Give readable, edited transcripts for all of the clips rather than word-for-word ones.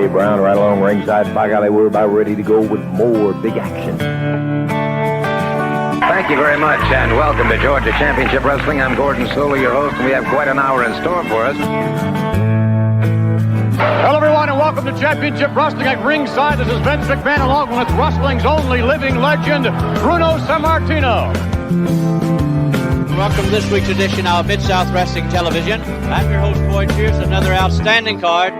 Ray Brown right along ringside. By golly, we're about ready to go with more big action. Thank you very much, and welcome to Georgia Championship Wrestling. I'm Gordon Sewell, your host, and we have quite an hour in store for us. Hello, everyone, and welcome to Championship Wrestling at ringside. This is Vince McMahon, along with wrestling's only living legend, Bruno Sammartino. Welcome to this week's edition of Mid-South Wrestling Television. I'm your host, Boyd Pierce, another outstanding card.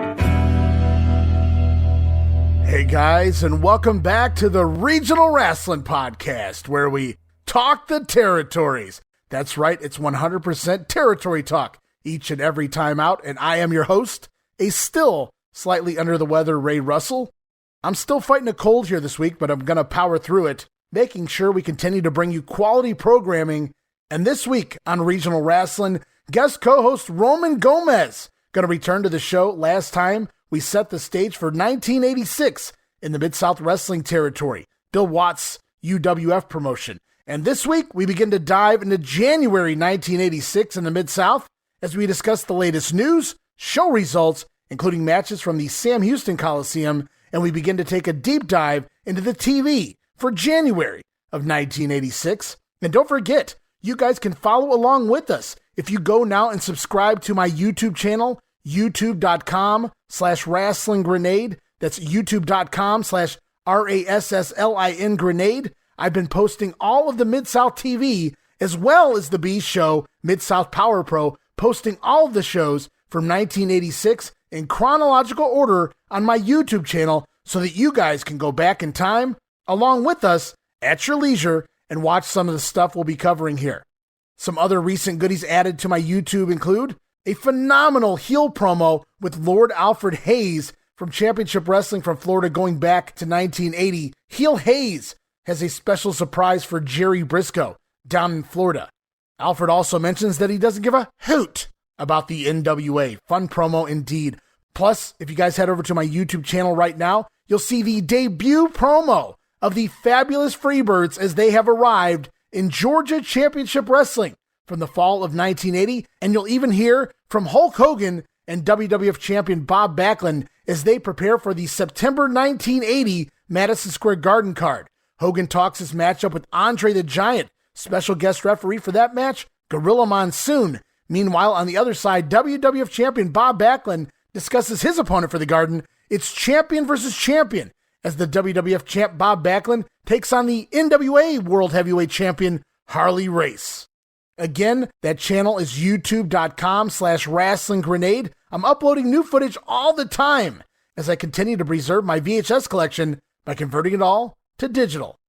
Hey, guys, and welcome back to the Regional Rasslin Podcast, where we talk the territories. That's right, it's 100% territory talk each and every time out, and I am your host, a still slightly under the weather Ray Russell. I'm still fighting a cold here this week, but I'm going to power through it, making sure we continue to bring you quality programming. And this week on Regional Rasslin, guest co-host Roman Gomez going to return to the show. Last time, we set the stage for 1986 in the Mid-South Wrestling territory, Bill Watts' UWF promotion. And this week, we begin to dive into January 1986 in the Mid-South as we discuss the latest news, show results, including matches from the Sam Houston Coliseum, and we begin to take a deep dive into the TV for January of 1986. And don't forget, you guys can follow along with us if you go now and subscribe to my YouTube channel, youtube.com/wrestlinggrenade. That's youtube.com/RASSLIN grenade. I've been posting all of the Mid-South TV as well as the B show, Mid-South Power Pro, posting all of the shows from 1986 in chronological order on my YouTube channel so that you guys can go back in time along with us at your leisure and watch some of the stuff we'll be covering here. Some other recent goodies added to my YouTube include a phenomenal heel promo with Lord Alfred Hayes from Championship Wrestling from Florida going back to 1980. Heel Hayes has a special surprise for Jerry Briscoe down in Florida. Alfred also mentions that he doesn't give a hoot about the NWA. Fun promo indeed. Plus, if you guys head over to my YouTube channel right now, you'll see the debut promo of the fabulous Freebirds as they have arrived in Georgia Championship Wrestling from the fall of 1980. And you'll even hear from Hulk Hogan and WWF champion Bob Backlund as they prepare for the September 1980 Madison Square Garden card. Hogan talks his matchup with Andre the Giant. Special guest referee for that match, Gorilla Monsoon. Meanwhile, on the other side, WWF champion Bob Backlund discusses his opponent for the Garden. It's champion versus champion, as the WWF champ Bob Backlund takes on the NWA World Heavyweight Champion Harley Race. Again, that channel is youtube.com/wrestlinggrenade. I'm uploading new footage all the time as I continue to preserve my VHS collection by converting it all to digital.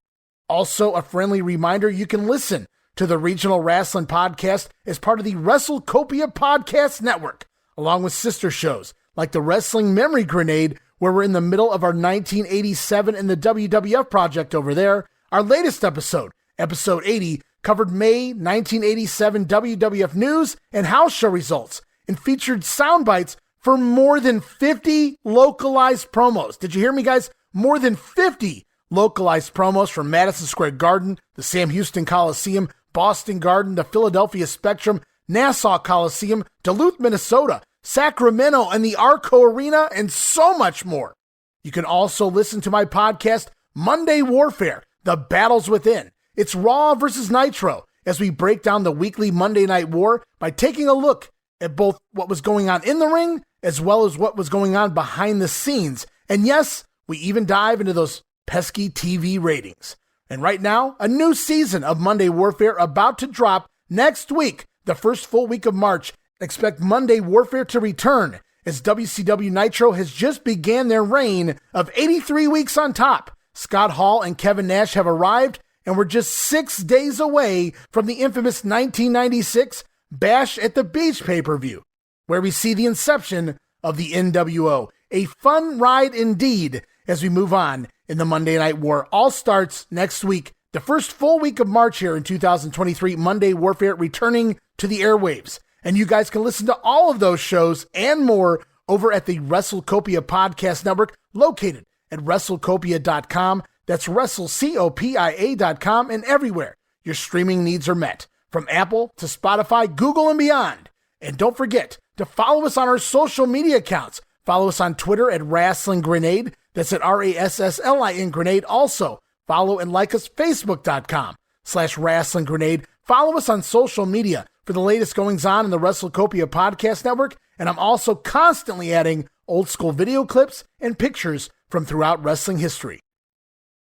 Also, a friendly reminder, you can listen to the Regional Rasslin Podcast as part of the WrestleCopia Podcast Network, along with sister shows like the Wrestling Memory Grenade, where we're in the middle of our 1987 and the WWF project over there. Our latest episode, episode 80, covered May 1987 WWF news and house show results and featured sound bites for more than 50 localized promos. Did you hear me, guys? More than 50 localized promos from Madison Square Garden, the Sam Houston Coliseum, Boston Garden, the Philadelphia Spectrum, Nassau Coliseum, Duluth, Minnesota, Sacramento, and the Arco Arena, and so much more. You can also listen to my podcast, Monday Warfare, The Battles Within. It's Raw versus Nitro, as we break down the weekly Monday Night War by taking a look at both what was going on in the ring as well as what was going on behind the scenes. And yes, we even dive into those pesky TV ratings. And right now, a new season of Monday Warfare about to drop next week, the first full week of March. Expect Monday Warfare to return as WCW Nitro has just began their reign of 83 weeks on top. Scott Hall and Kevin Nash have arrived, and we're just 6 days away from the infamous 1996 Bash at the Beach pay-per-view, where we see the inception of the NWO. A fun ride indeed as we move on in the Monday Night War. All starts next week, the first full week of March here in 2023, Monday Warfare returning to the airwaves. And you guys can listen to all of those shows and more over at the WrestleCopia Podcast Network, located at WrestleCopia.com. That's WrestleCopia.com, and everywhere your streaming needs are met, from Apple to Spotify, Google, and beyond. And don't forget to follow us on our social media accounts. Follow us on Twitter at Rasslin Grenade. That's at RASSLIN Grenade. Also, follow and like us, Facebook.com/Rasslin Grenade. Follow us on social media for the latest goings on in the WrestleCopia Podcast Network. And I'm also constantly adding old school video clips and pictures from throughout wrestling history.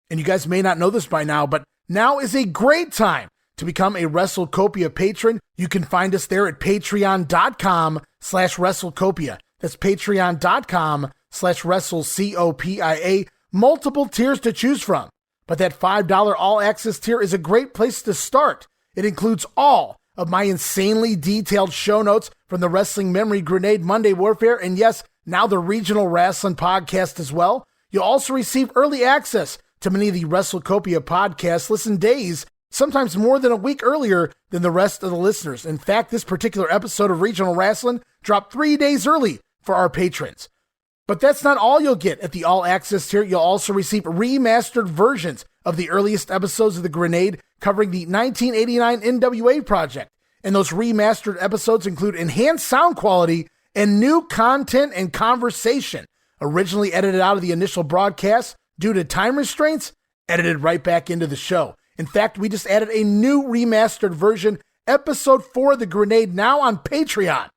And you guys may not know this by now, but now is a great time to become a WrestleCopia patron. You can find us there at patreon.com/WrestleCopia. That's patreon.com/WrestleCopia. Multiple tiers to choose from. But that $5 all-access tier is a great place to start. It includes all of my insanely detailed show notes from the Wrestling Memory Grenade Monday Warfare, and yes, now the Regional Rasslin Podcast as well. You'll also receive early access to many of the WrestleCopia podcasts. Listen days, sometimes more than a week earlier than the rest of the listeners. In fact, this particular episode of Regional Rasslin dropped 3 days early for our patrons. But that's not all you'll get at the all-access tier. You'll also receive remastered versions of the earliest episodes of The Grenade covering the 1989 NWA project. And those remastered episodes include enhanced sound quality and new content and conversation. Originally edited out of the initial broadcast due to time restraints, edited right back into the show. In fact, we just added a new remastered version, episode 4 of The Grenade, now on Patreon,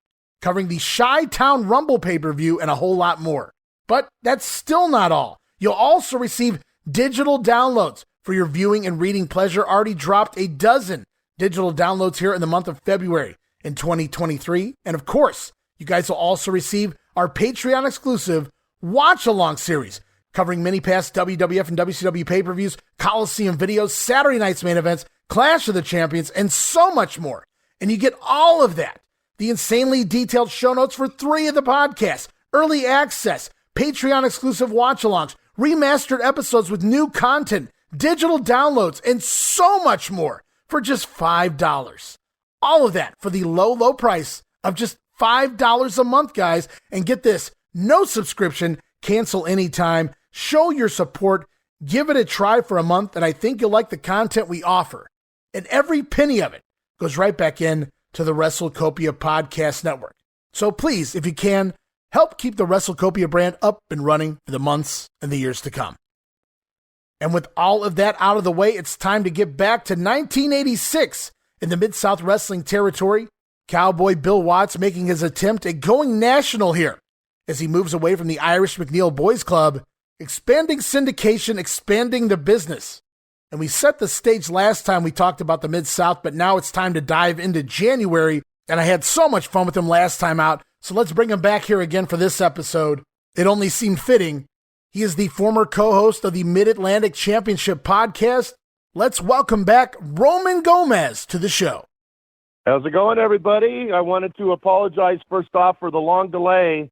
covering the Chi-Town Rumble pay-per-view and a whole lot more. But that's still not all. You'll also receive digital downloads for your viewing and reading pleasure. Already dropped a dozen digital downloads here in the month of February in 2023. And of course, you guys will also receive our Patreon exclusive watch-along series covering many past WWF and WCW pay-per-views, Coliseum videos, Saturday night's main events, Clash of the Champions, and so much more. And you get all of that. The insanely detailed show notes for 3 of the podcasts, early access, Patreon exclusive watch-alongs, remastered episodes with new content, digital downloads, and so much more for just $5. All of that for the low, low price of just $5 a month, guys. And get this, no subscription, cancel anytime, show your support, give it a try for a month, and I think you'll like the content we offer. And every penny of it goes right back in to the WrestleCopia Podcast Network. So please, if you can, help keep the WrestleCopia brand up and running for the months and the years to come. And with all of that out of the way, it's time to get back to 1986 in the Mid-South Wrestling territory. Cowboy Bill Watts making his attempt at going national here as he moves away from the Irish McNeil Boys Club, expanding syndication, expanding the business. And we set the stage last time we talked about the Mid-South, but now it's time to dive into January, and I had so much fun with him last time out, so let's bring him back here again for this episode. It only seemed fitting. He is the former co-host of the Mid-Atlantic Championship podcast. Let's welcome back Roman Gomez to the show. How's it going, everybody? I wanted to apologize first off for the long delay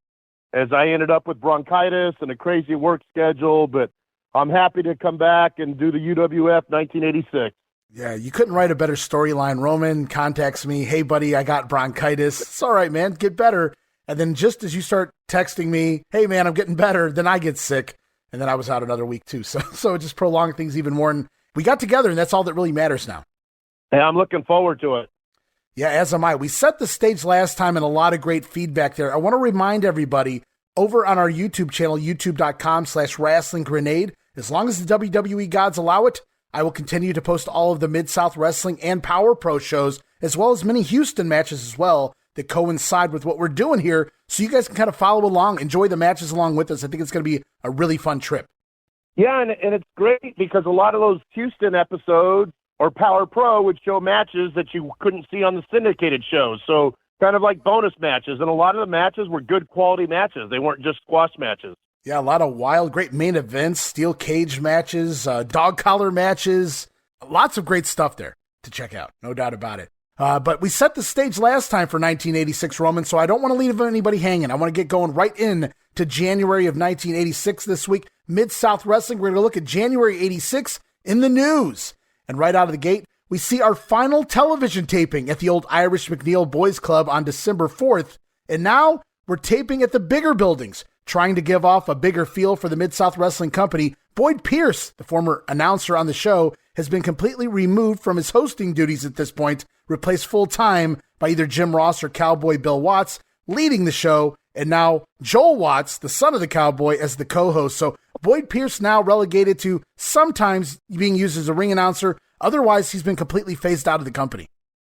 as I ended up with bronchitis and a crazy work schedule, but I'm happy to come back and do the UWF 1986. Yeah, you couldn't write a better storyline. Roman contacts me, hey, buddy, I got bronchitis. It's all right, man, get better. And then just as you start texting me, hey, man, I'm getting better, then I get sick. And then I was out another week, too. So it just prolonged things even more. And we got together, and that's all that really matters now. Hey, I'm looking forward to it. Yeah, as am I. We set the stage last time and a lot of great feedback there. I want to remind everybody over on our YouTube channel, youtube.com/Rasslin Grenade, as long as the WWE gods allow it, I will continue to post all of the Mid-South Wrestling and Power Pro shows, as well as many Houston matches as well that coincide with what we're doing here, so you guys can kind of follow along, enjoy the matches along with us. I think it's going to be a really fun trip. Yeah, and it's great because a lot of those Houston episodes or Power Pro would show matches that you couldn't see on the syndicated shows. So kind of like bonus matches. And a lot of the matches were good quality matches. They weren't just squash matches. Yeah, a lot of wild, great main events, steel cage matches, dog collar matches. Lots of great stuff there to check out. No doubt about it. But we set the stage last time for 1986, Roman, so I don't want to leave anybody hanging. I want to get going right in to January of 1986 this week. Mid-South Wrestling, we're going to look at January 86 in the news. And right out of the gate, we see our final television taping at the old Irish McNeil Boys Club on December 4th. And now we're taping at the bigger buildings, trying to give off a bigger feel for the Mid-South Wrestling Company. Boyd Pierce, the former announcer on the show, has been completely removed from his hosting duties at this point, replaced full-time by either Jim Ross or Cowboy Bill Watts, leading the show and now Joel Watts, the son of the Cowboy, as the co-host. So Boyd Pierce now relegated to sometimes being used as a ring announcer. Otherwise, he's been completely phased out of the company.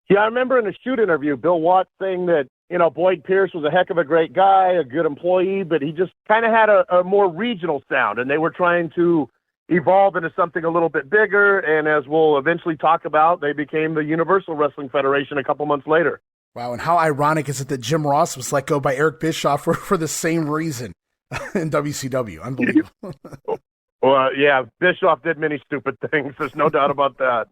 Yeah, I remember in a shoot interview, Bill Watts saying that, Boyd Pierce was a heck of a great guy, a good employee, but he just kind of had a more regional sound, and they were trying to evolve into something a little bit bigger, and as we'll eventually talk about, they became the Universal Wrestling Federation a couple months later. Wow, and how ironic is it that Jim Ross was let go by Eric Bischoff for the same reason in WCW? Unbelievable. Well, yeah, Bischoff did many stupid things. There's no doubt about that.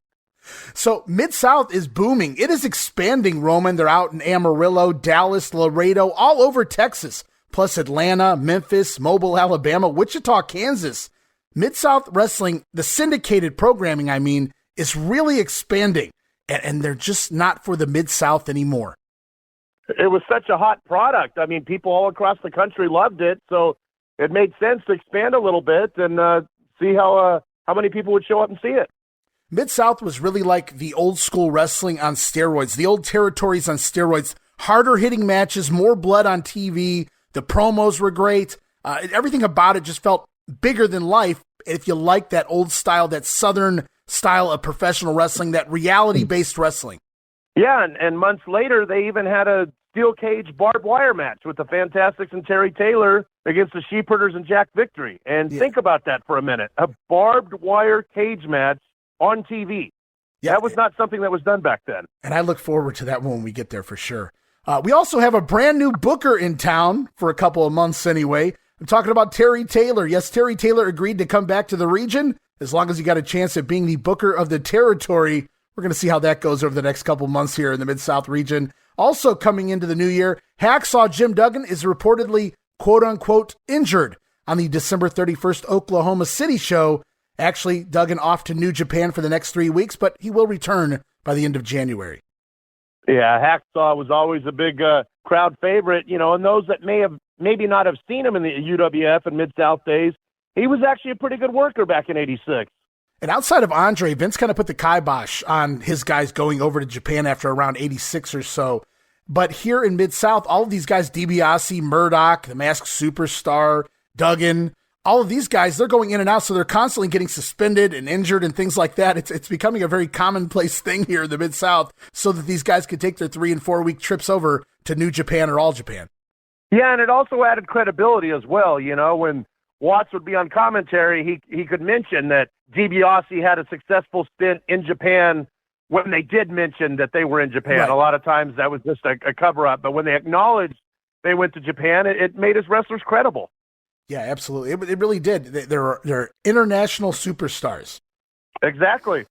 So Mid-South is booming. It is expanding, Roman. They're out in Amarillo, Dallas, Laredo, all over Texas, plus Atlanta, Memphis, Mobile, Alabama, Wichita, Kansas. Mid-South Wrestling, the syndicated programming, is really expanding, and they're just not for the Mid-South anymore. It was such a hot product. People all across the country loved it, so it made sense to expand a little bit and see how many people would show up and see it. Mid-South was really like the old school wrestling on steroids, the old territories on steroids, harder hitting matches, more blood on TV. The promos were great. Everything about it just felt bigger than life. If you like that old style, that Southern style of professional wrestling, that reality-based wrestling. Yeah, and months later, they even had a steel cage barbed wire match with the Fantastics and Terry Taylor against the Sheepherders and Jack Victory. And think about that for a minute. A barbed wire cage match on TV. Yeah, that was not something that was done back then. And I look forward to that when we get there for sure. We also have a brand new booker in town for a couple of months anyway. I'm talking about Terry Taylor. Yes, Terry Taylor agreed to come back to the region as long as he got a chance at being the booker of the territory. We're going to see how that goes over the next couple of months here in the Mid-South region. Also coming into the new year, Hacksaw Jim Duggan is reportedly, quote-unquote, injured on the December 31st Oklahoma City show. Actually, Duggan off to New Japan for the next 3 weeks, but he will return by the end of January. Yeah, Hacksaw was always a big crowd favorite, and those that maybe not have seen him in the UWF and Mid-South days, he was actually a pretty good worker back in '86. And outside of Andre, Vince kind of put the kibosh on his guys going over to Japan after around 86 or so. But here in Mid-South, all of these guys, Dibiase, Murdoch, the Masked Superstar, Duggan, all of these guys, they're going in and out, so they're constantly getting suspended and injured and things like that. It's becoming a very commonplace thing here in the Mid-South so that these guys could take their 3 and 4 week trips over to New Japan or All Japan. Yeah, and it also added credibility as well. When Watts would be on commentary, he could mention that Dibiase had a successful stint in Japan when they did mention that they were in Japan. Right. A lot of times that was just a cover-up, but when they acknowledged they went to Japan, it made his wrestlers credible. Yeah, absolutely. It really did. They're international superstars. Exactly.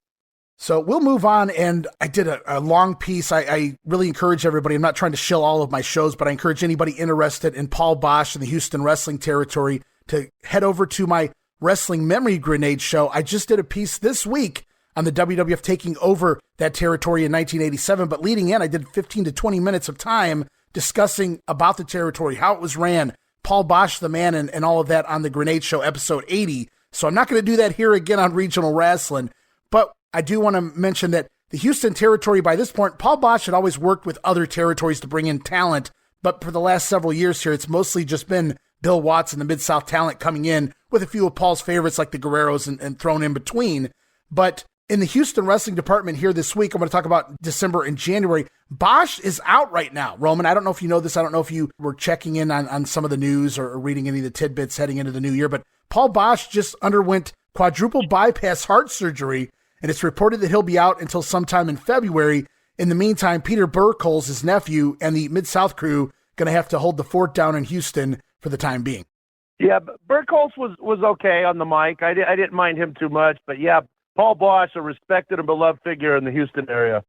So we'll move on, and I did a long piece. I really encourage everybody. I'm not trying to shill all of my shows, but I encourage anybody interested in Paul Boesch and the Houston wrestling territory to head over to my Wrestling Memory Grenade show. I just did a piece this week on the WWF taking over that territory in 1987, but leading in, I did 15 to 20 minutes of time discussing about the territory, how it was ran, Paul Boesch, the man, and all of that on the Grenade Show, episode 80. So I'm not going to do that here again on Regional Rasslin, but I do want to mention that the Houston territory, by this point, Paul Boesch had always worked with other territories to bring in talent, but for the last several years here, it's mostly just been Bill Watts and the Mid-South talent coming in with a few of Paul's favorites like the Guerreros and thrown in between. But in the Houston wrestling department here this week, I'm going to talk about December and January. Boesch is out right now. Roman, I don't know if you know this. I don't know if you were checking in on some of the news or reading any of the tidbits heading into the new year, but Paul Boesch just underwent quadruple bypass heart surgery, and it's reported that he'll be out until sometime in February. In the meantime, Peter Burkholz, his nephew, and the Mid-South crew going to have to hold the fort down in Houston for the time being. Yeah, Burkholz was okay on the mic. I didn't mind him too much, but yeah, Paul Boesch, a respected and beloved figure in the Houston area.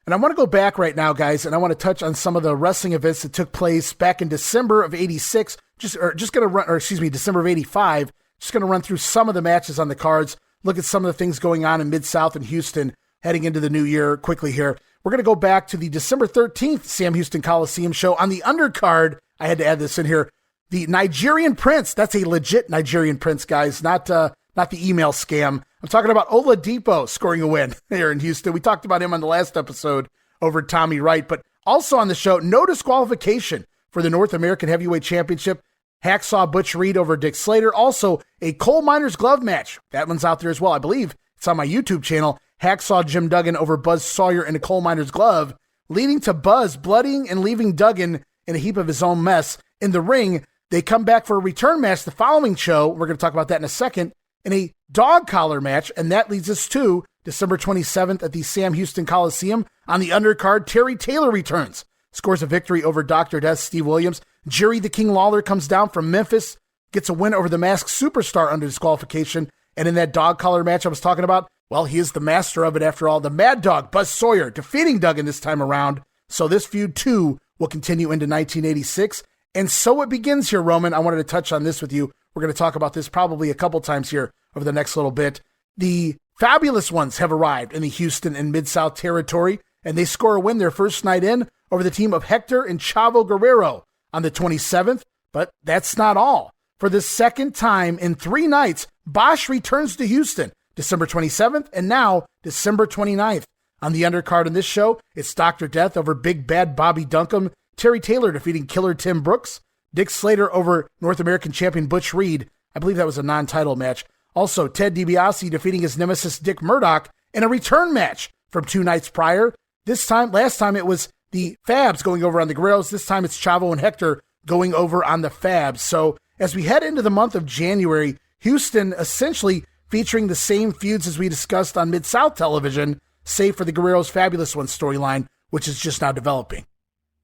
And I want to go back right now, guys, and I want to touch on some of the wrestling events that took place back in December of 86, December of 85. Just going to run through some of the matches on the cards, look at some of the things going on in Mid-South and Houston heading into the new year quickly here. We're going to go back to the December 13th Sam Houston Coliseum show. On the undercard, I had to add this in here, the Nigerian Prince. That's a legit Nigerian Prince, guys, not the email scam. I'm talking about Oladipo scoring a win here in Houston. We talked about him on the last episode over Tommy Wright, but also on the show, no disqualification for for the North American Heavyweight Championship. Hacksaw Butch Reed over Dick Slater. Also, a coal miner's glove match. That one's out there as well. I believe it's on my YouTube channel. Hacksaw Jim Duggan over Buzz Sawyer in a coal miner's glove, leading to Buzz blooding and leaving Duggan in a heap of his own mess. In the ring, they come back for a return match the following show. We're going to talk about that in a second. In a dog collar match, and that leads us to December 27th at the Sam Houston Coliseum. On the undercard, Terry Taylor returns, scores a victory over Dr. Death Steve Williams. Jerry the King Lawler comes down from Memphis, gets a win over the Masked Superstar under disqualification. And in that dog collar match I was talking about, well, he is the master of it after all. The Mad Dog, Buzz Sawyer, defeating Duggan this time around. So this feud, too, will continue into 1986. And so it begins here, Roman. I wanted to touch on this with you. We're going to talk about this probably a couple times here over the next little bit. The Fabulous Ones have arrived in the Houston and Mid-South territory, and they score a win their first night in over the team of Hector and Chavo Guerrero on the 27th. But that's not all. For the second time in 3 nights, Boesch returns to Houston, December 27th, and now December 29th. On the undercard in this show, it's Dr. Death over Big Bad Bobby Duncombe, Terry Taylor defeating Killer Tim Brooks, Dick Slater over North American champion Butch Reed. I believe that was a non-title match. Also, Ted DiBiase defeating his nemesis Dick Murdoch in a return match from 2 nights prior. Last time it was the Fabs going over on the Guerreros. This time it's Chavo and Hector going over on the Fabs. So as we head into the month of January, Houston essentially featuring the same feuds as we discussed on Mid-South television, save for the Guerreros Fabulous One storyline, which is just now developing.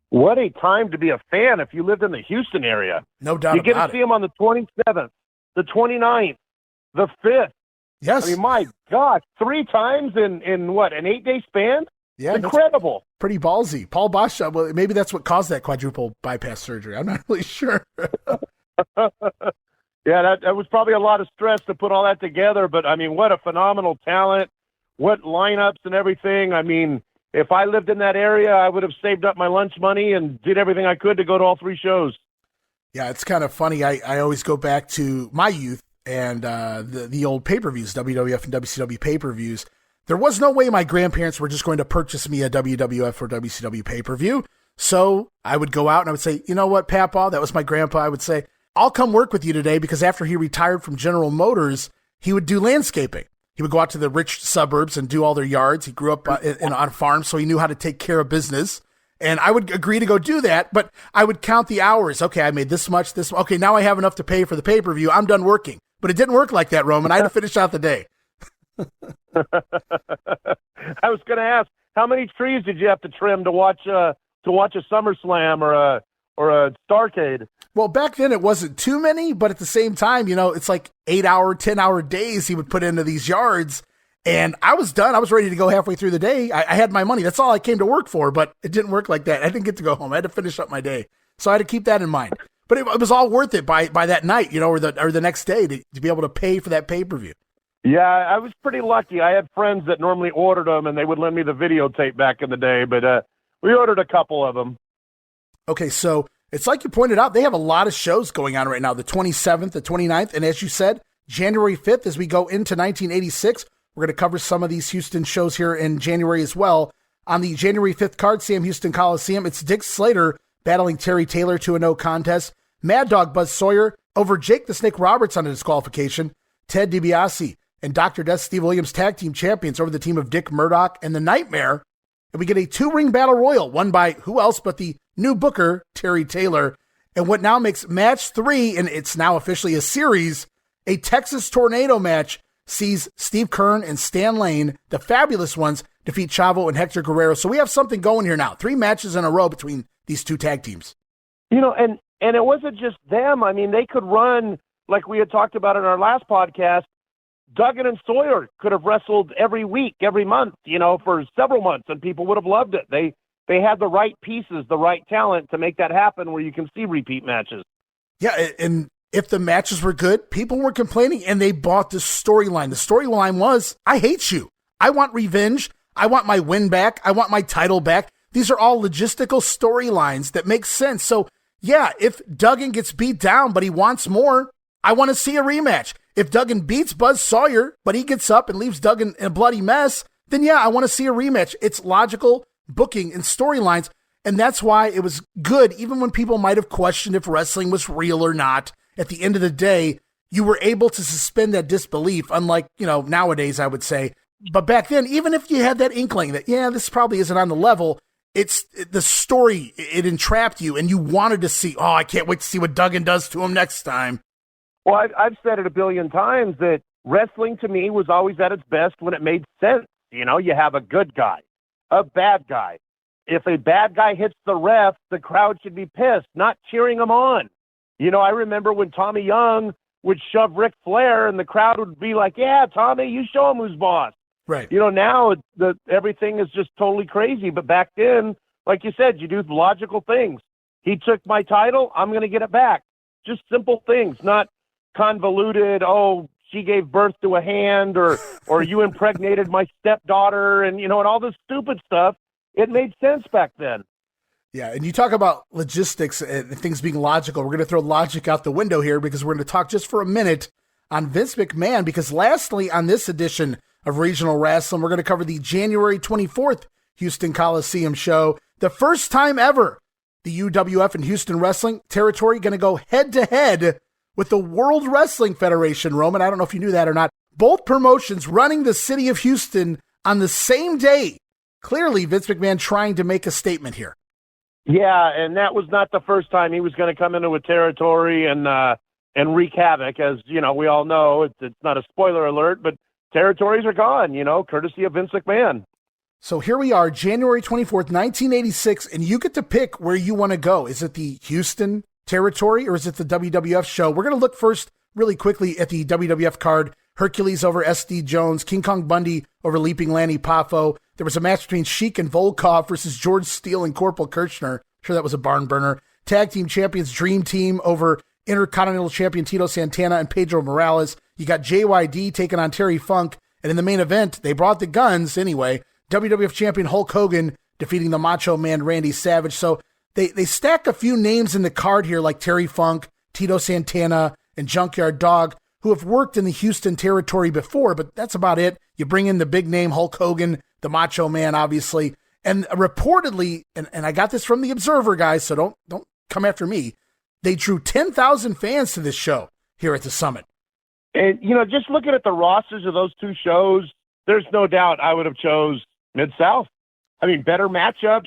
What a time to be a fan if you lived in the Houston area. No doubt about it. You get to see them on the 27th, the 29th, the 5th. Yes. I mean, my gosh, 3 times in what, an 8-day span? Yeah, incredible. Pretty ballsy. Paul Boesch, well, maybe that's what caused that quadruple bypass surgery. I'm not really sure. Yeah, that was probably a lot of stress to put all that together, but I mean, what a phenomenal talent, what lineups and everything. I mean, if I lived in that area, I would have saved up my lunch money and did everything I could to go to all 3 shows. Yeah, it's kind of funny. I always go back to my youth and the old pay-per-views, WWF and WCW pay-per-views. There was no way my grandparents were just going to purchase me a WWF or WCW pay-per-view. So I would go out and I would say, you know what, Papa? That was my grandpa. I would say, I'll come work with you today, because after he retired from General Motors, he would do landscaping. He would go out to the rich suburbs and do all their yards. He grew up on a farm, so he knew how to take care of business. And I would agree to go do that, but I would count the hours. Okay, I made this much, this. Okay, now I have enough to pay for the pay-per-view. I'm done working. But it didn't work like that, Roman. I had to finish out the day. I was going to ask, how many trees did you have to trim to watch a SummerSlam or a Starrcade? Well, back then it wasn't too many, but at the same time, you know, it's like 8-hour, 10-hour days he would put into these yards. And I was done. I was ready to go halfway through the day. I had my money. That's all I came to work for, but it didn't work like that. I didn't get to go home. I had to finish up my day. So I had to keep that in mind. But it was all worth it by that night, you know, or the next day to be able to pay for that pay-per-view. Yeah, I was pretty lucky. I had friends that normally ordered them, and they would lend me the videotape back in the day, but we ordered a couple of them. Okay, so it's like you pointed out, they have a lot of shows going on right now, the 27th, the 29th, and as you said, January 5th, as we go into 1986, we're going to cover some of these Houston shows here in January as well. On the January 5th card, Sam Houston Coliseum, it's Dick Slater battling Terry Taylor to a no contest. Mad Dog Buzz Sawyer over Jake the Snake Roberts on a disqualification. Ted DiBiase and Dr. Death Steve Williams tag team champions over the team of Dick Murdoch and the Nightmare. And we get a 2-ring battle royal won by who else but the new booker, Terry Taylor. And what now makes match 3, and it's now officially a series, a Texas Tornado match, sees Steve Kern and Stan Lane, the Fabulous Ones, defeat Chavo and Hector Guerrero. So we have something going here now. 3 matches in a row between these 2 tag teams. You know, and it wasn't just them. I mean, they could run, like we had talked about in our last podcast, Duggan and Sawyer could have wrestled every week, every month, you know, for several months, and people would have loved it. They had the right pieces, the right talent to make that happen where you can see repeat matches. Yeah, and if the matches were good, people were complaining, and they bought the storyline. The storyline was, I hate you. I want revenge. I want my win back. I want my title back. These are all logistical storylines that make sense. So, yeah, if Duggan gets beat down, but he wants more, I want to see a rematch. If Duggan beats Buzz Sawyer, but he gets up and leaves Duggan in a bloody mess, then yeah, I want to see a rematch. It's logical booking and storylines. And that's why it was good, even when people might have questioned if wrestling was real or not. At the end of the day, you were able to suspend that disbelief, unlike, nowadays, I would say. But back then, even if you had that inkling that, this probably isn't on the level, it's the story, it entrapped you, and you wanted to see, I can't wait to see what Duggan does to him next time. Well, I've said it a billion times that wrestling to me was always at its best when it made sense. You have a good guy, a bad guy. If a bad guy hits the ref, the crowd should be pissed, not cheering him on. I remember when Tommy Young would shove Ric Flair and the crowd would be like, yeah, Tommy, you show him who's boss. Right. Now everything is just totally crazy. But back then, like you said, you do logical things. He took my title, I'm going to get it back. Just simple things, not convoluted, she gave birth to a hand or you impregnated my stepdaughter and all this stupid stuff. It made sense back then. Yeah, and you talk about logistics and things being logical. We're going to throw logic out the window here because we're going to talk just for a minute on Vince McMahon, because lastly, on this edition of Regional Rasslin, we're going to cover the January 24th Houston Coliseum show. The first time ever the UWF and Houston Wrestling territory going to go head-to-head with the World Wrestling Federation, Roman. I don't know if you knew that or not. Both promotions running the city of Houston on the same day. Clearly, Vince McMahon trying to make a statement here. Yeah, and that was not the first time he was going to come into a territory and wreak havoc. As we all know, it's not a spoiler alert, but territories are gone, courtesy of Vince McMahon. So here we are, January 24th, 1986, and you get to pick where you want to go. Is it the Houston territory or is it the WWF show? We're going to look first really quickly at the WWF card. Hercules over S.D. Jones, King Kong Bundy over Leaping Lanny Poffo. There was a match between Sheik and Volkov versus George Steele and Corporal Kirchner. Sure, that was a barn burner. Tag Team Champions Dream Team over Intercontinental Champion Tito Santana and Pedro Morales. You got JYD taking on Terry Funk. And in the main event, they brought the guns anyway. WWF Champion Hulk Hogan defeating the Macho Man Randy Savage. So they stack a few names in the card here like Terry Funk, Tito Santana, and Junkyard Dog, who have worked in the Houston territory before, but that's about it. You bring in the big name Hulk Hogan, the Macho Man, obviously. And reportedly, and I got this from the Observer, guys, so don't come after me, they drew 10,000 fans to this show here at the Summit. And, just looking at the rosters of those two shows, there's no doubt I would have chose Mid-South. I mean, better matchups.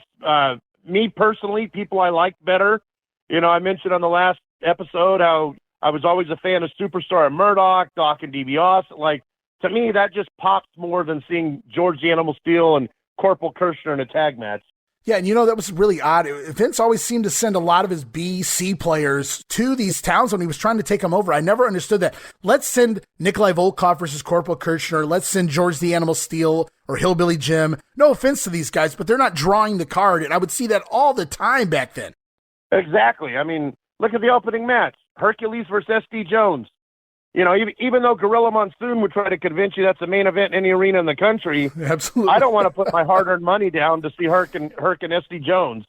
Me personally, people I like better. I mentioned on the last episode how I was always a fan of Superstar and Murdoch, Doc and Dibiase. Like, to me, that just pops more than seeing George the Animal Steel and Corporal Kirchner in a tag match. Yeah, and that was really odd. Vince always seemed to send a lot of his B, C players to these towns when he was trying to take them over. I never understood that. Let's send Nikolai Volkov versus Corporal Kirchner. Let's send George the Animal Steel or Hillbilly Jim. No offense to these guys, but they're not drawing the card, and I would see that all the time back then. Exactly. I mean, look at the opening match. Hercules versus S.D. Jones. Even though Gorilla Monsoon would try to convince you that's the main event in any arena in the country, absolutely, I don't want to put my hard-earned money down to see Herc and S.D. Jones.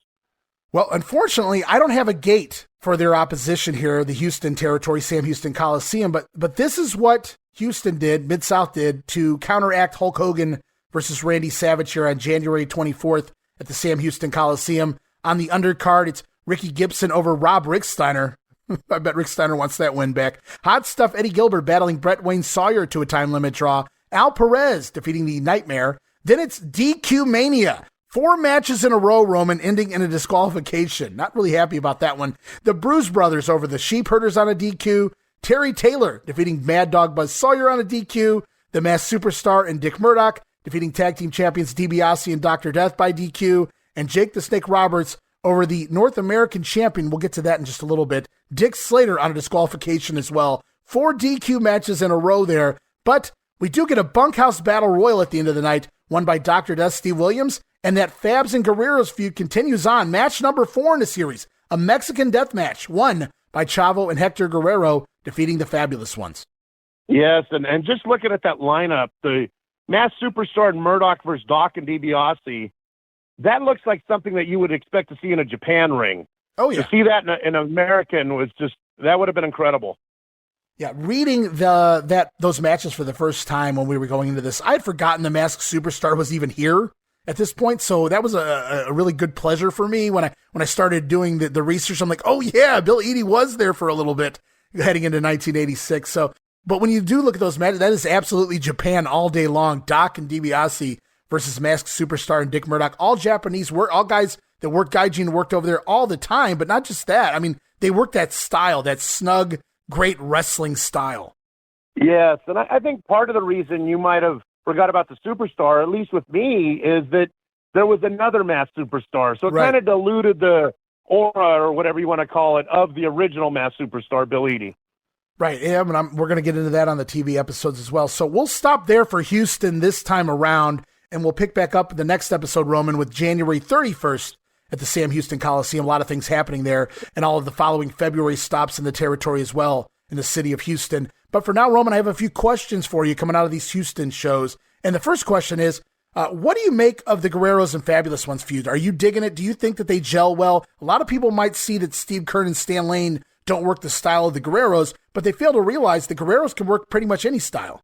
Well, unfortunately, I don't have a gate for their opposition here, the Houston territory, Sam Houston Coliseum, but this is what Houston did, Mid-South did, to counteract Hulk Hogan versus Randy Savage here on January 24th at the Sam Houston Coliseum. On the undercard, it's Ricky Gibson over Rick Steiner. I bet Rick Steiner wants that win back. Hot Stuff Eddie Gilbert battling Brett Wayne Sawyer to a time limit draw. Al Perez defeating the Nightmare. Then it's DQ Mania. 4 matches in a row, Roman, ending in a disqualification. Not really happy about that one. The Bruise Brothers over the Sheep Herders on a DQ. Terry Taylor defeating Mad Dog Buzz Sawyer on a DQ. The Masked Superstar and Dick Murdoch defeating Tag Team Champions Dibiase and Dr. Death by DQ. And Jake the Snake Roberts over the North American champion. We'll get to that in just a little bit. Dick Slater on a disqualification as well. 4 DQ matches in a row there. But we do get a bunkhouse battle royal at the end of the night, won by Dr. Death Steve Williams. And that Fabs and Guerreros feud continues on. Match number 4 in the series. A Mexican death match won by Chavo and Hector Guerrero defeating the Fabulous Ones. Yes, and just looking at that lineup, the Masked Superstar and Murdoch versus Doc and DiBiase, that looks like something that you would expect to see in a Japan ring. Oh, yeah. To see that in an American was just, that would have been incredible. Yeah, reading those matches for the first time when we were going into this, I had forgotten the Masked Superstar was even here at this point. So that was a really good pleasure for me when I started doing the research. I'm like, oh yeah, Bill Eadie was there for a little bit heading into 1986. So, but when you do look at those matches, that is absolutely Japan all day long. Doc and Dibiase versus Masked Superstar and Dick Murdoch, all Japanese, all guys that worked Gaijin, worked over there all the time. But not just that. I mean, they worked that style, that snug, great wrestling style. Yes, and I think part of the reason you might have forgot about the Superstar, at least with me, is that there was another Masked Superstar. So it kind of diluted the aura, or whatever you want to call it, of the original Masked Superstar, Bill Eadie. Right, yeah, and we're going to get into that on the TV episodes as well. So we'll stop there for Houston this time around, and we'll pick back up the next episode, Roman, with January 31st at the Sam Houston Coliseum. A lot of things happening there, and all of the following February stops in the territory as well in the city of Houston. But for now, Roman, I have a few questions for you coming out of these Houston shows. And the first question is, what do you make of the Guerreros and Fabulous Ones feud? Are you digging it? Do you think that they gel well? A lot of people might see that Steve Keirn and Stan Lane don't work the style of the Guerreros, but they fail to realize the Guerreros can work pretty much any style.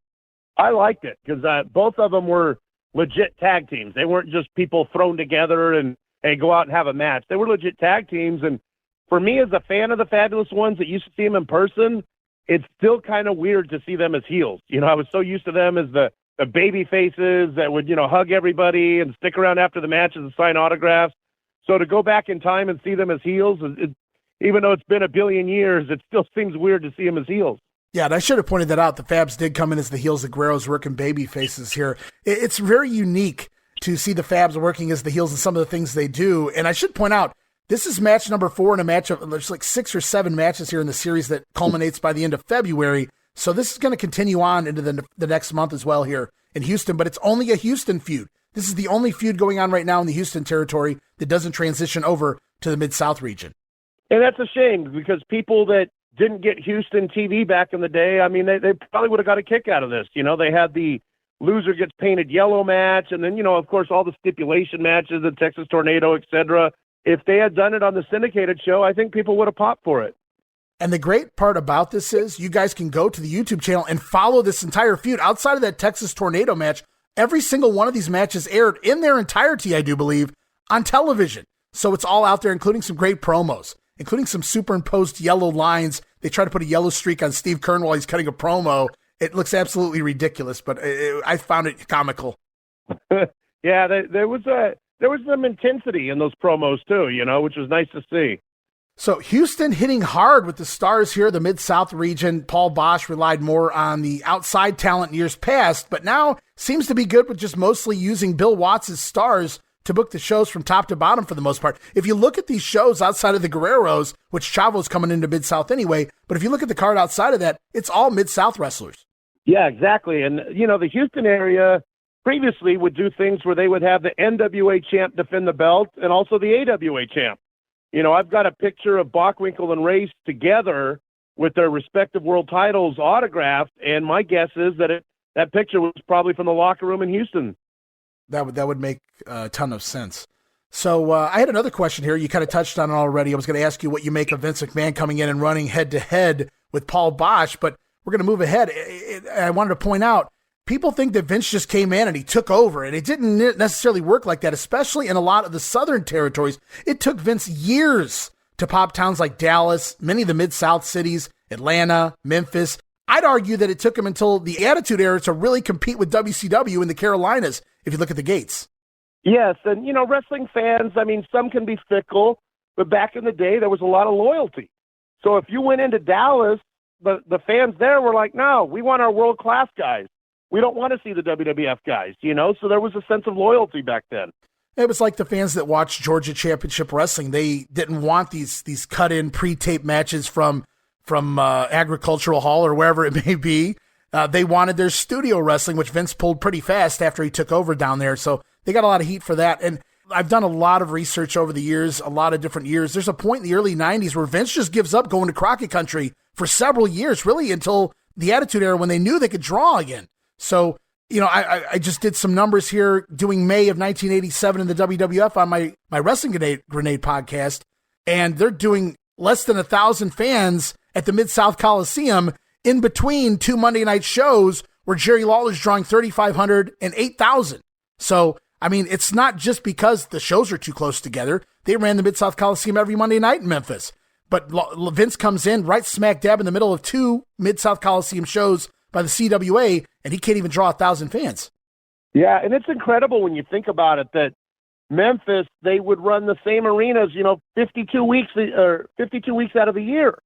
I liked it because both of them were legit tag teams. They weren't just people thrown together and, hey, go out and have a match. They were legit tag teams. And for me, as a fan of the Fabulous Ones that used to see them in person, it's still kind of weird to see them as heels. You know, I was so used to them as the baby faces that would, hug everybody and stick around after the matches and sign autographs. So to go back in time and see them as heels, even though it's been a billion years, it still seems weird to see them as heels. Yeah, and I should have pointed that out. The Fabs did come in as the heels. The Guerreros working baby faces here. It's very unique to see the Fabs working as the heels and some of the things they do. And I should point out, this is match number 4 in a match of, there's like 6 or 7 matches here in the series that culminates by the end of February. So this is going to continue on into the next month as well here in Houston, but it's only a Houston feud. This is the only feud going on right now in the Houston territory that doesn't transition over to the Mid-South region. And that's a shame because people that didn't get Houston TV back in the day, I mean, they probably would have got a kick out of this. They had the loser gets painted yellow match, and then, of course, all the stipulation matches, the Texas Tornado, etc. If they had done it on the syndicated show, I think people would have popped for it. And the great part about this is you guys can go to the YouTube channel and follow this entire feud. Outside of that Texas Tornado match, every single one of these matches aired in their entirety, I do believe, on television. So it's all out there, including some great promos, including some superimposed yellow lines. They try to put a yellow streak on Steve Keirn while he's cutting a promo. It looks absolutely ridiculous, but I found it comical. Yeah, there was some intensity in those promos too, which was nice to see. So Houston hitting hard with the stars here, the Mid-South region. Paul Boesch relied more on the outside talent in years past, but now seems to be good with just mostly using Bill Watts' stars to book the shows from top to bottom for the most part. If you look at these shows outside of the Guerreros, which Chavo's coming into Mid-South anyway, but if you look at the card outside of that, it's all Mid-South wrestlers. Yeah, exactly. And, the Houston area previously would do things where they would have the NWA champ defend the belt and also the AWA champ. I've got a picture of Bockwinkel and Race together with their respective world titles autographed, and my guess is that that picture was probably from the locker room in Houston. That would make a ton of sense. So I had another question here. You kind of touched on it already. I was going to ask you what you make of Vince McMahon coming in and running head-to-head with Paul Boesch, but we're going to move ahead. I wanted to point out, people think that Vince just came in and he took over, and it didn't necessarily work like that, especially in a lot of the southern territories. It took Vince years to pop towns like Dallas, many of the Mid-South cities, Atlanta, Memphis. I'd argue that it took him until the Attitude Era to really compete with WCW in the Carolinas, if you look at the gates. Yes, and, wrestling fans, some can be fickle, but back in the day, there was a lot of loyalty. So if you went into Dallas, the fans there were like, no, we want our world-class guys. We don't want to see the WWF guys, so there was a sense of loyalty back then. It was like the fans that watched Georgia Championship Wrestling. They didn't want these cut-in, pre-taped matches from Agricultural Hall or wherever it may be. They wanted their studio wrestling, which Vince pulled pretty fast after he took over down there. So they got a lot of heat for that. And I've done a lot of research over the years, a lot of different years. There's a point in the early 90s where Vince just gives up going to Crockett Country for several years, really until the Attitude Era when they knew they could draw again. So, I just did some numbers here doing May of 1987 in the WWF on my Wrestling Grenade podcast, and they're doing less than 1,000 fans at the Mid-South Coliseum in between 2 Monday night shows where Jerry Lawler's drawing 3,500 and 8,000. So I mean, it's not just because the shows are too close together. They ran the Mid-South Coliseum every Monday night in Memphis. But Vince comes in right smack dab in the middle of 2 Mid-South Coliseum shows by the CWA, and he can't even draw 1,000 fans. Yeah, and it's incredible when you think about it that Memphis, they would run the same arenas, 52 weeks out of the year.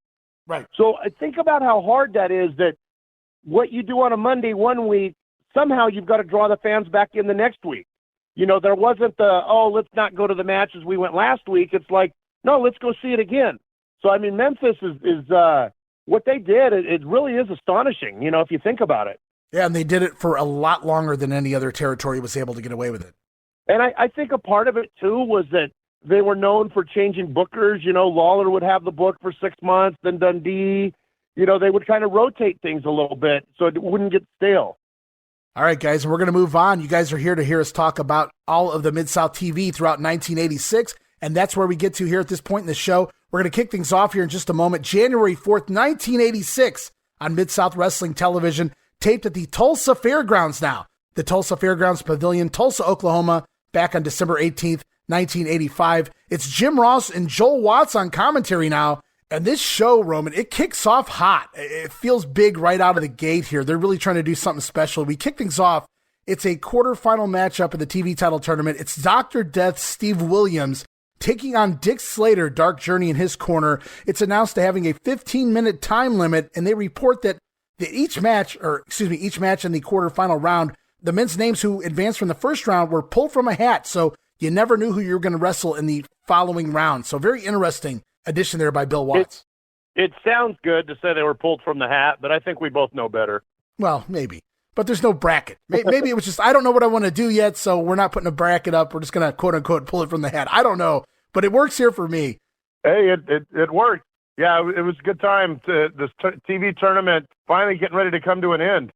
Right. So I think about how hard that is, that what you do on a Monday one week, somehow you've got to draw the fans back in the next week. There wasn't let's not go to the matches we went last week. It's like, no, let's go see it again. So, I mean, Memphis is what they did, it really is astonishing, if you think about it. Yeah, and they did it for a lot longer than any other territory was able to get away with it. And I think a part of it, too, was that they were known for changing bookers. Lawler would have the book for 6 months, then Dundee. They would kind of rotate things a little bit so it wouldn't get stale. All right, guys, we're going to move on. You guys are here to hear us talk about all of the Mid-South TV throughout 1986, and that's where we get to here at this point in the show. We're going to kick things off here in just a moment. January 4th, 1986 on Mid-South Wrestling Television, taped at the Tulsa Fairgrounds now. The Tulsa Fairgrounds Pavilion, Tulsa, Oklahoma, back on December 18th, 1985. It's Jim Ross and Joel Watts on commentary now. And this show, Roman, it kicks off hot. It feels big right out of the gate here. They're really trying to do something special. We kick things off. It's a quarterfinal matchup in the TV title tournament. It's Dr. Death Steve Williams taking on Dick Slater, Dark Journey in his corner. It's announced to having a 15-minute time limit, and they report that each match in the quarterfinal round, the men's names who advanced from the first round were pulled from a hat, so you never knew who you were going to wrestle in the following round. So very interesting addition there by Bill Watts. It sounds good to say they were pulled from the hat, but I think we both know better. Well, maybe. But there's no bracket. Maybe it was just, I don't know what I want to do yet, so we're not putting a bracket up. We're just going to, quote-unquote, pull it from the hat. I don't know, but it works here for me. Hey, it worked. Yeah, it was a good time. This TV tournament finally getting ready to come to an end.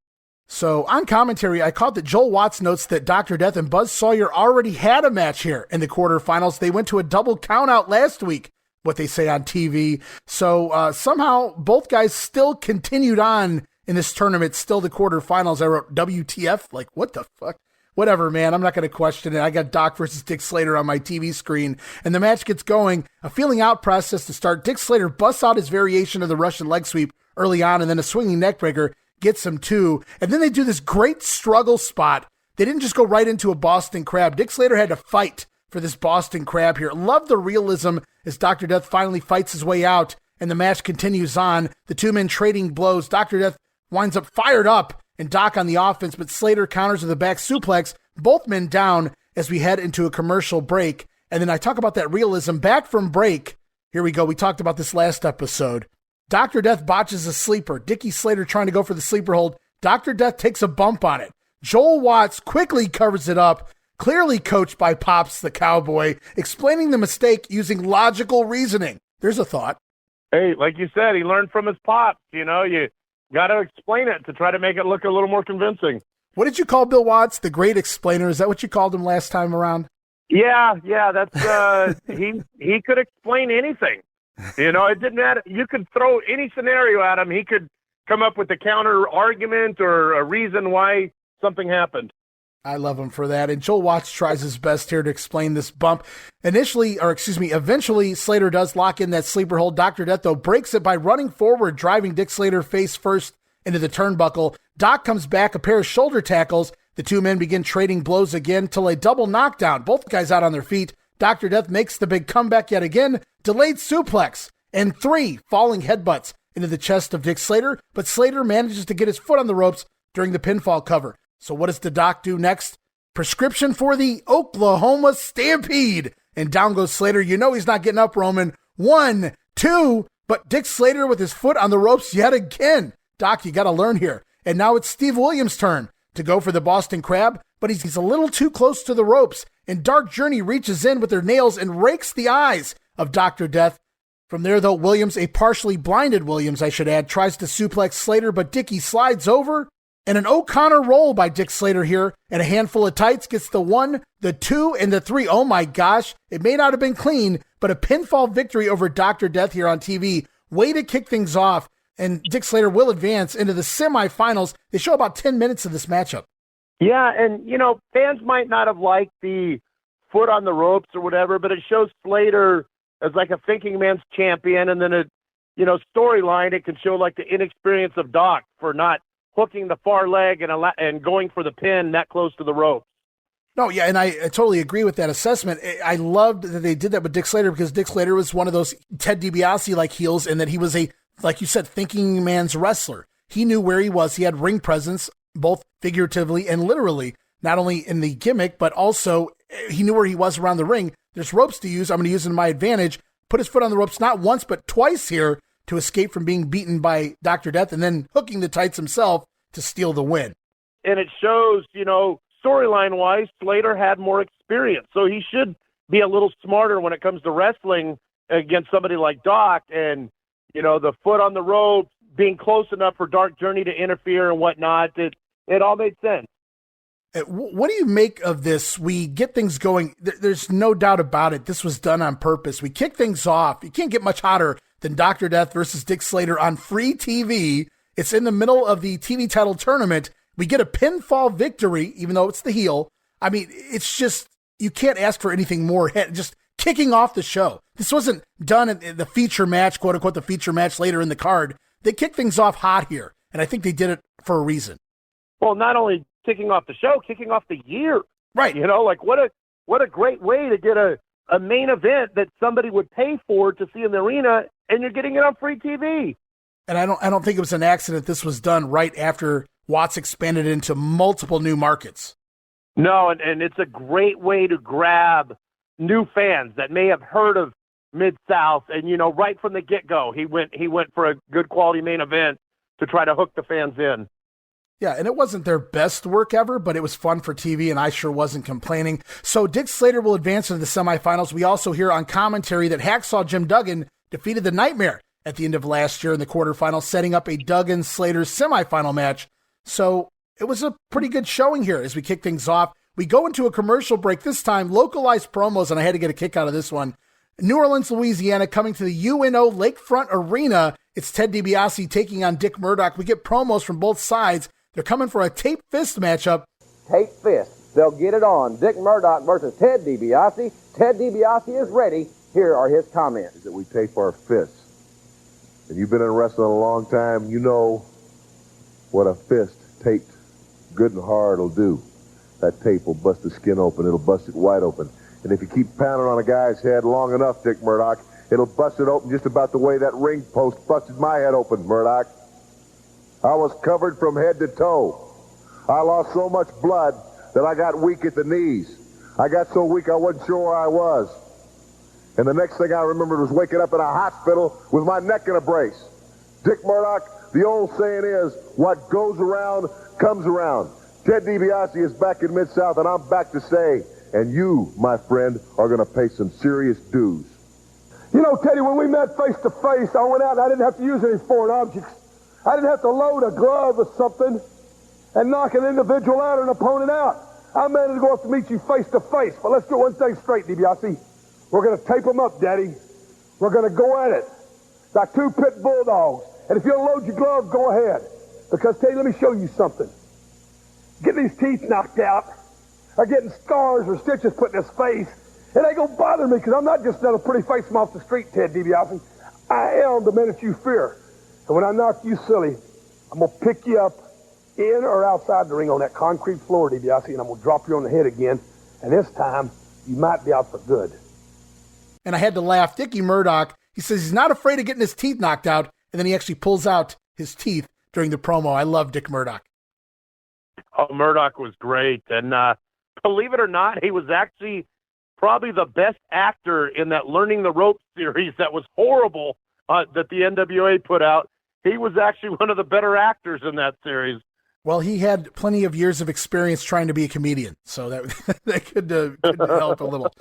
So on commentary, I caught that Joel Watts notes that Dr. Death and Buzz Sawyer already had a match here in the quarterfinals. They went to a double countout last week, what they say on TV. So somehow both guys still continued on in this tournament, still the quarterfinals. I wrote WTF, like what the fuck? Whatever, man, I'm not going to question it. I got Doc versus Dick Slater on my TV screen, and the match gets going. A feeling out process to start. Dick Slater busts out his variation of the Russian leg sweep early on, and then a swinging neckbreaker gets him too. And then they do this great struggle spot. They didn't just go right into a Boston Crab. Dick Slater had to fight for this Boston Crab here. Love the realism as Dr. Death finally fights his way out, and the match continues on. The two men trading blows. Dr. Death winds up fired up, and Doc on the offense, but Slater counters with a back suplex. Both men down as we head into a commercial break. And then I talk about that realism back from break. Here we go. We talked about this last episode. Dr. Death botches a sleeper. Dickie Slater trying to go for the sleeper hold. Dr. Death takes a bump on it. Joel Watts quickly covers it up, clearly coached by Pops the Cowboy, explaining the mistake using logical reasoning. There's a thought. Hey, like you said, he learned from his pops. You got to explain it to try to make it look a little more convincing. What did you call Bill Watts? The great explainer. Is that what you called him last time around? Yeah, that's he could explain anything. It didn't matter. You could throw any scenario at him. He could come up with a counter argument or a reason why something happened. I love him for that. And Joel Watts tries his best here to explain this bump. Eventually, Slater does lock in that sleeper hold. Dr. Death, though, breaks it by running forward, driving Dick Slater face first into the turnbuckle. Doc comes back, a pair of shoulder tackles. The two men begin trading blows again till a double knockdown. Both guys out on their feet. Dr. Death makes the big comeback yet again. Delayed suplex and 3 falling headbutts into the chest of Dick Slater, but Slater manages to get his foot on the ropes during the pinfall cover. So what does the Doc do next? Prescription for the Oklahoma Stampede. And down goes Slater. He's not getting up, Roman. 1, 2, but Dick Slater with his foot on the ropes yet again. Doc, you got to learn here. And now it's Steve Williams' turn to go for the Boston Crab, but he's a little too close to the ropes. And Dark Journey reaches in with their nails and rakes the eyes of Dr. Death. From there, though, Williams, a partially blinded Williams, I should add, tries to suplex Slater, but Dickie slides over. And an O'Connor roll by Dick Slater here, and a handful of tights gets the 1, the 2, and the 3. Oh my gosh, it may not have been clean, but a pinfall victory over Dr. Death here on TV. Way to kick things off, and Dick Slater will advance into the semifinals. They show about 10 minutes of this matchup. Yeah, and, fans might not have liked the foot on the ropes or whatever, but it shows Slater as like a thinking man's champion, and then storyline, it can show like the inexperience of Doc for not hooking the far leg and going for the pin that close to the rope. No, yeah, and I totally agree with that assessment. I loved that they did that with Dick Slater because Dick Slater was one of those Ted DiBiase-like heels, and that he was a, like you said, thinking man's wrestler. He knew where he was. He had ring presence, both figuratively and literally, not only in the gimmick, but also he knew where he was around the ring. There's ropes to use. I'm going to use it to my advantage. Put his foot on the ropes not once, but twice here to escape from being beaten by Dr. Death, and then hooking the tights himself to steal the win. And it shows, storyline-wise, Slater had more experience, so he should be a little smarter when it comes to wrestling against somebody like Doc. And, the foot on the rope, being close enough for Dark Journey to interfere and whatnot, it all made sense. What do you make of this? We get things going. There's no doubt about it. This was done on purpose. We kick things off. You can't get much hotter than Dr. Death versus Dick Slater on free TV. It's in the middle of the TV title tournament. We get a pinfall victory, even though it's the heel. I mean, it's just, you can't ask for anything more. Just kicking off the show. This wasn't done in the feature match, quote unquote, the feature match later in the card. They kicked things off hot here, and I think they did it for a reason. Well, not only kicking off the show, kicking off the year. Right. What a great way to get a main event that somebody would pay for to see in the arena, and you're getting it on free TV. And I don't think it was an accident this was done right after Watts expanded into multiple new markets. No, and it's a great way to grab new fans that may have heard of Mid-South, and right from the get-go, he went for a good quality main event to try to hook the fans in. Yeah, and it wasn't their best work ever, but it was fun for TV, and I sure wasn't complaining. So Dick Slater will advance into the semifinals. We also hear on commentary that Hacksaw Jim Duggan defeated the Nightmare at the end of last year in the quarterfinals, setting up a Duggan-Slater semifinal match. So it was a pretty good showing here as we kick things off. We go into a commercial break, this time localized promos, and I had to get a kick out of this one. New Orleans, Louisiana, coming to the UNO Lakefront Arena. It's Ted DiBiase taking on Dick Murdoch. We get promos from both sides. They're coming for a tape fist matchup. Tape fist. They'll get it on. Dick Murdoch versus Ted DiBiase. Ted DiBiase is ready. Here are his comments. That we tape our fists. And you've been in wrestling a long time, you know what a fist taped good and hard will do. That tape will bust the skin open. It'll bust it wide open. And if you keep pounding on a guy's head long enough, Dick Murdoch, it'll bust it open just about the way that ring post busted my head open, Murdoch. I was covered from head to toe. I lost so much blood that I got weak at the knees. I got so weak I wasn't sure where I was. And the next thing I remembered was waking up in a hospital with my neck in a brace. Dick Murdoch, the old saying is, what goes around comes around. Ted DiBiase is back in Mid-South, and I'm back to say, and you, my friend, are going to pay some serious dues. You know, Teddy, when we met face to face, I went out and I didn't have to use any foreign objects. I didn't have to load a glove or something and knock an individual out or an opponent out. I managed to go up to meet you face to face. But let's get one thing straight, DiBiase. We're going to tape them up, Daddy. We're going to go at it like two pit bulldogs. And if you'll load your glove, go ahead. Because, Teddy, let me show you something. Getting these teeth knocked out or getting scars or stitches put in his face, it ain't going to bother me because I'm not just another pretty face from off the street, Ted DiBiase. I am the minute you fear. And when I knock you silly, I'm going to pick you up in or outside the ring on that concrete floor, DiBiase, and I'm going to drop you on the head again. And this time, you might be out for good. And I had to laugh. Dickie Murdoch, he says he's not afraid of getting his teeth knocked out, and then he actually pulls out his teeth during the promo. I love Dick Murdoch. Oh, Murdoch was great. And believe it or not, he was actually probably the best actor in that Learning the Ropes series that was horrible that the NWA put out. He was actually one of the better actors in that series. Well, he had plenty of years of experience trying to be a comedian, so that could help a little.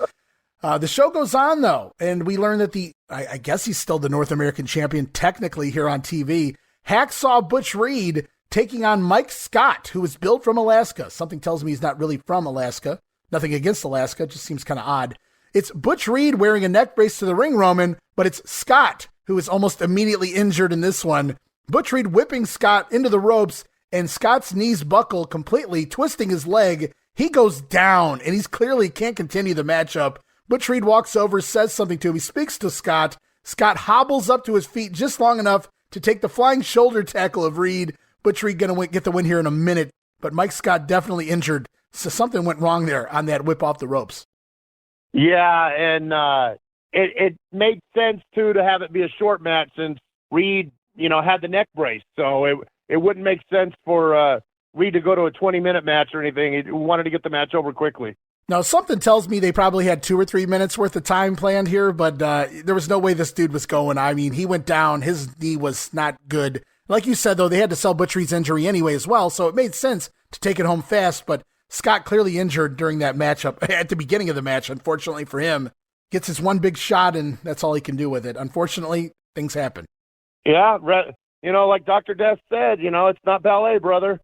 The show goes on, though, and we learn that I guess he's still the North American champion technically here on TV. Hacksaw Butch Reed taking on Mike Scott, who was billed from Alaska. Something tells me he's not really from Alaska. Nothing against Alaska, just seems kind of odd. It's Butch Reed wearing a neck brace to the ring, Roman, but it's Scott who is almost immediately injured in this one. Butch Reed whipping Scott into the ropes, and Scott's knees buckle completely, twisting his leg. He goes down, and he's clearly can't continue the matchup. Butch Reed walks over, says something to him. He speaks to Scott. Scott hobbles up to his feet just long enough to take the flying shoulder tackle of Reed. Butch Reed going to get the win here in a minute, but Mike Scott definitely injured, so something went wrong there on that whip off the ropes. Yeah, and it made sense, too, to have it be a short match since Reed, had the neck brace. So it wouldn't make sense for Reed to go to a 20-minute match or anything. He wanted to get the match over quickly. Now, something tells me they probably had 2 or 3 minutes worth of time planned here, but there was no way this dude was going. I mean, he went down. His knee was not good. Like you said, though, they had to sell Butch Reed's injury anyway as well, so it made sense to take it home fast, but Scott clearly injured during that matchup at the beginning of the match, unfortunately for him. Gets his one big shot, and that's all he can do with it. Unfortunately, things happen. Yeah, like Dr. Death said, it's not ballet, brother.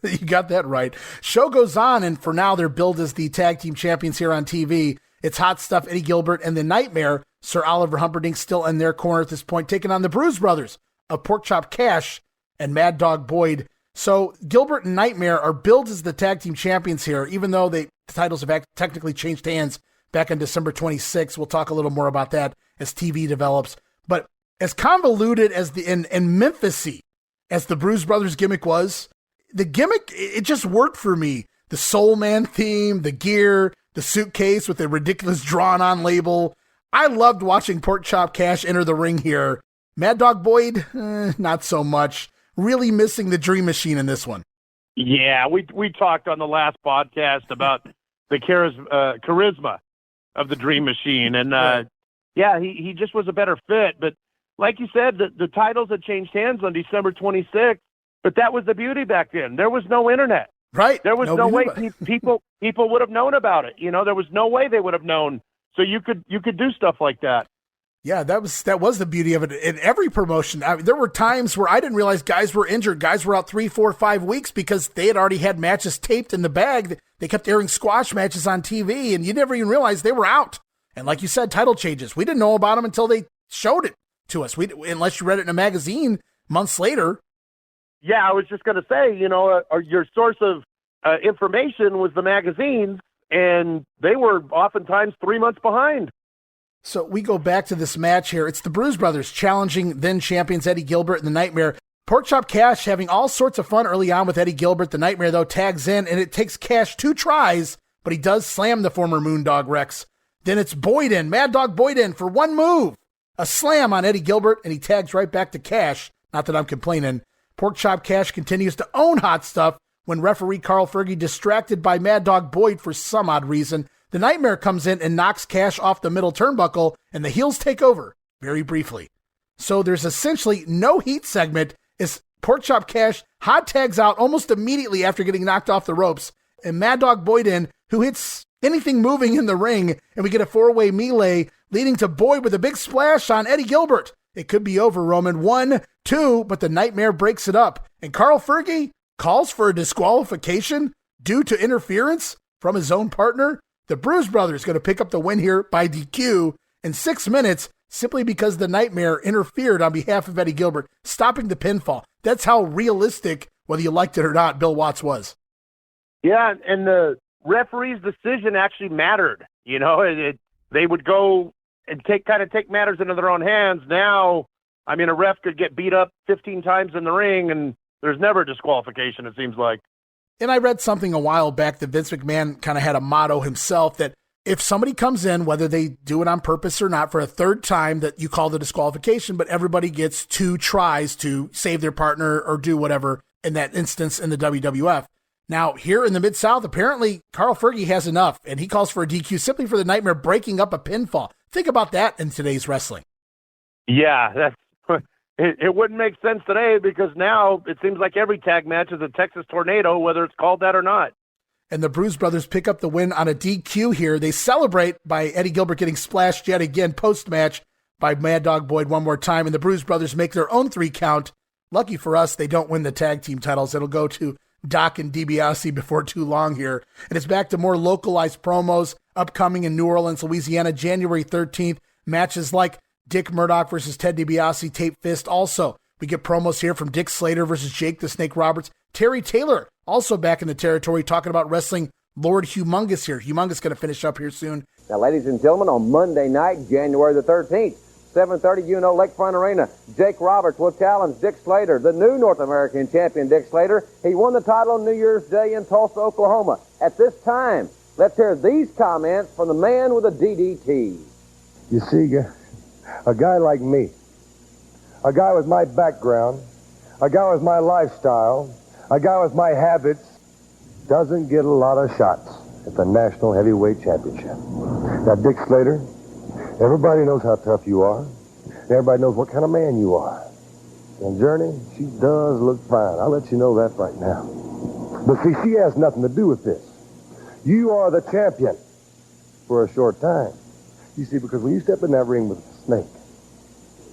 You got that right. Show goes on, and for now, they're billed as the tag team champions here on TV. It's Hot Stuff, Eddie Gilbert, and the Nightmare, Sir Oliver Humperdinck, still in their corner at this point, taking on the Bruise Brothers of Porkchop Cash and Mad Dog Boyd. So Gilbert and Nightmare are billed as the tag team champions here, even though the titles have technically changed hands back on December 26th. We'll talk a little more about that as TV develops. But as convoluted as and Memphis-y as the Bruise Brothers gimmick was, the gimmick, it just worked for me. The Soul Man theme, the gear, the suitcase with the ridiculous drawn-on label. I loved watching Porkchop Cash enter the ring here. Mad Dog Boyd, not so much. Really missing the Dream Machine in this one. Yeah, we talked on the last podcast about the charisma of the Dream Machine, and he just was a better fit. But like you said, the titles had changed hands on December 26th, but that was the beauty back then. There was no internet. Right. There was no way people would have known about it. There was no way they would have known. So you could do stuff like that. Yeah, that was the beauty of it. In every promotion, there were times where I didn't realize guys were injured. Guys were out 3, 4, 5 weeks because they had already had matches taped in the bag. They kept airing squash matches on TV, and you never even realized they were out. And like you said, title changes. We didn't know about them until they showed it to us. Unless you read it in a magazine months later. Yeah, I was just going to say, your source of information was the magazines, and they were oftentimes 3 months behind. So we go back to this match here. It's the Bruise Brothers challenging then champions Eddie Gilbert and the Nightmare. Porkchop Cash having all sorts of fun early on with Eddie Gilbert. The Nightmare, though, tags in, and it takes Cash 2 tries, but he does slam the former Moondog Rex. Then it's Boyden, Mad Dog Boyden, for one move. A slam on Eddie Gilbert, and he tags right back to Cash. Not that I'm complaining. Porkchop Cash continues to own Hot Stuff when referee Carl Fergie distracted by Mad Dog Boyd for some odd reason. The Nightmare comes in and knocks Cash off the middle turnbuckle, and the heels take over, very briefly. So there's essentially no heat segment as Porkchop Cash hot tags out almost immediately after getting knocked off the ropes, and Mad Dog Boyden, who hits anything moving in the ring, and we get a 4-way melee leading to Boyd with a big splash on Eddie Gilbert. It could be over, Roman. 1, 2, but the Nightmare breaks it up, and Carl Fergie calls for a disqualification due to interference from his own partner. The Bruise Brothers going to pick up the win here by DQ in 6 minutes simply because the Nightmare interfered on behalf of Eddie Gilbert, stopping the pinfall. That's how realistic, whether you liked it or not, Bill Watts was. Yeah, and the referee's decision actually mattered. They would go and take matters into their own hands. Now, a ref could get beat up 15 times in the ring, and there's never a disqualification, it seems like. And I read something a while back that Vince McMahon kind of had a motto himself that if somebody comes in, whether they do it on purpose or not, for a third time, that you call the disqualification, but everybody gets 2 tries to save their partner or do whatever in that instance in the WWF. Now, here in the Mid-South, apparently Carl Fergie has enough, and he calls for a DQ simply for the Nightmare breaking up a pinfall. Think about that in today's wrestling. Yeah, it wouldn't make sense today because now it seems like every tag match is a Texas tornado, whether it's called that or not. And the Bruise Brothers pick up the win on a DQ here. They celebrate by Eddie Gilbert getting splashed yet again post-match by Mad Dog Boyd one more time, and the Bruise Brothers make their own 3 count. Lucky for us, they don't win the tag team titles. It'll go to Doc and Dibiase before too long here. And it's back to more localized promos upcoming in New Orleans, Louisiana, January 13th. Matches like Dick Murdoch versus Ted DiBiase, tape fist. Also, We get promos here from Dick Slater versus Jake the Snake Roberts. Terry Taylor also back in the territory talking about wrestling Lord Humongous here. Humongous going to finish up here soon. Now, ladies and gentlemen, on Monday night, January the 13th, 7:30, Lakefront Arena, Jake Roberts will challenge Dick Slater, the new North American champion, Dick Slater. He won the title on New Year's Day in Tulsa, Oklahoma. At this time, let's hear these comments from the man with a DDT. You see, a guy like me, a guy with my background, a guy with my lifestyle, a guy with my habits, doesn't get a lot of shots at the National Heavyweight Championship. Now, Dick Slater, everybody knows how tough you are. Everybody knows what kind of man you are. And Journey, she does look fine. I'll let you know that right now. But see, she has nothing to do with this. You are the champion for a short time. You see, because when you step in that ring with the Snake,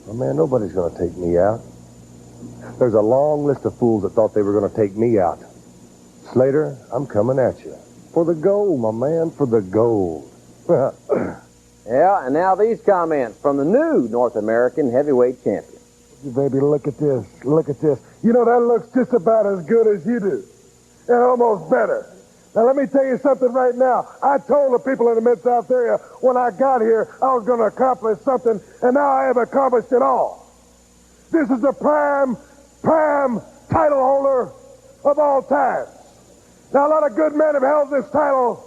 oh man, nobody's going to take me out. There's a long list of fools that thought they were going to take me out. Slater, I'm coming at you. For the gold, my man, for the gold. Yeah, and now these comments from the new North American Heavyweight Champion. Baby, look at this. Look at this. You know, that looks just about as good as you do. And almost better. Now, let me tell you something right now. I told the people in the Mid-South area when I got here I was going to accomplish something, and now I have accomplished it all. This is the prime title holder of all time. Now, a lot of good men have held this title,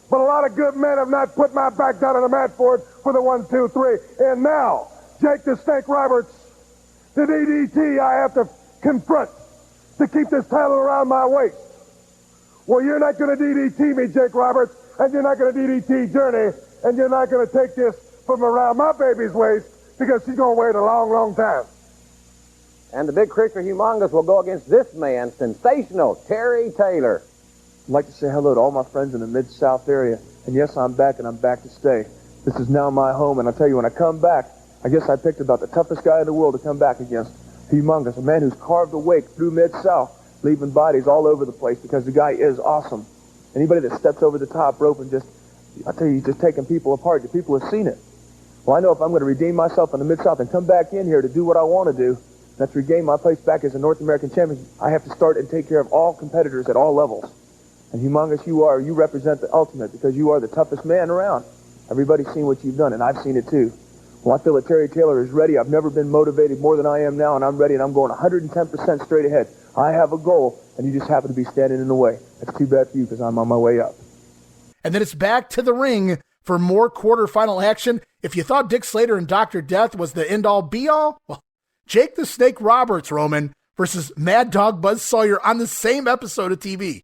but a lot of good men have not put my back down on the mat for it for the 1, 2, 3. And now, Jake the Snake Roberts, the DDT I have to confront to keep this title around my waist. Well, you're not going to DDT me, Jake Roberts, and you're not going to DDT Journey, and you're not going to take this from around my baby's waist because she's going to wait a long, long time. And the big creature Humongous will go against this man, sensational Terry Taylor. I'd like to say hello to all my friends in the Mid-South area. And yes, I'm back, and I'm back to stay. This is now my home, and I'll tell you, when I come back, I guess I picked about the toughest guy in the world to come back against. Humongous, a man who's carved a wake through Mid-South, leaving bodies all over the place because the guy is awesome. Anybody that steps over the top rope and I tell you, he's just taking people apart. The people have seen it. Well, I know if I'm going to redeem myself in the Mid-South and come back in here to do what I want to do, that's regain my place back as a North American champion, I have to start and take care of all competitors at all levels. And Humongous, you represent the ultimate because you are the toughest man around. Everybody's seen what you've done, and I've seen it too. Well, I feel that Terry Taylor is ready. I've never been motivated more than I am now, and I'm ready, and I'm going 110% straight ahead. I have a goal, and you just happen to be standing in the way. That's too bad for you because I'm on my way up. And then it's back to the ring for more quarterfinal action. If you thought Dick Slater and Dr. Death was the end-all, be-all, well, Jake the Snake Roberts, Roman, versus Mad Dog Buzz Sawyer on the same episode of TV.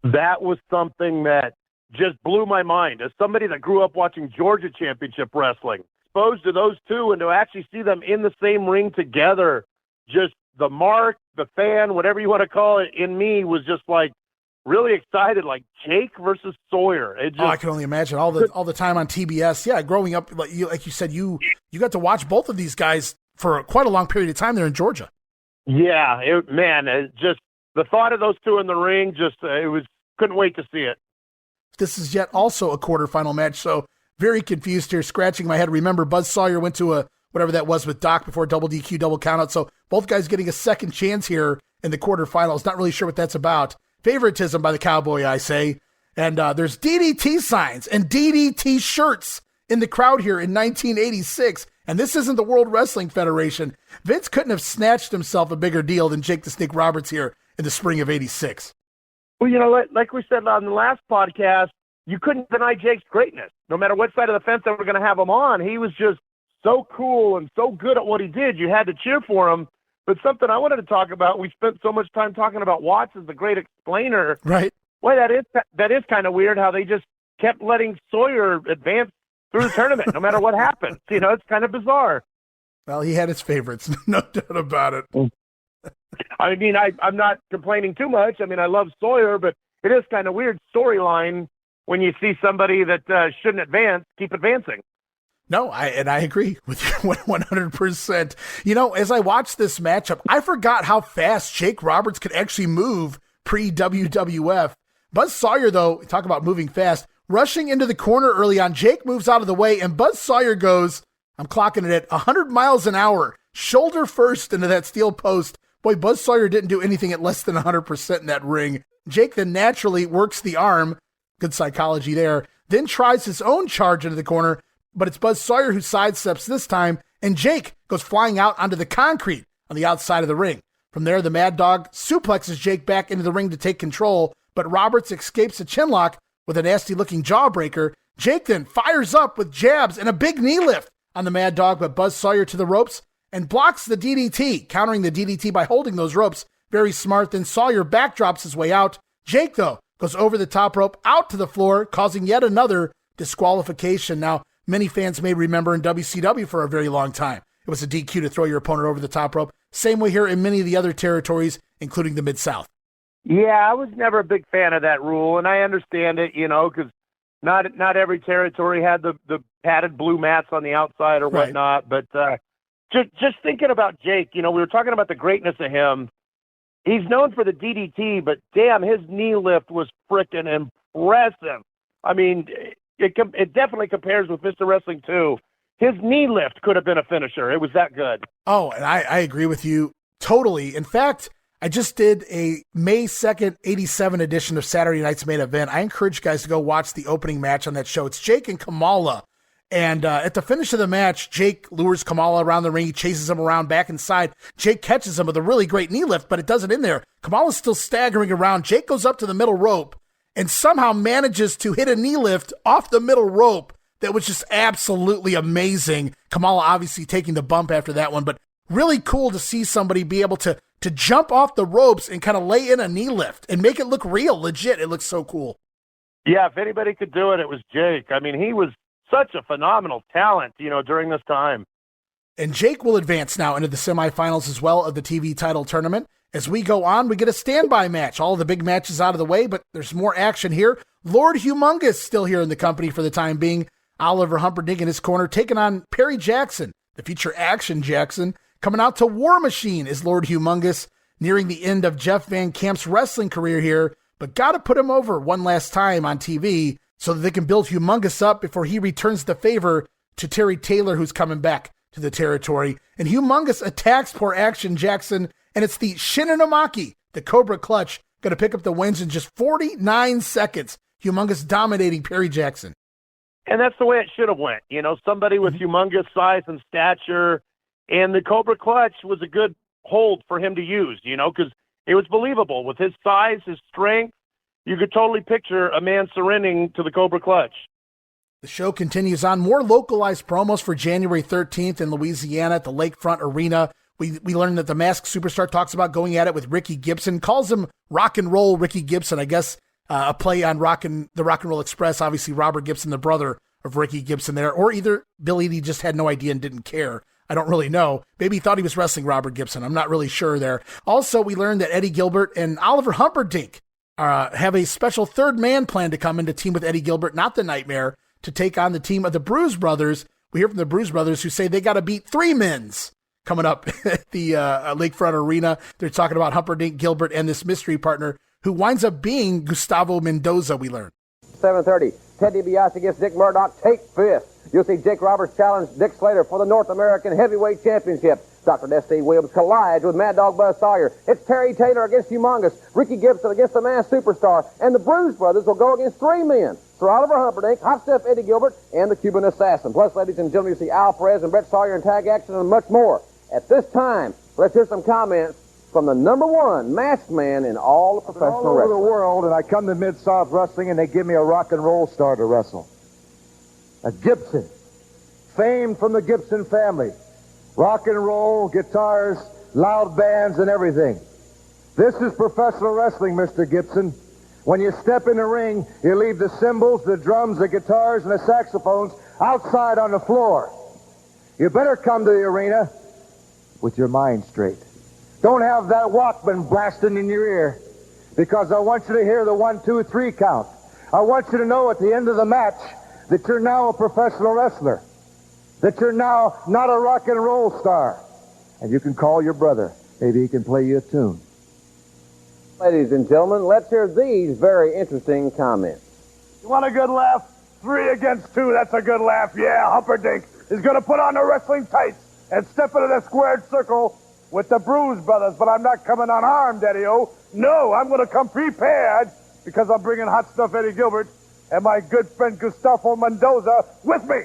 That was something that just blew my mind. As somebody that grew up watching Georgia Championship Wrestling, exposed to those two, and to actually see them in the same ring together, just the mark, the fan, whatever you want to call it, in me was just like really excited, like Jake versus Sawyer. It just, I can only imagine all the time on TBS. Yeah, growing up, like you said, you got to watch both of these guys for quite a long period of time there in Georgia. Yeah, just the thought of those two in the ring, couldn't wait to see it. This is yet also a quarterfinal match, so very confused here, scratching my head. Remember, Buzz Sawyer went to a whatever that was with Doc before double DQ, double countout, so both guys getting a second chance here in the quarterfinals. Not really sure what that's about. Favoritism by the Cowboy, I say. And there's DDT signs and DDT shirts in the crowd here in 1986. And this isn't the World Wrestling Federation. Vince couldn't have snatched himself a bigger deal than Jake the Snake Roberts here in the spring of 86. Well, you know, like we said on the last podcast, you couldn't deny Jake's greatness. No matter what side of the fence they were going to have him on, he was just so cool and so good at what he did. You had to cheer for him. But something I wanted to talk about, we spent so much time talking about Watts as the great explainer. Right. Boy, that is kind of weird how they just kept letting Sawyer advance through the tournament, no matter what happened. You know, it's kind of bizarre. Well, he had his favorites, no doubt about it. I mean, I'm not complaining too much. I mean, I love Sawyer, but it is kind of weird storyline when you see somebody that shouldn't advance, keep advancing. No, I agree with you 100%. You know, as I watched this matchup, I forgot how fast Jake Roberts could actually move pre-WWF. Buzz Sawyer, though, talk about moving fast, rushing into the corner early on. Jake moves out of the way, and Buzz Sawyer goes, I'm clocking it at 100 miles an hour shoulder first into that steel post. Boy, Buzz Sawyer didn't do anything at less than 100% in that ring. Jake then naturally works the arm. Good psychology there. Then tries his own charge into the corner, but it's Buzz Sawyer who sidesteps this time, and Jake goes flying out onto the concrete on the outside of the ring. From there, the Mad Dog suplexes Jake back into the ring to take control, but Roberts escapes a chinlock with a nasty-looking jawbreaker. Jake then fires up with jabs and a big knee lift on the Mad Dog, but Buzz Sawyer to the ropes and blocks the DDT, countering the DDT by holding those ropes. Very smart. Then Sawyer backdrops his way out. Jake, though, goes over the top rope out to the floor, causing yet another disqualification. Now, many fans may remember in WCW for a very long time, it was a DQ to throw your opponent over the top rope. Same way here in many of the other territories, including the Mid-South. Yeah, I was never a big fan of that rule, and I understand it, because not every territory had the padded blue mats on the outside or whatnot. Right. But just thinking about Jake, we were talking about the greatness of him. He's known for the DDT, but damn, his knee lift was freaking impressive. I mean, it definitely compares with Mr. Wrestling 2. His knee lift could have been a finisher. It was that good. Oh, and I agree with you totally. In fact, I just did a May 2nd, 87 edition of Saturday Night's Main Event. I encourage you guys to go watch the opening match on that show. It's Jake and Kamala. And at the finish of the match, Jake lures Kamala around the ring. He chases him around back inside. Jake catches him with a really great knee lift, but it doesn't in there. Kamala's still staggering around. Jake goes up to the middle rope and somehow manages to hit a knee lift off the middle rope. That was just absolutely amazing. Kamala obviously taking the bump after that one, but really cool to see somebody be able to jump off the ropes and kind of lay in a knee lift and make it look real, legit. It looks so cool. Yeah, if anybody could do it, it was Jake. I mean, he was such a phenomenal talent, during this time. And Jake will advance now into the semifinals as well of the TV title tournament. As we go on, we get a standby match. All the big matches out of the way, but there's more action here. Lord Humongous still here in the company for the time being. Oliver Humperdinck in his corner, taking on Perry Jackson, the future Action Jackson. Coming out to War Machine is Lord Humongous, nearing the end of Jeff Van Camp's wrestling career here, but got to put him over one last time on TV so that they can build Humongous up before he returns the favor to Terry Taylor, who's coming back to the territory. And Humongous attacks poor Action Jackson, and it's the Shinonamaki, the Cobra Clutch, going to pick up the wins in just 49 seconds. Humongous dominating Perry Jackson. And that's the way it should have went. Somebody with humongous size and stature, and the Cobra Clutch was a good hold for him to use, because it was believable. With his size, his strength, you could totally picture a man surrendering to the Cobra Clutch. The show continues on. More localized promos for January 13th in Louisiana at the Lakefront Arena. We learned that the Masked Superstar talks about going at it with Ricky Gibson, calls him Rock and Roll Ricky Gibson, I guess. A play on the Rock and Roll Express, obviously Robert Gibson, the brother of Ricky Gibson there, or either Billy Dee just had no idea and didn't care. I don't really know. Maybe he thought he was wrestling Robert Gibson. I'm not really sure there. Also, we learned that Eddie Gilbert and Oliver Humperdinck have a special third man plan to come in to team with Eddie Gilbert, not the Nightmare, to take on the team of the Bruise Brothers. We hear from the Bruise Brothers who say they got to beat 3 men's coming up at the Lakefront Arena. They're talking about Humperdinck, Gilbert, and this mystery partner who winds up being Gustavo Mendoza, we learn. 7:30, Ted Dibiase against Dick Murdoch. Take fifth. You'll see Jake Roberts challenge Dick Slater for the North American Heavyweight Championship. Dr. Dusty Williams collides with Mad Dog Buzz Sawyer. It's Terry Taylor against Humongous, Ricky Gibson against the Masked Superstar, and the Bruise Brothers will go against 3 men. Sir Oliver Humperdinck, Hot Stuff Eddie Gilbert, and the Cuban Assassin. Plus, ladies and gentlemen, you see Al Perez and Brett Sawyer in tag action and much more. At this time, let's hear some comments from the #1 masked man in all of professional all over wrestling. the world, and I come to Mid-South Wrestling, and they give me a rock and roll star to wrestle. A Gibson, famed from the Gibson family. Rock and roll, guitars, loud bands, and everything. This is professional wrestling, Mr. Gibson. When you step in the ring, you leave the cymbals, the drums, the guitars, and the saxophones outside on the floor. You better come to the arena with your mind straight. Don't have that Walkman blasting in your ear, because I want you to hear the 1, 2, 3 count. I want you to know at the end of the match that you're now a professional wrestler, that you're now not a rock and roll star, and you can call your brother. Maybe he can play you a tune. Ladies and gentlemen, let's hear these very interesting comments. You want a good laugh? 3 against 2, that's a good laugh. Yeah, Humperdinck is going to put on the wrestling tights and step into the squared circle with the Bruise Brothers, but I'm not coming unarmed, Eddie-O. No, I'm going to come prepared because I'm bringing Hot Stuff Eddie Gilbert and my good friend Gustavo Mendoza with me.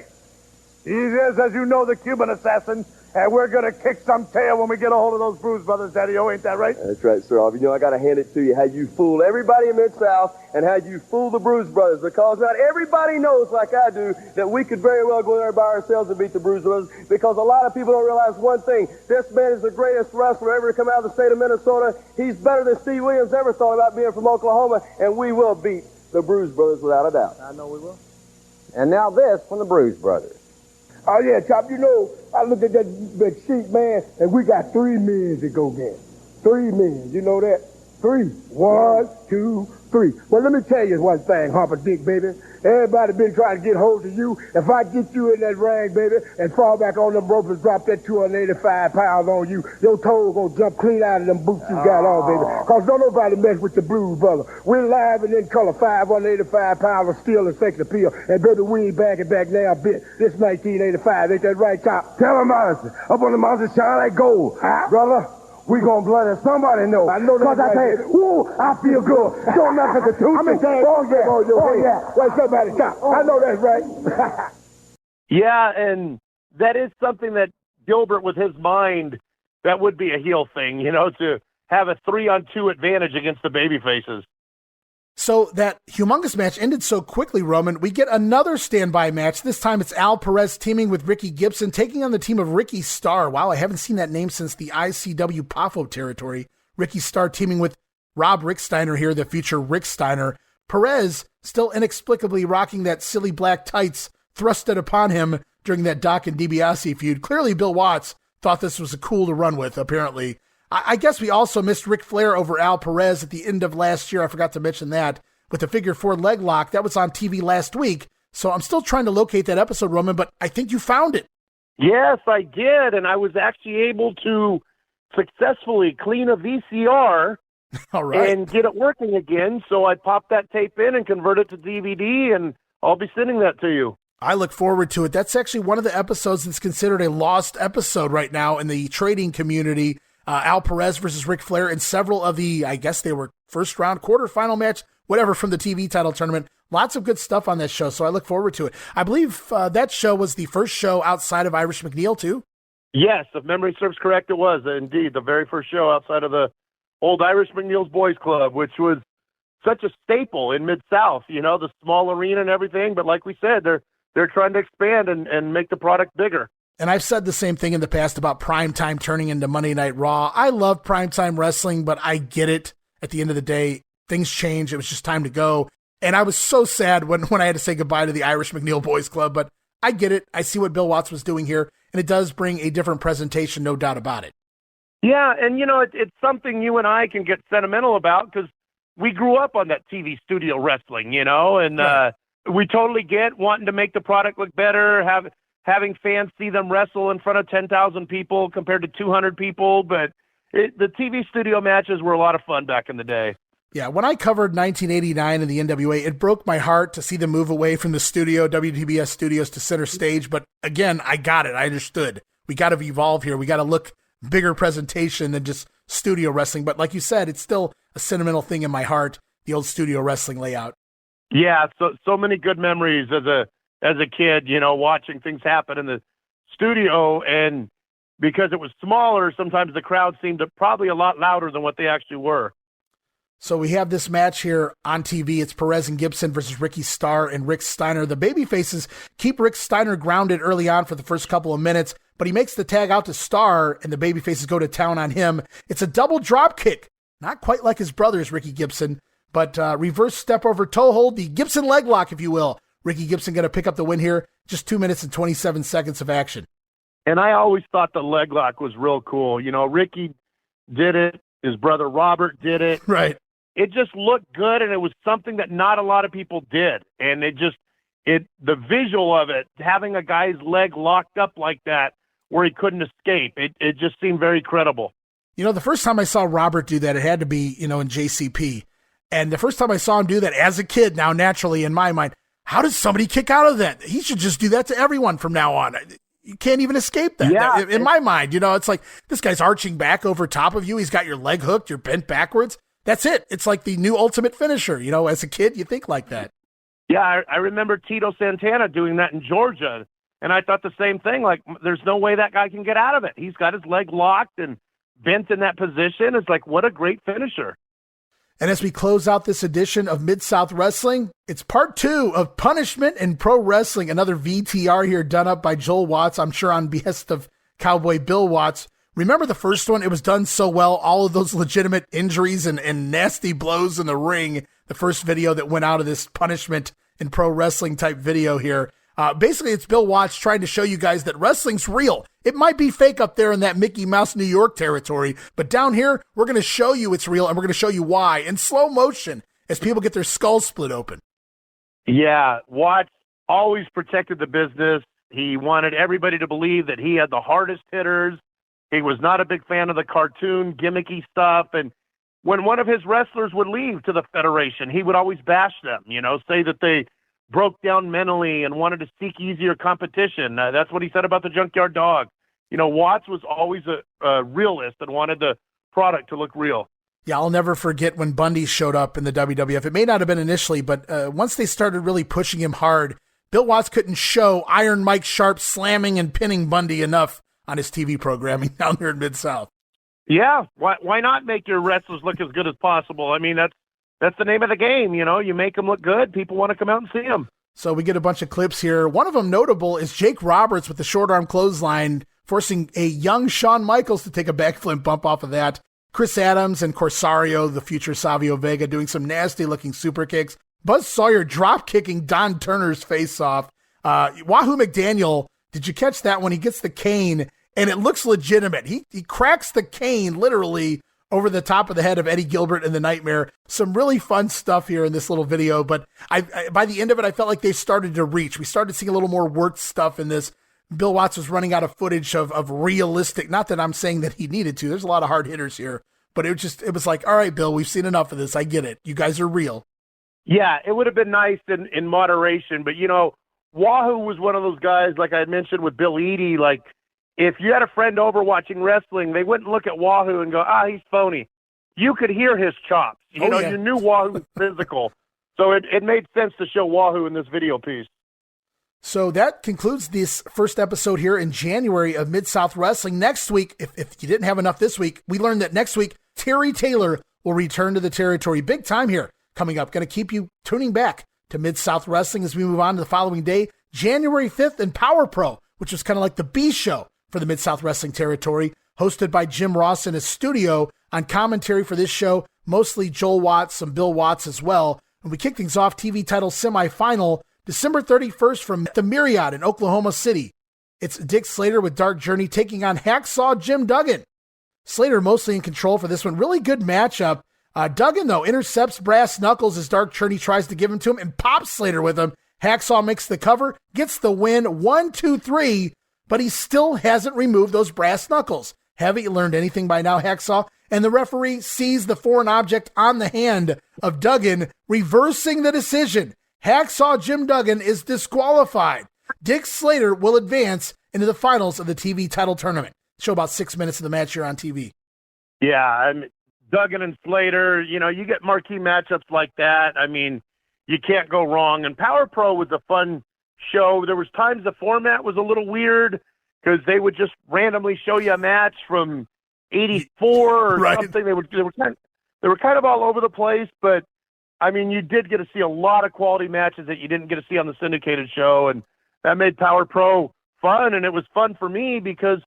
He is, as you know, the Cuban assassin, and we're going to kick some tail when we get a hold of those Bruise Brothers, Daddy-O. Ain't that right? That's right, sir. You know, I got to hand it to you how you fool everybody in Mid-South and how you fool the Bruise Brothers, because not everybody knows, like I do, that we could very well go there by ourselves and beat the Bruise Brothers, because a lot of people don't realize one thing. This man is the greatest wrestler ever to come out of the state of Minnesota. He's better than Steve Williams ever thought about being from Oklahoma, and we will beat the Bruise Brothers without a doubt. I know we will. And now this from the Bruise Brothers. Oh, yeah, Chop, you know, I looked at that sheet, man, and we got 3 men to go get. 3 men, you know that? 3. 1, 2, 3. Well, let me tell you one thing, Harper Dick, baby. Everybody been trying to get hold of you. If I get you in that ring, baby, and fall back on them ropes and drop that 285 pounds on you, your toes gonna jump clean out of them boots you got on, baby. Cause don't nobody mess with the Blues, brother. We're live and in color, 585 pounds of steel and sex appeal. And baby, we ain't backing back now, bitch. This 1985, ain't that right, Chop? Tell him, Monster. Up on the mountain, shine like gold. Brother, we gonna blood it. Somebody know. I know that. Cause I tell you, woo, I feel good. Don't mess with the tooth. I'm in town. Oh, yeah. Wait, somebody stop. I know that's right. Yeah, and that is something that Gilbert, with his mind, that would be a heel thing, you know, to have a 3-on-2 advantage against the babyfaces. So that humongous match ended so quickly, Roman. We get another standby match. This time it's Al Perez teaming with Ricky Gibson, taking on the team of Ricky Starr. Wow, I haven't seen that name since the ICW PAFO territory. Ricky Starr teaming with Rick Steiner here, the future Rick Steiner. Perez still inexplicably rocking that silly black tights thrusted upon him during that Doc and Dibiase feud. Clearly Bill Watts thought this was a cool to run with, apparently. I guess we also missed Ric Flair over Al Perez at the end of last year. I forgot to mention that with the figure 4 leg lock. That was on TV last week. So I'm still trying to locate that episode, Roman, but I think you found it. Yes, I did. And I was actually able to successfully clean a VCR All right. and get it working again. So I popped that tape in and convert it to DVD, and I'll be sending that to you. I look forward to it. That's actually one of the episodes that's considered a lost episode right now in the trading community. Al Perez versus Ric Flair and several of the, I guess they were first round, quarterfinal match, whatever, from the TV title tournament. Lots of good stuff on that show, so I look forward to it. I believe that show was the first show outside of Irish McNeil, too? Yes, if memory serves correct, it was indeed the very first show outside of the old Irish McNeil's Boys Club, which was such a staple in Mid-South, you know, the small arena and everything. But like we said, they're trying to expand and make the product bigger. And I've said the same thing in the past about primetime turning into Monday Night Raw. I love primetime wrestling, but I get it. At the end of the day, things change. It was just time to go. And I was so sad when I had to say goodbye to the Irish McNeil Boys Club, but I get it. I see what Bill Watts was doing here, and it does bring a different presentation, no doubt about it. Yeah, and you know, it's something you and I can get sentimental about because we grew up on that TV studio wrestling, you know, and right. We totally get wanting to make the product look better, having fans see them wrestle in front of 10,000 people compared to 200 people. But the TV studio matches were a lot of fun back in the day. Yeah, when I covered 1989 in the NWA, it broke my heart to see them move away from the studio, WTBS studios, to center stage. But again, I got it. I understood. We got to evolve here. We got to look bigger presentation than just studio wrestling. But like you said, it's still a sentimental thing in my heart, the old studio wrestling layout. Yeah, so many good memories as a kid, you know, watching things happen in the studio. And because it was smaller, sometimes the crowd seemed probably a lot louder than what they actually were. So we have this match here on TV. It's Perez and Gibson versus Ricky Starr and Rick Steiner. The babyfaces keep Rick Steiner grounded early on for the first couple of minutes, but he makes the tag out to Starr, and the babyfaces go to town on him. It's a double drop kick. Not quite like his brothers, Ricky Gibson, but reverse step over toe hold, the Gibson leg lock, if you will. Ricky Gibson going to pick up the win here. Just 2 minutes and 27 seconds of action. And I always thought the leg lock was real cool. You know, Ricky did it. His brother Robert did it. Right. It just looked good, and it was something that not a lot of people did. And the visual of it, having a guy's leg locked up like that where he couldn't escape, it just seemed very credible. You know, the first time I saw Robert do that, it had to be, you know, in JCP. And the first time I saw him do that as a kid, now naturally in my mind, how does somebody kick out of that? He should just do that to everyone from now on. you can't even escape that. Yeah. In my mind, it's like this guy's arching back over top of you. He's got your leg hooked. You're bent backwards. That's it. It's like the new ultimate finisher. As a kid, you think like that. Yeah, I remember Tito Santana doing that in Georgia, and I thought the same thing. Like, there's no way that guy can get out of it. He's got his leg locked and bent in that position. It's like, what a great finisher. And as we close out this edition of Mid-South Wrestling, it's part 2 of Punishment in Pro Wrestling, another VTR here done up by Joel Watts, I'm sure on behest of Cowboy Bill Watts. Remember the first one? It was done so well, all of those legitimate injuries and nasty blows in the ring, the first video that went out of this Punishment in Pro Wrestling type video here. Basically, it's Bill Watts trying to show you guys that wrestling's real. It might be fake up there in that Mickey Mouse, New York territory, but down here, we're going to show you it's real, and we're going to show you why in slow motion as people get their skulls split open. Yeah, Watts always protected the business. He wanted everybody to believe that he had the hardest hitters. He was not a big fan of the cartoon, gimmicky stuff, and when one of his wrestlers would leave to the Federation, he would always bash them, say that they broke down mentally and wanted to seek easier competition. That's what he said about the Junkyard Dog. Watts was always a realist and wanted the product to look real. Yeah, I'll never forget when Bundy showed up in the WWF. It may not have been initially, but once they started really pushing him hard, Bill Watts couldn't show Iron Mike Sharp slamming and pinning Bundy enough on his TV programming down there in Mid-South. Yeah, why not make your wrestlers look as good as possible? I mean, that's the name of the game, You make them look good, people want to come out and see them. So we get a bunch of clips here. One of them notable is Jake Roberts with the short arm clothesline, forcing a young Shawn Michaels to take a backflip bump off of that. Chris Adams and Corsario, the future Savio Vega, doing some nasty looking super kicks. Buzz Sawyer drop kicking Don Turner's face off. Wahoo McDaniel, did you catch that when he gets the cane and it looks legitimate? He cracks the cane literally over the top of the head of Eddie Gilbert and the Nightmare. Some really fun stuff here in this little video, but I by the end of it, I felt like they started to reach. We started seeing a little more worked stuff in this. Bill Watts was running out of footage of realistic, not that I'm saying that he needed to. There's a lot of hard hitters here, but it was like, all right, Bill, we've seen enough of this. I get it. You guys are real. Yeah, it would have been nice in moderation, but Wahoo was one of those guys, like I had mentioned with Bill Eadie, like, if you had a friend over watching wrestling, they wouldn't look at Wahoo and go, he's phony. You could hear his chops. You knew Wahoo was physical. So it made sense to show Wahoo in this video piece. So that concludes this first episode here in January of Mid-South Wrestling. Next week, if you didn't have enough this week, we learned that next week, Terry Taylor will return to the territory. Big time here coming up. Going to keep you tuning back to Mid-South Wrestling as we move on to the following day, January 5th in Power Pro, which was kind of like the B show for the Mid-South Wrestling territory, hosted by Jim Ross in his studio. On commentary for this show, mostly Joel Watts, some Bill Watts as well. And we kick things off TV title semifinal, December 31st from the Marriott in Oklahoma City. It's Dick Slater with Dark Journey taking on Hacksaw Jim Duggan. Slater mostly in control for this one. Really good matchup. Duggan, though, intercepts Brass Knuckles as Dark Journey tries to give him to him and pops Slater with him. Hacksaw makes the cover, gets the win, 1, 2, 3, but he still hasn't removed those brass knuckles. Haven't you learned anything by now, Hacksaw? And the referee sees the foreign object on the hand of Duggan, reversing the decision. Hacksaw Jim Duggan is disqualified. Dick Slater will advance into the finals of the TV title tournament. Show about 6 minutes of the match here on TV. Yeah, I mean, Duggan and Slater, you get marquee matchups like that. I mean, you can't go wrong. And Power Pro was a fun show. There was times the format was a little weird because they would just randomly show you a match from 84 or something. They were kind of all over the place, but I mean, you did get to see a lot of quality matches that you didn't get to see on the syndicated show, and that made Power Pro fun. And it was fun for me because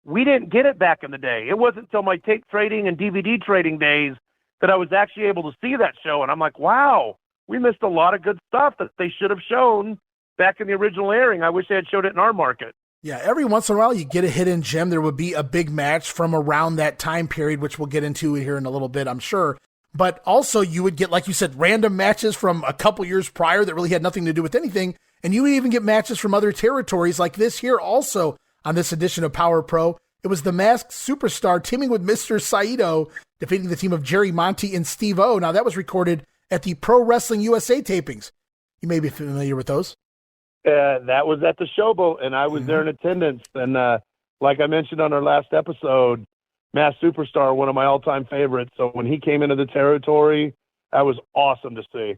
we didn't get it back in the day. It wasn't until my tape trading and DVD trading days that I was actually able to see that show. And I'm like, wow, we missed a lot of good stuff that they should have shown back in the original airing. I wish they had showed it in our market. Yeah, every once in a while you get a hidden gem. There would be a big match from around that time period, which we'll get into here in a little bit, I'm sure. But also you would get, like you said, random matches from a couple years prior that really had nothing to do with anything. And you would even get matches from other territories like this here also on this edition of Power Pro. It was the Masked Superstar teaming with Mr. Saito, defeating the team of Jerry Monty and Steve O. Now that was recorded at the Pro Wrestling USA tapings. You may be familiar with those. That was at the Showboat, and I was there in attendance. And like I mentioned on our last episode, Masked Superstar, one of my all-time favorites. So when he came into the territory, that was awesome to see.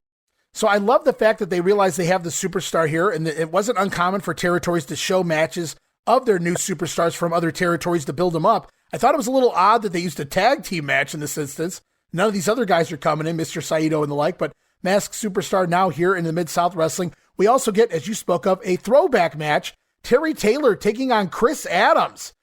So I love the fact that they realized they have the superstar here, and it wasn't uncommon for territories to show matches of their new superstars from other territories to build them up. I thought it was a little odd that they used a tag team match in this instance. None of these other guys are coming in, Mr. Saito and the like, but Masked Superstar now here in the Mid-South Wrestling. We also get, as you spoke of, a throwback match. Terry Taylor taking on Chris Adams,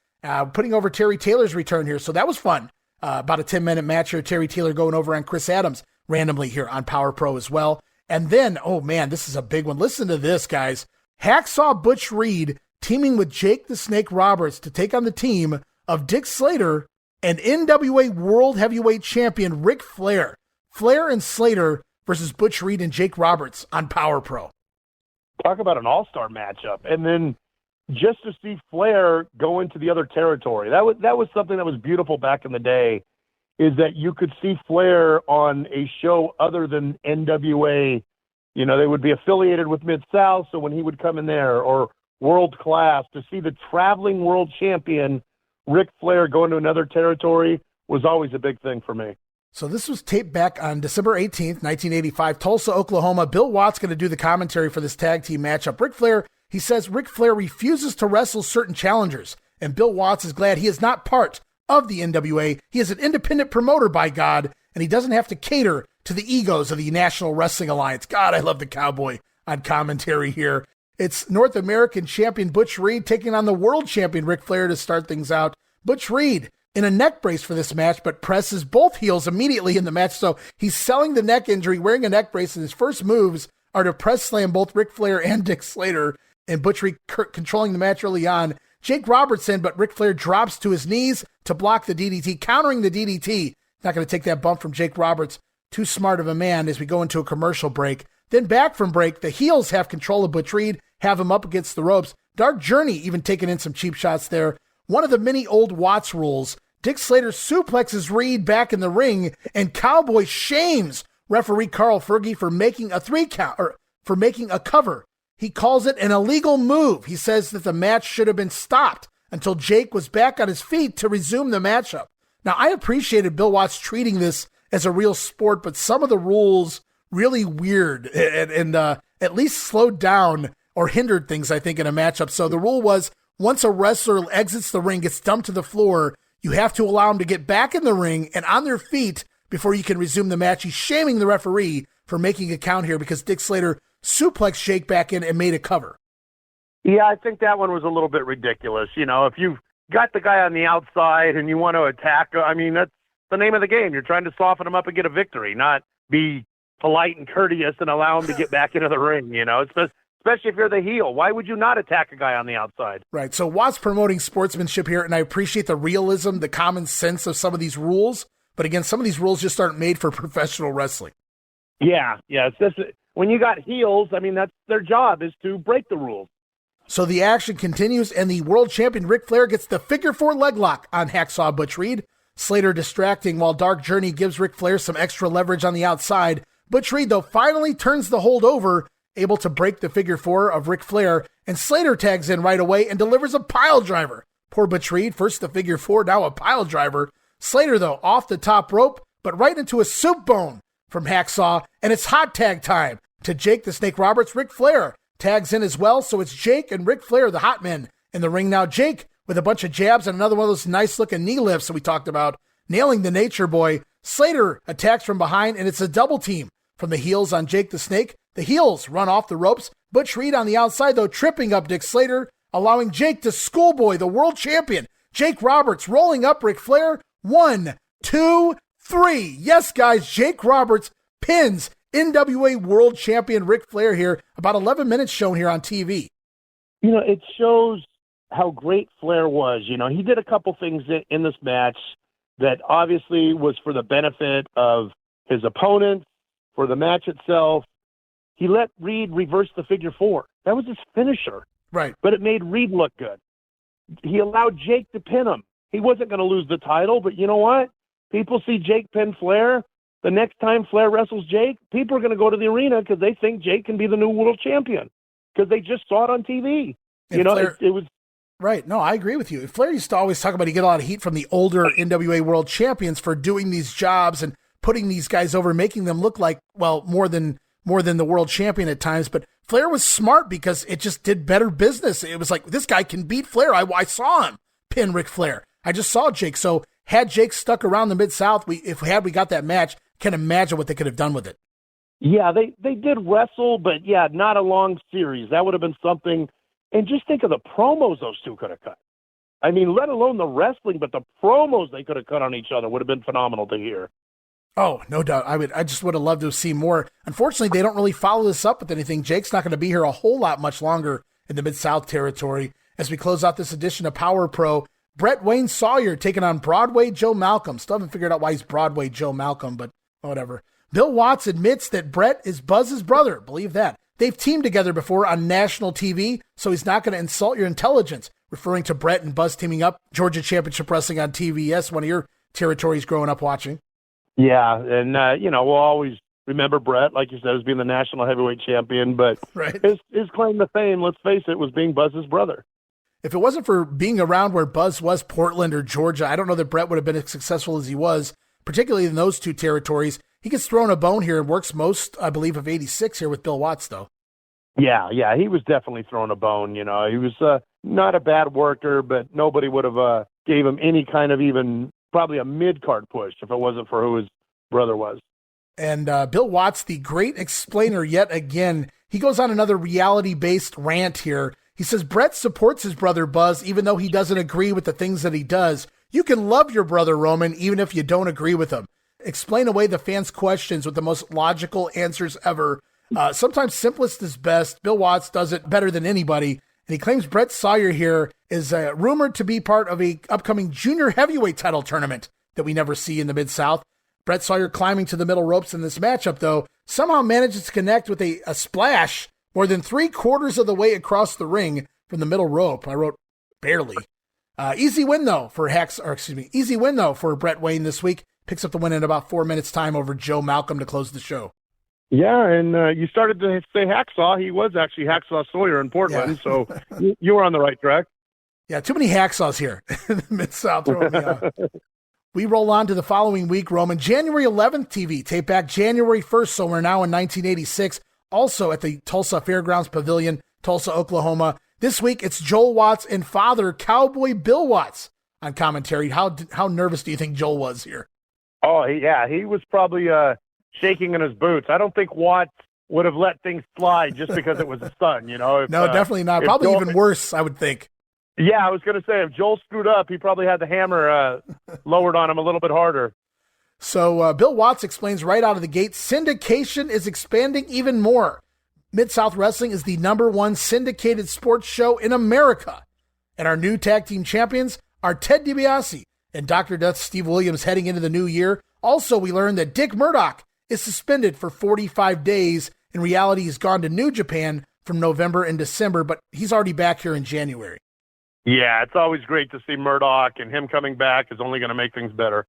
putting over Terry Taylor's return here. So that was fun. About a 10-minute match here. Terry Taylor going over on Chris Adams randomly here on Power Pro as well. And then, oh man, this is a big one. Listen to this, guys. Hacksaw Butch Reed teaming with Jake the Snake Roberts to take on the team of Dick Slater and NWA World Heavyweight Champion Ric Flair. Flair and Slater versus Butch Reed and Jake Roberts on Power Pro. Talk about an all-star matchup. And then just to see Flair go into the other territory, that was something that was beautiful back in the day, is that you could see Flair on a show other than NWA. You know, they would be affiliated with Mid-South, so when he would come in there, or World Class, to see the traveling world champion Ric Flair go into another territory was always a big thing for me. So this was taped back on December 18th, 1985, Tulsa, Oklahoma. Bill Watts going to do the commentary for this tag team matchup. Ric Flair, he says Ric Flair refuses to wrestle certain challengers, and Bill Watts is glad he is not part of the NWA. He is an independent promoter, by God, and he doesn't have to cater to the egos of the National Wrestling Alliance. God, I love the Cowboy on commentary here. It's North American champion Butch Reed taking on the world champion Ric Flair to start things out. Butch Reed in a neck brace for this match, but presses both heels immediately in the match. So he's selling the neck injury, wearing a neck brace, and his first moves are to press slam both Ric Flair and Dick Slater, and Butch Reed controlling the match early on. Jake Robertson, but Ric Flair drops to his knees to block the DDT, countering the DDT. Not going to take that bump from Jake Roberts. Too smart of a man as we go into a commercial break. Then back from break, the heels have control of Butch Reed, have him up against the ropes. Dark Journey even taking in some cheap shots there. One of the many old Watts rules. Dick Slater suplexes Reed back in the ring, and Cowboy shames referee Carl Fergie for making a 3 count, or for making a cover. He calls it an illegal move. He says that the match should have been stopped until Jake was back on his feet to resume the matchup. Now, I appreciated Bill Watts treating this as a real sport, but some of the rules really weird and at least slowed down or hindered things, I think, in a matchup. So the rule was once a wrestler exits the ring, gets dumped to the floor, you have to allow them to get back in the ring and on their feet before you can resume the match. He's shaming the referee for making a count here because Dick Slater suplexed Jake back in and made a cover. Yeah, I think that one was a little bit ridiculous. You know, if you've got the guy on the outside and you want to attack, I mean, that's the name of the game. You're trying to soften him up and get a victory, not be polite and courteous and allow him to get back into the ring, you know, especially if you're the heel. Why would you not attack a guy on the outside? Right. So Watts promoting sportsmanship here, and I appreciate the realism, the common sense of some of these rules. But again, some of these rules just aren't made for professional wrestling. Yeah. It's just when you got heels, I mean, that's their job is to break the rules. So the action continues, and the world champion Ric Flair gets the figure 4 leg lock on Hacksaw Butch Reed. Slater distracting while Dark Journey gives Ric Flair some extra leverage on the outside. Butch Reed, though, finally turns the hold over, able to break the figure 4 of Ric Flair, and Slater tags in right away and delivers a pile driver. Poor Butch Reed, first the figure 4, now a pile driver. Slater, though, off the top rope, but right into a soup bone from Hacksaw, and it's hot tag time. To Jake the Snake Roberts, Ric Flair tags in as well, so it's Jake and Ric Flair, the hot men, in the ring now. Jake with a bunch of jabs and another one of those nice-looking knee lifts that we talked about, nailing the Nature Boy. Slater attacks from behind, and it's a double team from the heels on Jake the Snake. The heels run off the ropes. Butch Reed on the outside, though, tripping up Dick Slater, allowing Jake to schoolboy the world champion. Jake Roberts rolling up Ric Flair. 1, 2, 3. Yes, guys, Jake Roberts pins NWA World Champion Ric Flair here. About 11 minutes shown here on TV. You know, it shows how great Flair was. You know, he did a couple things in this match that obviously was for the benefit of his opponent, for the match itself. He let Reed reverse the figure 4. That was his finisher. Right. But it made Reed look good. He allowed Jake to pin him. He wasn't going to lose the title, but you know what? People see Jake pin Flair. The next time Flair wrestles Jake, people are going to go to the arena because they think Jake can be the new world champion. because they just saw it on TV. And you know, Flair, it was right. No, I agree with you. Flair used to always talk about he get a lot of heat from the older NWA World Champions for doing these jobs and putting these guys over, making them look like, well, more than the world champion at times. But Flair was smart because it just did better business. It was like, this guy can beat Flair. I saw him pin Ric Flair. I just saw Jake. So had Jake stuck around the Mid-South, if we got that match, can't imagine what they could have done with it. Yeah, they did wrestle, but yeah, not a long series. That would have been something. And just think of the promos those two could have cut. I mean, let alone the wrestling, but the promos they could have cut on each other would have been phenomenal to hear. Oh, no doubt. I just would have loved to see more. Unfortunately, they don't really follow this up with anything. Jake's not going to be here a whole lot much longer in the Mid-South territory. As we close out this edition of Power Pro, Brett Wayne Sawyer taking on Broadway Joe Malcolm. Still haven't figured out why he's Broadway Joe Malcolm, but whatever. Bill Watts admits that Brett is Buzz's brother. Believe that. They've teamed together before on national TV, so he's not going to insult your intelligence, referring to Brett and Buzz teaming up. Georgia Championship Wrestling on TVS, one of your territories growing up watching. Yeah, and, we'll always remember Brett, like you said, as being the national heavyweight champion, but right. his claim to fame, let's face it, was being Buzz's brother. If it wasn't for being around where Buzz was, Portland or Georgia, I don't know that Brett would have been as successful as he was, particularly in those two territories. He gets thrown a bone here and works most, I believe, of 86 here with Bill Watts, though. Yeah, he was definitely throwing a bone. He was not a bad worker, but nobody would have gave him any kind of even probably a mid-card push if it wasn't for who his brother was. And Bill Watts, the great explainer yet again, he goes on another reality-based rant here. He says, Brett supports his brother Buzz, even though he doesn't agree with the things that he does. You can love your brother Roman, even if you don't agree with him. Explain away the fans' questions with the most logical answers ever. Sometimes simplest is best. Bill Watts does it better than anybody. And he claims Brett Sawyer here is rumored to be part of a upcoming junior heavyweight title tournament that we never see in the Mid-South. Brett Sawyer climbing to the middle ropes in this matchup, though, somehow manages to connect with a splash more than 3/4 of the way across the ring from the middle rope. I wrote barely. Easy win though for Brett Wayne this week. Picks up the win in about 4 minutes time over Joe Malcolm to close the show. Yeah, and you started to say Hacksaw. He was actually Hacksaw Sawyer in Portland, so you were on the right track. Yeah, too many hacksaws here in the Mid-South. Throwing me off. We roll on to the following week, Roman. January 11th TV, tape back January 1st, so we're now in 1986, also at the Tulsa Fairgrounds Pavilion, Tulsa, Oklahoma. This week, it's Joel Watts and father, Cowboy Bill Watts, on commentary. How nervous do you think Joel was here? Oh, yeah, he was probably shaking in his boots. I don't think Watts would have let things slide just because it was his son, No, definitely not. Probably Joel, even worse, I would think. Yeah, I was going to say, if Joel screwed up, he probably had the hammer lowered on him a little bit harder. So Bill Watts explains right out of the gate, syndication is expanding even more. Mid-South Wrestling is the #1 syndicated sports show in America. And our new tag team champions are Ted DiBiase and Dr. Death Steve Williams heading into the new year. Also, we learned that Dick Murdoch is suspended for 45 days. In reality, he's gone to New Japan from November and December, but he's already back here in January. Yeah, it's always great to see Murdoch, and him coming back is only going to make things better.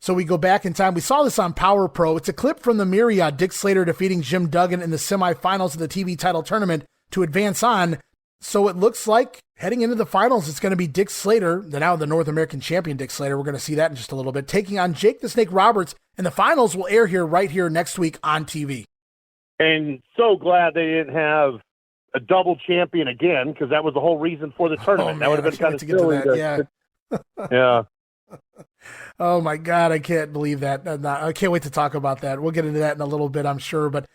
So we go back in time. We saw this on Power Pro. It's a clip from the Myriad, Dick Slater defeating Jim Duggan in the semifinals of the TV title tournament to advance on. So it looks like heading into the finals, it's going to be Dick Slater, now the North American champion Dick Slater. We're going to see that in just a little bit, taking on Jake the Snake Roberts. And the finals will air right here next week on TV. And so glad they didn't have a double champion again, because that was the whole reason for the tournament. That would have been kind of silly. Yeah. Oh my God, I can't believe that. I can't wait to talk about that. We'll get into that in a little bit, I'm sure. But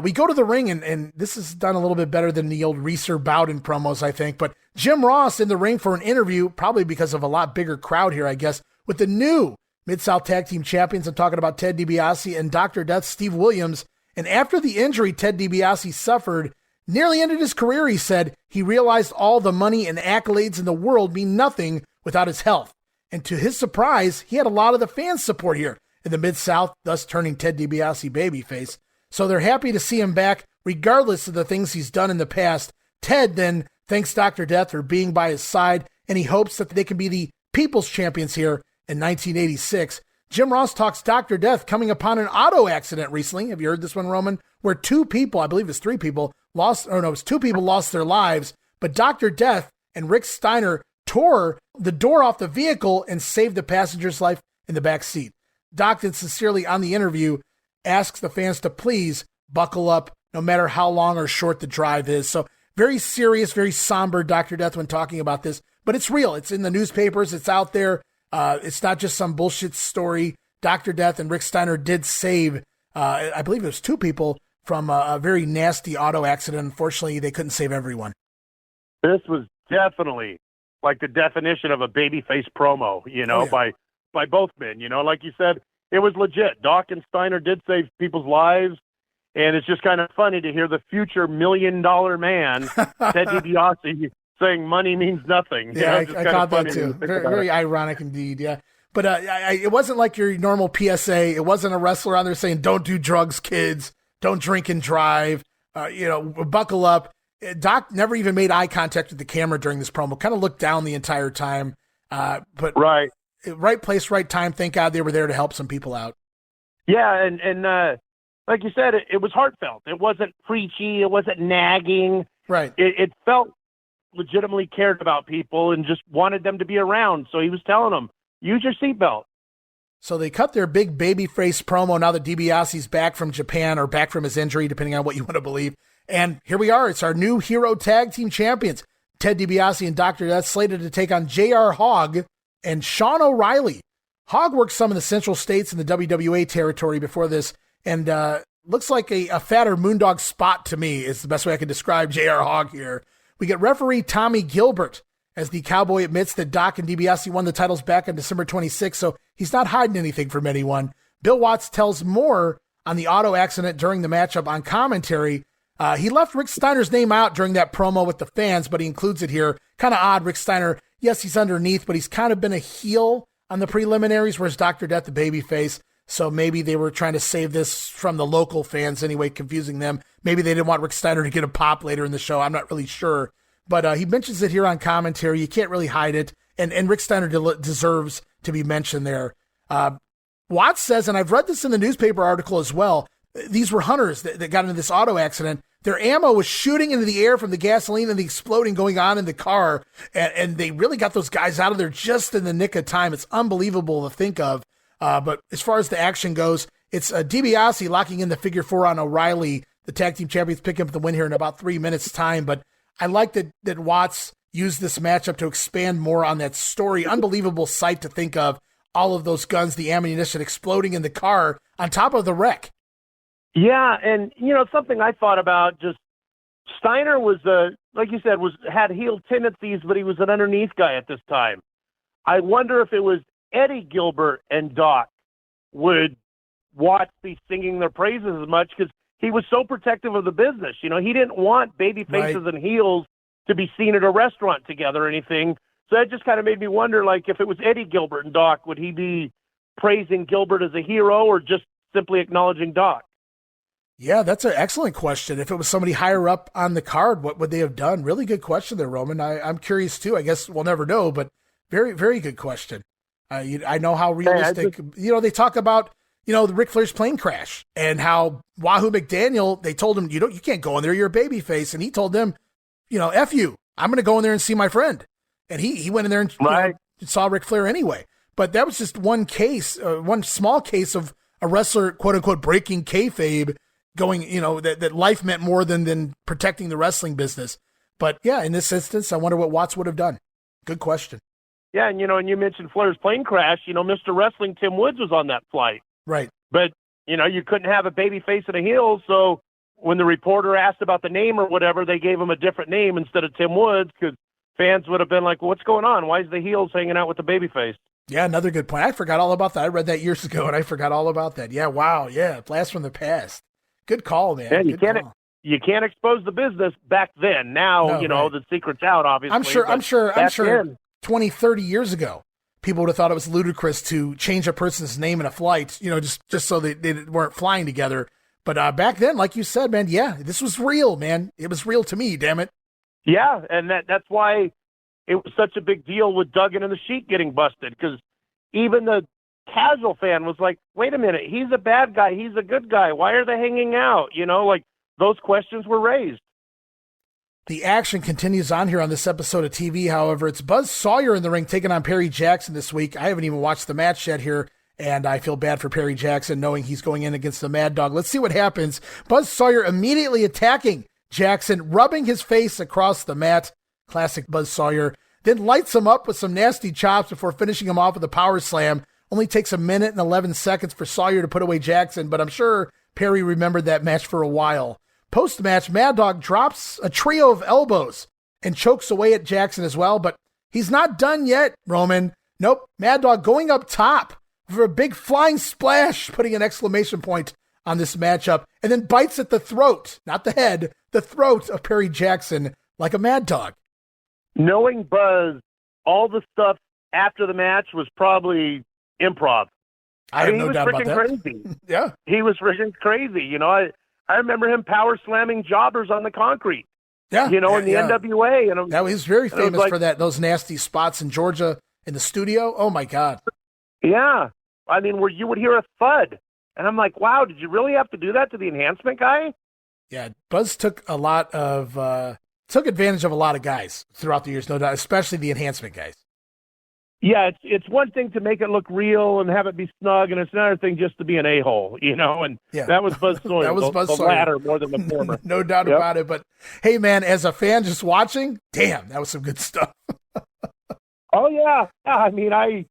we go to the ring, and this is done a little bit better than the old Reeser Bowden promos, I think. But Jim Ross in the ring for an interview, probably because of a lot bigger crowd here, I guess, with the new Mid-South Tag Team Champions. I'm talking about Ted DiBiase and Dr. Death Steve Williams. And after the injury Ted DiBiase suffered, nearly ended his career, he said, he realized all the money and accolades in the world mean nothing without his health. And to his surprise, he had a lot of the fans' support here in the Mid-South, thus turning Ted DiBiase babyface. So they're happy to see him back, regardless of the things he's done in the past. Ted then thanks Dr. Death for being by his side, and he hopes that they can be the People's Champions here in 1986. Jim Ross talks Dr. Death coming upon an auto accident recently. Have you heard this one, Roman? Where two people, I believe it's 3 people, it was 2 people lost their lives, but Dr. Death and Rick Steiner tore the door off the vehicle and saved the passenger's life in the back seat. Doc then sincerely on the interview asks the fans to please buckle up no matter how long or short the drive is. So very serious, very somber Dr. Death when talking about this, but it's real. It's in the newspapers. It's out there. It's not just some bullshit story. Dr. Death and Rick Steiner did save, I believe it was 2 people from a very nasty auto accident. Unfortunately, they couldn't save everyone. This was definitely like the definition of a babyface promo, by both men. Like you said, it was legit. Doc and Steiner did save people's lives, and it's just kind of funny to hear the future $1 million man, Ted DiBiase, saying money means nothing. Yeah, I caught that too. Very ironic indeed, yeah. But it wasn't like your normal PSA. It wasn't a wrestler on there saying, don't do drugs, kids. Don't drink and drive. Buckle up. Doc never even made eye contact with the camera during this promo. Kind of looked down the entire time. But right place, right time. Thank God they were there to help some people out. Yeah, and like you said, it was heartfelt. It wasn't preachy. It wasn't nagging. Right. It felt legitimately cared about people and just wanted them to be around. So he was telling them, use your seatbelt. So they cut their big babyface promo now that DiBiase's back from Japan or back from his injury, depending on what you want to believe. And here we are. It's our new hero tag team champions. Ted DiBiase and Dr. Death slated to take on J.R. Hogg and Sean O'Reilly. Hogg worked some in the Central States in the WWA territory before this, and looks like a fatter Moondog spot to me is the best way I can describe J.R. Hogg here. We get referee Tommy Gilbert, as the Cowboy admits that Doc and DiBiase won the titles back on December 26th, so he's not hiding anything from anyone. Bill Watts tells more on the auto accident during the matchup on commentary. He left Rick Steiner's name out during that promo with the fans, but he includes it here. Kind of odd, Rick Steiner. Yes, he's underneath, but he's kind of been a heel on the preliminaries, whereas Dr. Death, the babyface. So maybe they were trying to save this from the local fans anyway, confusing them. Maybe they didn't want Rick Steiner to get a pop later in the show. I'm not really sure. But he mentions it here on commentary. You can't really hide it. And Rick Steiner deserves to be mentioned there. Watts says, and I've read this in the newspaper article as well, these were hunters that got into this auto accident. Their ammo was shooting into the air from the gasoline and the exploding going on in the car. And they really got those guys out of there just in the nick of time. It's unbelievable to think of. But as far as the action goes, it's DiBiase locking in the figure 4 on O'Reilly. The tag team champions picking up the win here in about 3 minutes time. But I like that Watts used this matchup to expand more on that story. Unbelievable sight to think of. All of those guns, the ammunition exploding in the car on top of the wreck. Yeah, and something I thought about, just Steiner was like you said, had heel tendencies, but he was an underneath guy at this time. I wonder if it was Eddie Gilbert and Doc would Watts be singing their praises as much, because he was so protective of the business. He didn't want baby faces and heels to be seen at a restaurant together or anything. So that just kind of made me wonder, like, if it was Eddie Gilbert and Doc, would he be praising Gilbert as a hero or just simply acknowledging Doc? Yeah, that's an excellent question. If it was somebody higher up on the card, what would they have done? Really good question there, Roman. I'm curious too. I guess we'll never know, but very, very good question. I know how realistic, they talk about, the Ric Flair's plane crash and how Wahoo McDaniel, they told him, you can't go in there, you're a babyface. And he told them, F you, I'm going to go in there and see my friend. And he went in there and saw Ric Flair anyway. But that was just one case, one small case of a wrestler, quote unquote, breaking kayfabe, going, that life meant more than protecting the wrestling business. But yeah, in this instance, I wonder what Watts would have done. Good question. Yeah, and you mentioned Flair's plane crash. Mr. Wrestling Tim Woods was on that flight. Right. But, you couldn't have a baby face and a heel, so when the reporter asked about the name or whatever, they gave him a different name instead of Tim Woods, because fans would have been like, well, what's going on? Why is the heels hanging out with the baby face? Yeah, another good point. I forgot all about that. I read that years ago, and I forgot all about that. Yeah, wow, yeah, blast from the past. Good call, man. Yeah, you can't expose the business back then. Now, the secret's out, obviously. I'm sure 20, 30 years ago, people would have thought it was ludicrous to change a person's name in a flight, just so they weren't flying together. But back then, like you said, man, yeah, this was real, man. It was real to me, damn it. Yeah, and that's why it was such a big deal with Duggan and the Sheik getting busted, because even the casual fan was like, wait a minute, he's a bad guy, he's a good guy. Why are they hanging out? Like those questions were raised. The action continues on here on this episode of TV, however. It's Buzz Sawyer in the ring taking on Perry Jackson this week. I haven't even watched the match yet here, and I feel bad for Perry Jackson knowing he's going in against the Mad Dog. Let's see what happens. Buzz Sawyer immediately attacking Jackson, rubbing his face across the mat. Classic Buzz Sawyer. Then lights him up with some nasty chops before finishing him off with a power slam. Only takes 1 minute and 11 seconds for Sawyer to put away Jackson, but I'm sure Perry remembered that match for a while. Post-match, Mad Dog drops a trio of elbows and chokes away at Jackson as well, but he's not done yet, Roman. Nope, Mad Dog going up top for a big flying splash, putting an exclamation point on this matchup, and then bites at the throat, not the head, the throat of Perry Jackson like a Mad Dog. Knowing Buzz, all the stuff after the match was probably improv. I have no doubt about that. He was freaking crazy. Yeah. He was freaking crazy. I remember him power slamming jobbers on the concrete. Yeah. In the NWA. And that was very famous for those nasty spots in Georgia in the studio. Oh my God. Yeah. I mean, where you would hear a thud. And I'm like, wow, did you really have to do that to the enhancement guy? Yeah. Buzz took advantage of a lot of guys throughout the years, no doubt, especially the enhancement guys. Yeah, it's one thing to make it look real and have it be snug, and it's another thing just to be an a-hole, and that was Buzz Sawyer. That was Buzz the Sawyer. latter more than the former. No doubt about it. But hey, man, as a fan just watching, damn, that was some good stuff. Oh yeah, I mean, I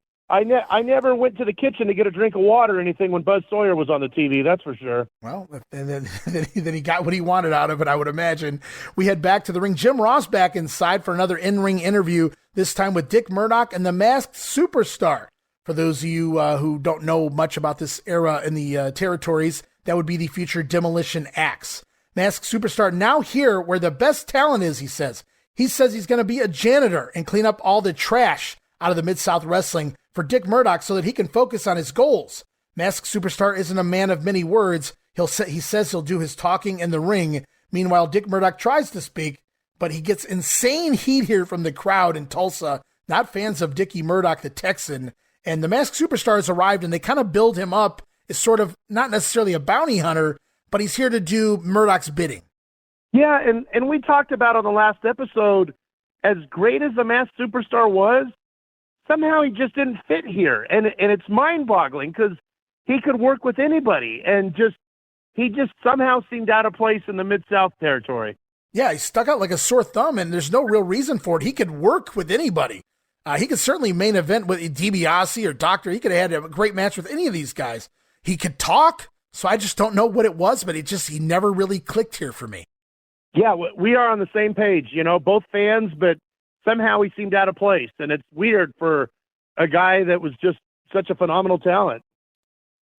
never went to the kitchen to get a drink of water or anything when Buzz Sawyer was on the TV. That's for sure. Well, and then he got what he wanted out of it, I would imagine. We head back to the ring. Jim Ross back inside for another in-ring interview, this time with Dick Murdoch and the Masked Superstar. For those of you who don't know much about this era in the territories, that would be the future Demolition Axe. Masked Superstar now here where the best talent is, he says. He says he's going to be a janitor and clean up all the trash out of the Mid-South Wrestling for Dick Murdoch so that he can focus on his goals. Masked Superstar isn't a man of many words. He says he'll do his talking in the ring. Meanwhile, Dick Murdoch tries to speak, but he gets insane heat here from the crowd in Tulsa, not fans of Dickie Murdoch, the Texan. And the Masked Superstar has arrived, and they kind of build him up as sort of not necessarily a bounty hunter, but he's here to do Murdoch's bidding. Yeah, and we talked about on the last episode, as great as the Masked Superstar was, somehow he just didn't fit here. And it's mind-boggling because he could work with anybody, and he just somehow seemed out of place in the Mid-South territory. Yeah, he stuck out like a sore thumb, and there's no real reason for it. He could work with anybody. He could certainly main event with Dibiase or Doctor. He could have had a great match with any of these guys. He could talk, so I just don't know what it was, but he never really clicked here for me. Yeah, we are on the same page, both fans, but somehow he seemed out of place, and it's weird for a guy that was just such a phenomenal talent.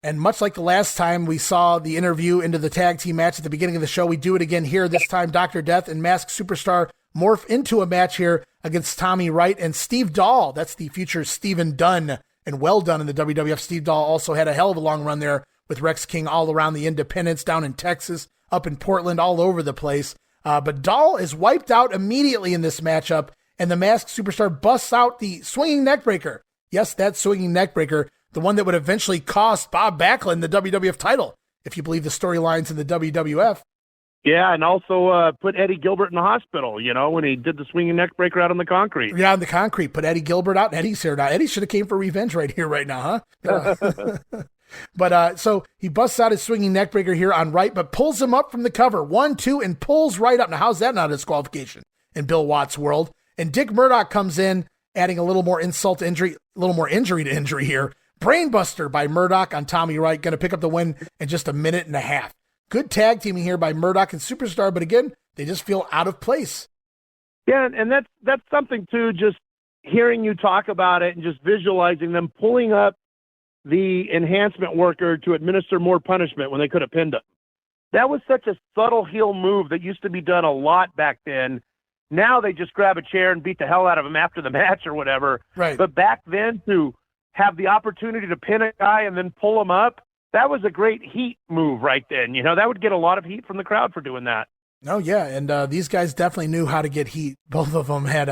And much like the last time we saw the interview into the tag team match at the beginning of the show, we do it again here. This time, Dr. Death and Masked Superstar morph into a match here against Tommy Wright and Steve Dahl. That's the future Steven Dunn, and well done in the WWF. Steve Dahl also had a hell of a long run there with Rex King all around the independents, down in Texas, up in Portland, all over the place. But Dahl is wiped out immediately in this matchup, and the Masked Superstar busts out the swinging neckbreaker. Yes, that swinging neckbreaker, the one that would eventually cost Bob Backlund the WWF title, if you believe the storylines in the WWF. Yeah, and also put Eddie Gilbert in the hospital, when he did the swinging neckbreaker out on the concrete. Yeah, on the concrete. Put Eddie Gilbert out, and Eddie's here now. Eddie should have came for revenge right here, right now, huh? But so he busts out his swinging neckbreaker here on Wright, but pulls him up from the cover. 1, 2, and pulls Wright up. Now, how's that not a disqualification in Bill Watts' world? And Dick Murdoch comes in, adding a little more insult to injury, a little more injury to injury here. Brainbuster by Murdoch on Tommy Wright, going to pick up the win in just 1.5 minutes. Good tag teaming here by Murdoch and Superstar, but again, they just feel out of place. Yeah, and that's something too, just hearing you talk about it and just visualizing them pulling up the enhancement worker to administer more punishment when they could have pinned him. That was such a subtle heel move that used to be done a lot back then. Now they just grab a chair and beat the hell out of him after the match or whatever. Right. But back then, to have the opportunity to pin a guy and then pull him up, that was a great heat move right then. That would get a lot of heat from the crowd for doing that. Oh, yeah, and these guys definitely knew how to get heat. Both of them had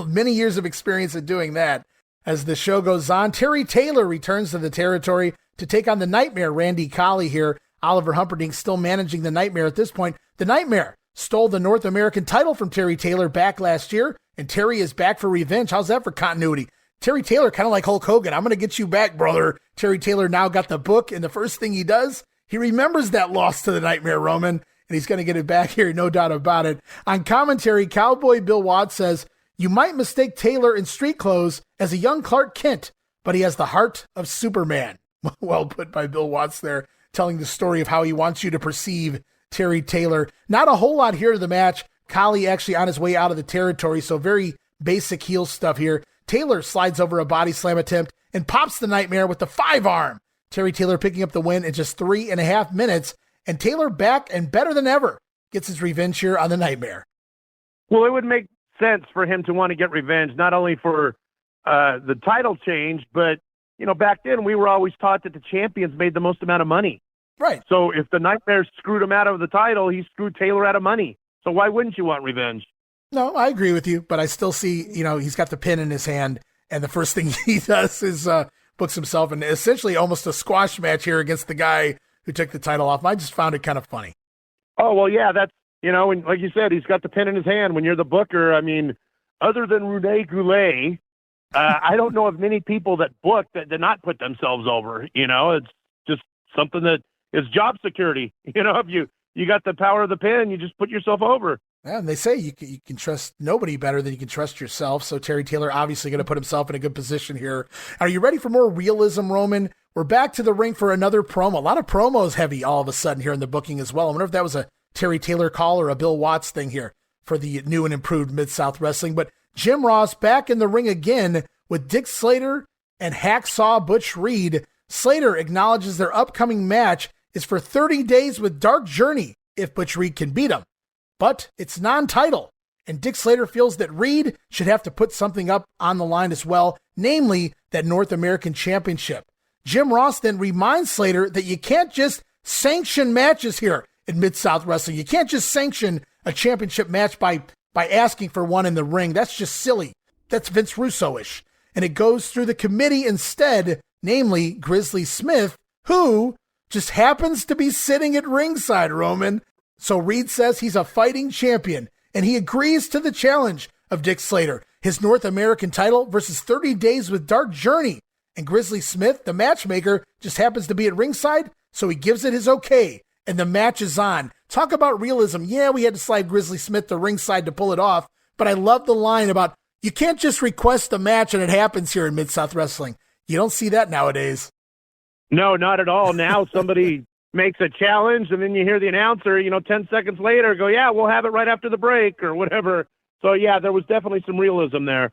many years of experience at doing that. As the show goes on, Terry Taylor returns to the territory to take on the Nightmare, Randy Colley here. Oliver Humperdinck still managing the Nightmare at this point. The Nightmare stole the North American title from Terry Taylor back last year, and Terry is back for revenge. How's that for continuity? Terry Taylor, kind of like Hulk Hogan. I'm going to get you back, brother. Terry Taylor now got the book, and the first thing he does, he remembers that loss to the Nightmare, Roman, and he's going to get it back here, no doubt about it. On commentary, Cowboy Bill Watts says, "You might mistake Taylor in street clothes as a young Clark Kent, but he has the heart of Superman." Well put by Bill Watts there, telling the story of how he wants you to perceive Terry Taylor. Not a whole lot here to the match. Colley actually on his way out of the territory, so very basic heel stuff here. Taylor slides over a body slam attempt and pops the Nightmare with the 5-arm. Terry Taylor picking up the win in just 3.5 minutes, and Taylor back and better than ever. Gets his revenge here on the Nightmare. Well, it would make sense for him to want to get revenge, not only for the title change, but, you know, back then we were always taught that the champions made the most amount of money. Right. So if the Nightmare screwed him out of the title, he screwed Taylor out of money. So why wouldn't you want revenge? No, I agree with you, but I still see, you know, he's got the pin in his hand, and the first thing he does is books himself in essentially almost a squash match here against the guy who took the title off. I just found it kind of funny. Oh, well, yeah, that's, you know, and like you said, he's got the pin in his hand. When you're the booker, I mean, other than Rene Goulet, I don't know of many people that book that did not put themselves over. You know, it's just something that is job security. You know, if you got the power of the pen, you just put yourself over. Yeah, and they say you can trust nobody better than you can trust yourself. So Terry Taylor obviously going to put himself in a good position here. Are you ready for more realism, Roman? We're back to the ring for another promo. A lot of promos heavy all of a sudden here in the booking as well. I wonder if that was a Terry Taylor call or a Bill Watts thing here for the new and improved Mid-South Wrestling. But Jim Ross back in the ring again with Dick Slater and Hacksaw Butch Reed. Slater acknowledges their upcoming match is for 30 days with Dark Journey if Butch Reed can beat him. But it's non-title, and Dick Slater feels that Reed should have to put something up on the line as well, namely that North American Championship. Jim Ross then reminds Slater that you can't just sanction matches here in Mid-South Wrestling. You can't just sanction a championship match by asking for one in the ring. That's just silly. That's Vince Russo-ish. And it goes through the committee instead, namely Grizzly Smith, who just happens to be sitting at ringside, Roman. So Reed says he's a fighting champion, and he agrees to the challenge of Dick Slater, his North American title versus 30 days with Dark Journey. And Grizzly Smith, the matchmaker, just happens to be at ringside, so he gives it his okay, and the match is on. Talk about realism. Yeah, we had to slide Grizzly Smith to ringside to pull it off, but I love the line about you can't just request a match and it happens here in Mid-South Wrestling. You don't see that nowadays. No, not at all. Now somebody makes a challenge, and then you hear the announcer, 10 seconds later go, yeah, we'll have it right after the break or whatever. So, yeah, there was definitely some realism there.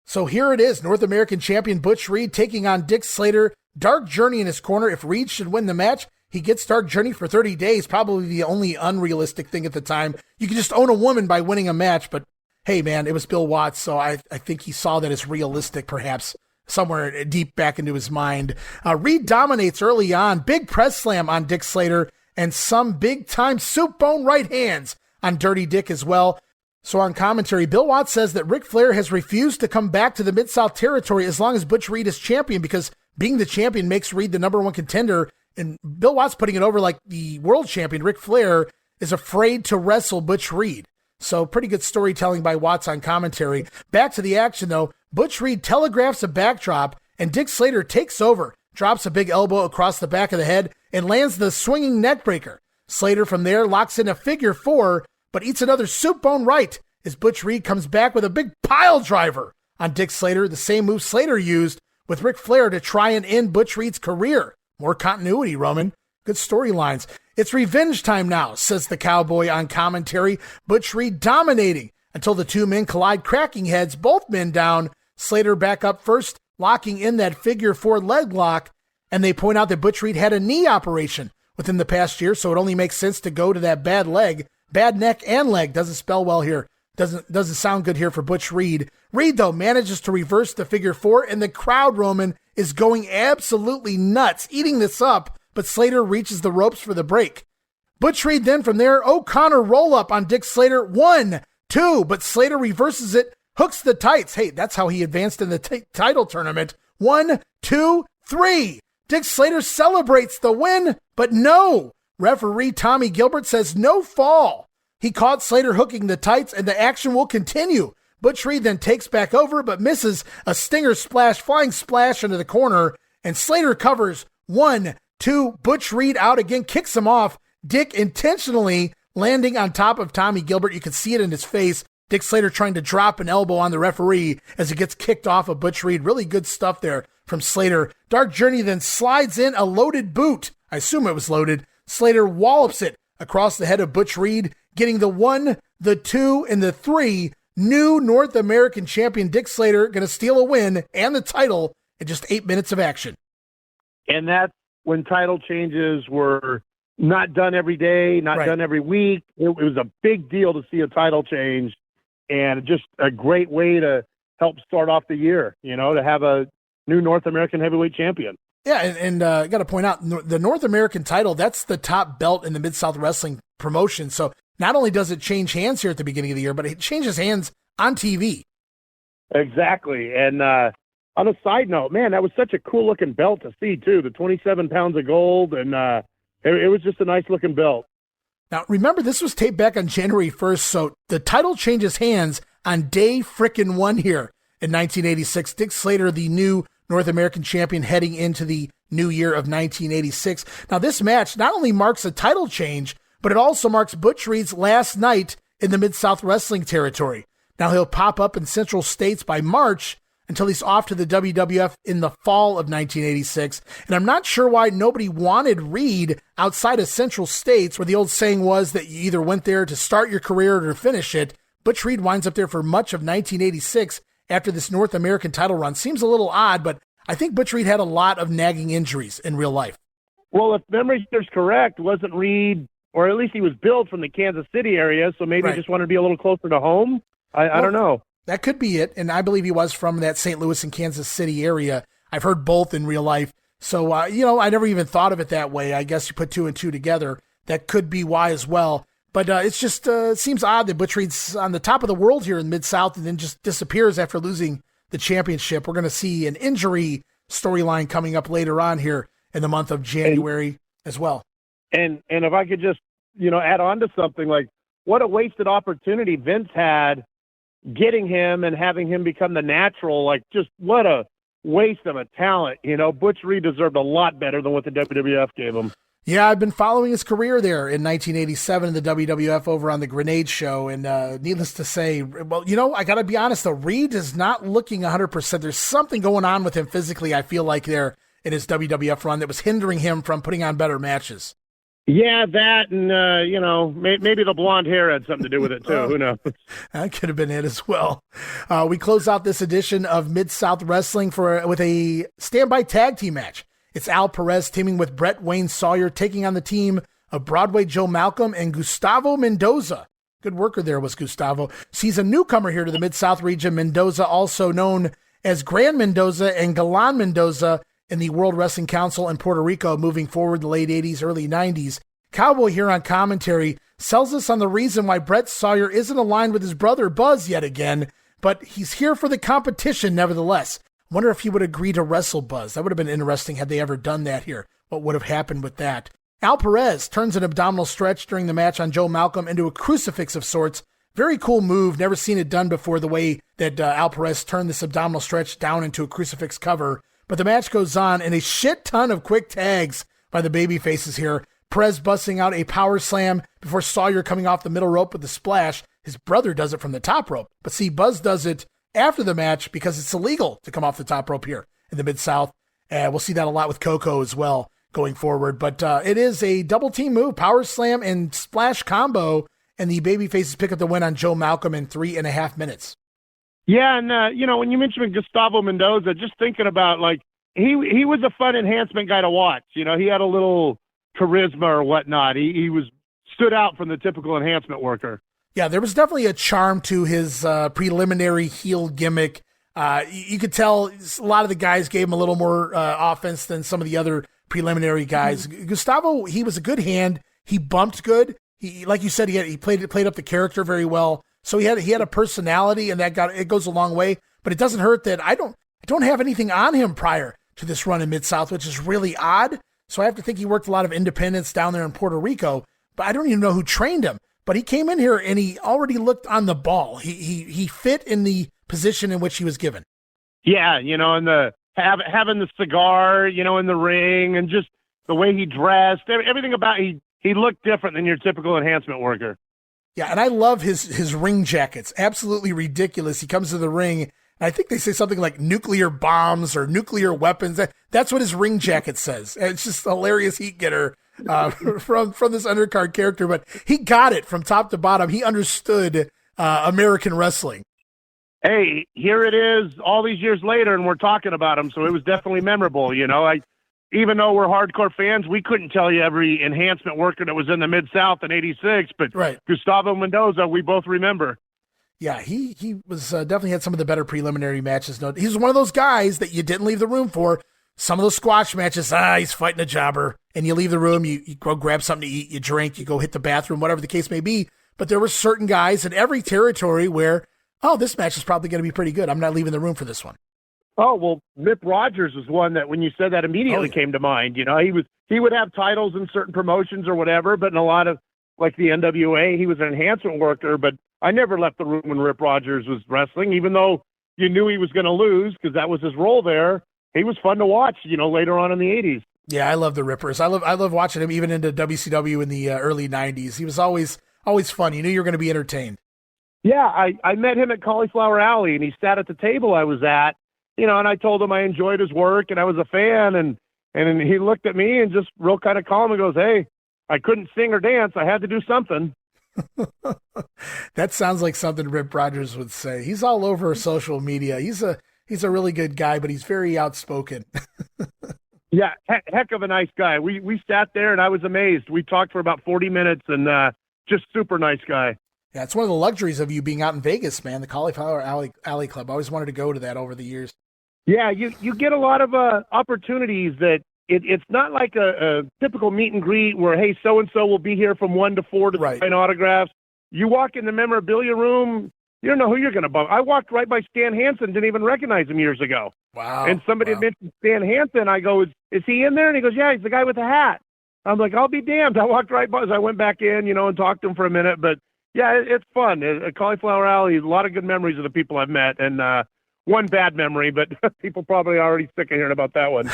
So here it is, North American champion Butch Reed taking on Dick Slater. Dark Journey in his corner. If Reed should win the match, he gets Dark Journey for 30 days, probably the only unrealistic thing at the time. You can just own a woman by winning a match, but hey, man, it was Bill Watts, so I think he saw that as realistic, perhaps, somewhere deep back into his mind. Reed dominates early on. Big press slam on Dick Slater and some big-time soup bone right hands on Dirty Dick as well. So on commentary, Bill Watts says that Ric Flair has refused to come back to the Mid-South territory as long as Butch Reed is champion because being the champion makes Reed the number one contender. And Bill Watts putting it over like the world champion, Ric Flair, is afraid to wrestle Butch Reed. So pretty good storytelling by Watts on commentary. Back to the action, though. Butch Reed telegraphs a backdrop, and Dick Slater takes over, drops a big elbow across the back of the head, and lands the swinging neckbreaker. Slater from there locks in a figure four, but eats another soup bone right as Butch Reed comes back with a big pile driver on Dick Slater, the same move Slater used with Ric Flair to try and end Butch Reed's career. More continuity, Roman. Good storylines. It's revenge time now, says the Cowboy on commentary. Butch Reed dominating until the two men collide, cracking heads, both men down. Slater back up first, locking in that figure four leg lock, and they point out that Butch Reed had a knee operation within the past year, so it only makes sense to go to that bad leg. Bad neck and leg. Doesn't spell well here. Doesn't sound good here for Butch Reed. Reed, though, manages to reverse the figure four, and the crowd, Roman, is going absolutely nuts, eating this up, but Slater reaches the ropes for the break. Butch Reed then from there, O'Connor roll-up on Dick Slater. 1, 2, but Slater reverses it hooks the tights. Hey, that's how he advanced in the title tournament. 1, 2, 3. Dick Slater celebrates the win, but no. Referee Tommy Gilbert says no fall. He caught Slater hooking the tights, and the action will continue. Butch Reed then takes back over, but misses a stinger splash, flying splash into the corner, and Slater covers. 1, 2, Butch Reed out again, kicks him off. Dick intentionally landing on top of Tommy Gilbert. You can see it in his face. Dick Slater trying to drop an elbow on the referee as he gets kicked off of Butch Reed. Really good stuff there from Slater. Dark Journey then slides in a loaded boot. I assume it was loaded. Slater wallops it across the head of Butch Reed, getting the 1, the 2, and the 3. New North American champion Dick Slater going to steal a win and the title in just 8 minutes of action. And that's when title changes were not done every day, not done every week. It was a big deal to see a title change, and just a great way to help start off the year, to have a new North American heavyweight champion. Yeah, and I got to point out, the North American title, that's the top belt in the Mid-South Wrestling promotion. So not only does it change hands here at the beginning of the year, but it changes hands on TV. Exactly. And on a side note, man, that was such a cool-looking belt to see, too, the 27 pounds of gold, and it was just a nice-looking belt. Now, remember, this was taped back on January 1st, so the title changes hands on day frickin' 1 here in 1986. Dick Slater, the new North American champion, heading into the new year of 1986. Now, this match not only marks a title change, but it also marks Butch Reed's last night in the Mid-South Wrestling territory. Now, he'll pop up in Central States by March until he's off to the WWF in the fall of 1986. And I'm not sure why nobody wanted Reed outside of Central States, where the old saying was that you either went there to start your career or to finish it. Butch Reed winds up there for much of 1986 after this North American title run. Seems a little odd, but I think Butch Reed had a lot of nagging injuries in real life. Well, if memory serves correct, wasn't Reed, or at least he was billed from the Kansas City area, so maybe he just wanted to be a little closer to home? I don't know. That could be it, and I believe he was from that St. Louis and Kansas City area. I've heard both in real life. So, I never even thought of it that way. I guess you put 2 and 2 together. That could be why as well. But it's just it seems odd that Butch Reed's on the top of the world here in Mid-South and then just disappears after losing the championship. We're going to see an injury storyline coming up later on here in the month of January as well. And if I could just, add on to something, like what a wasted opportunity Vince had getting him and having him become the natural. Like, just what a waste of a talent. Butch Reed deserved a lot better than what the WWF gave him. Yeah, I've been following his career there in 1987 in the WWF over on the Grenade Show, and needless to say, well, I got to be honest, though, Reed is not looking 100%. There's something going on with him physically, I feel like, there in his WWF run that was hindering him from putting on better matches. Yeah, that, and, maybe the blonde hair had something to do with it, too. Who knows? That could have been it as well. We close out this edition of Mid-South Wrestling with a standby tag team match. It's Al Perez teaming with Brett Wayne Sawyer, taking on the team of Broadway Joe Malcolm and Gustavo Mendoza. Good worker there was Gustavo. So he's a newcomer here to the Mid-South region. Mendoza, also known as Gran Mendoza and Galan Mendoza in the World Wrestling Council in Puerto Rico, moving forward the late 80s, early 90s. Cowboy here on commentary sells us on the reason why Brett Sawyer isn't aligned with his brother Buzz yet again, but he's here for the competition nevertheless. Wonder if he would agree to wrestle Buzz. That would have been interesting had they ever done that here. What would have happened with that? Al Perez turns an abdominal stretch during the match on Joe Malcolm into a crucifix of sorts. Very cool move. Never seen it done before, the way that Al Perez turned this abdominal stretch down into a crucifix cover. But the match goes on, and a shit ton of quick tags by the baby faces here. Perez busting out a power slam before Sawyer coming off the middle rope with a splash. His brother does it from the top rope. But see, Buzz does it after the match because it's illegal to come off the top rope here in the Mid-South. We'll see that a lot with Coco as well going forward. But it is a double team move, power slam and splash combo, and the babyfaces pick up the win on Joe Malcolm in 3.5 minutes. Yeah, and, when you mentioned Gustavo Mendoza, just thinking about, he was a fun enhancement guy to watch. He had a little charisma or whatnot. He stood out from the typical enhancement worker. Yeah, there was definitely a charm to his preliminary heel gimmick. You could tell a lot of the guys gave him a little more offense than some of the other preliminary guys. Mm-hmm. Gustavo, he was a good hand. He bumped good. He, like you said, he played up the character very well. So he had a personality, and it goes a long way. But it doesn't hurt that I don't have anything on him prior to this run in Mid-South, which is really odd. So I have to think he worked a lot of independence down there in Puerto Rico, but I don't even know who trained him. But he came in here and he already looked on the ball. He fit in the position in which he was given. Yeah, and having the cigar, in the ring, and just the way he dressed, everything about he looked different than your typical enhancement worker. Yeah, and I love his ring jackets. Absolutely ridiculous. He comes to the ring, and I think they say something like nuclear bombs or nuclear weapons. That's what his ring jacket says. And it's just a hilarious heat getter from this undercard character, but he got it from top to bottom. He understood American wrestling. Hey, here it is all these years later, and we're talking about him, so it was definitely memorable. Even though we're hardcore fans, we couldn't tell you every enhancement worker that was in the Mid-South in '86, but right. Gustavo Mendoza, we both remember. Yeah, he was definitely had some of the better preliminary matches. He's one of those guys that you didn't leave the room for. Some of those squash matches, he's fighting a jobber, and you leave the room, you go grab something to eat, you drink, you go hit the bathroom, whatever the case may be. But there were certain guys in every territory where, this match is probably going to be pretty good. I'm not leaving the room for this one. Oh, well, Rip Rogers was one that when you said that immediately came to mind. He would have titles in certain promotions or whatever, but in a lot of, like the NWA, he was an enhancement worker, but I never left the room when Rip Rogers was wrestling, even though you knew he was going to lose because that was his role there. He was fun to watch, later on in the 80s. Yeah, I love the Rippers. I love watching him even into WCW in the early 90s. He was always fun. You knew you were going to be entertained. Yeah, I met him at Cauliflower Alley, and he sat at the table I was at, and I told him I enjoyed his work and I was a fan, and he looked at me and just real kind of calm and goes, "Hey, I couldn't sing or dance. I had to do something." That sounds like something Rip Rogers would say. He's all over social media. He's a really good guy, but he's very outspoken. Yeah, heck of a nice guy. We sat there and I was amazed. We talked for about 40 minutes and just super nice guy. Yeah, it's one of the luxuries of you being out in Vegas, man, the Cauliflower Alley Club. I always wanted to go to that over the years. Yeah, you get a lot of opportunities that it's not like a typical meet and greet where, hey, so-and-so will be here from 1 to 4 to sign autographs. You walk in the memorabilia room, you don't know who you're going to bump. I walked right by Stan Hansen, didn't even recognize him years ago. Wow. And somebody mentioned Stan Hansen. I go, is he in there? And he goes, yeah, he's the guy with the hat. I'm like, I'll be damned. I walked right by. I went back in, and talked to him for a minute. But, yeah, it's fun. At Cauliflower Alley, a lot of good memories of the people I've met. And one bad memory, but people probably already sick of hearing about that one.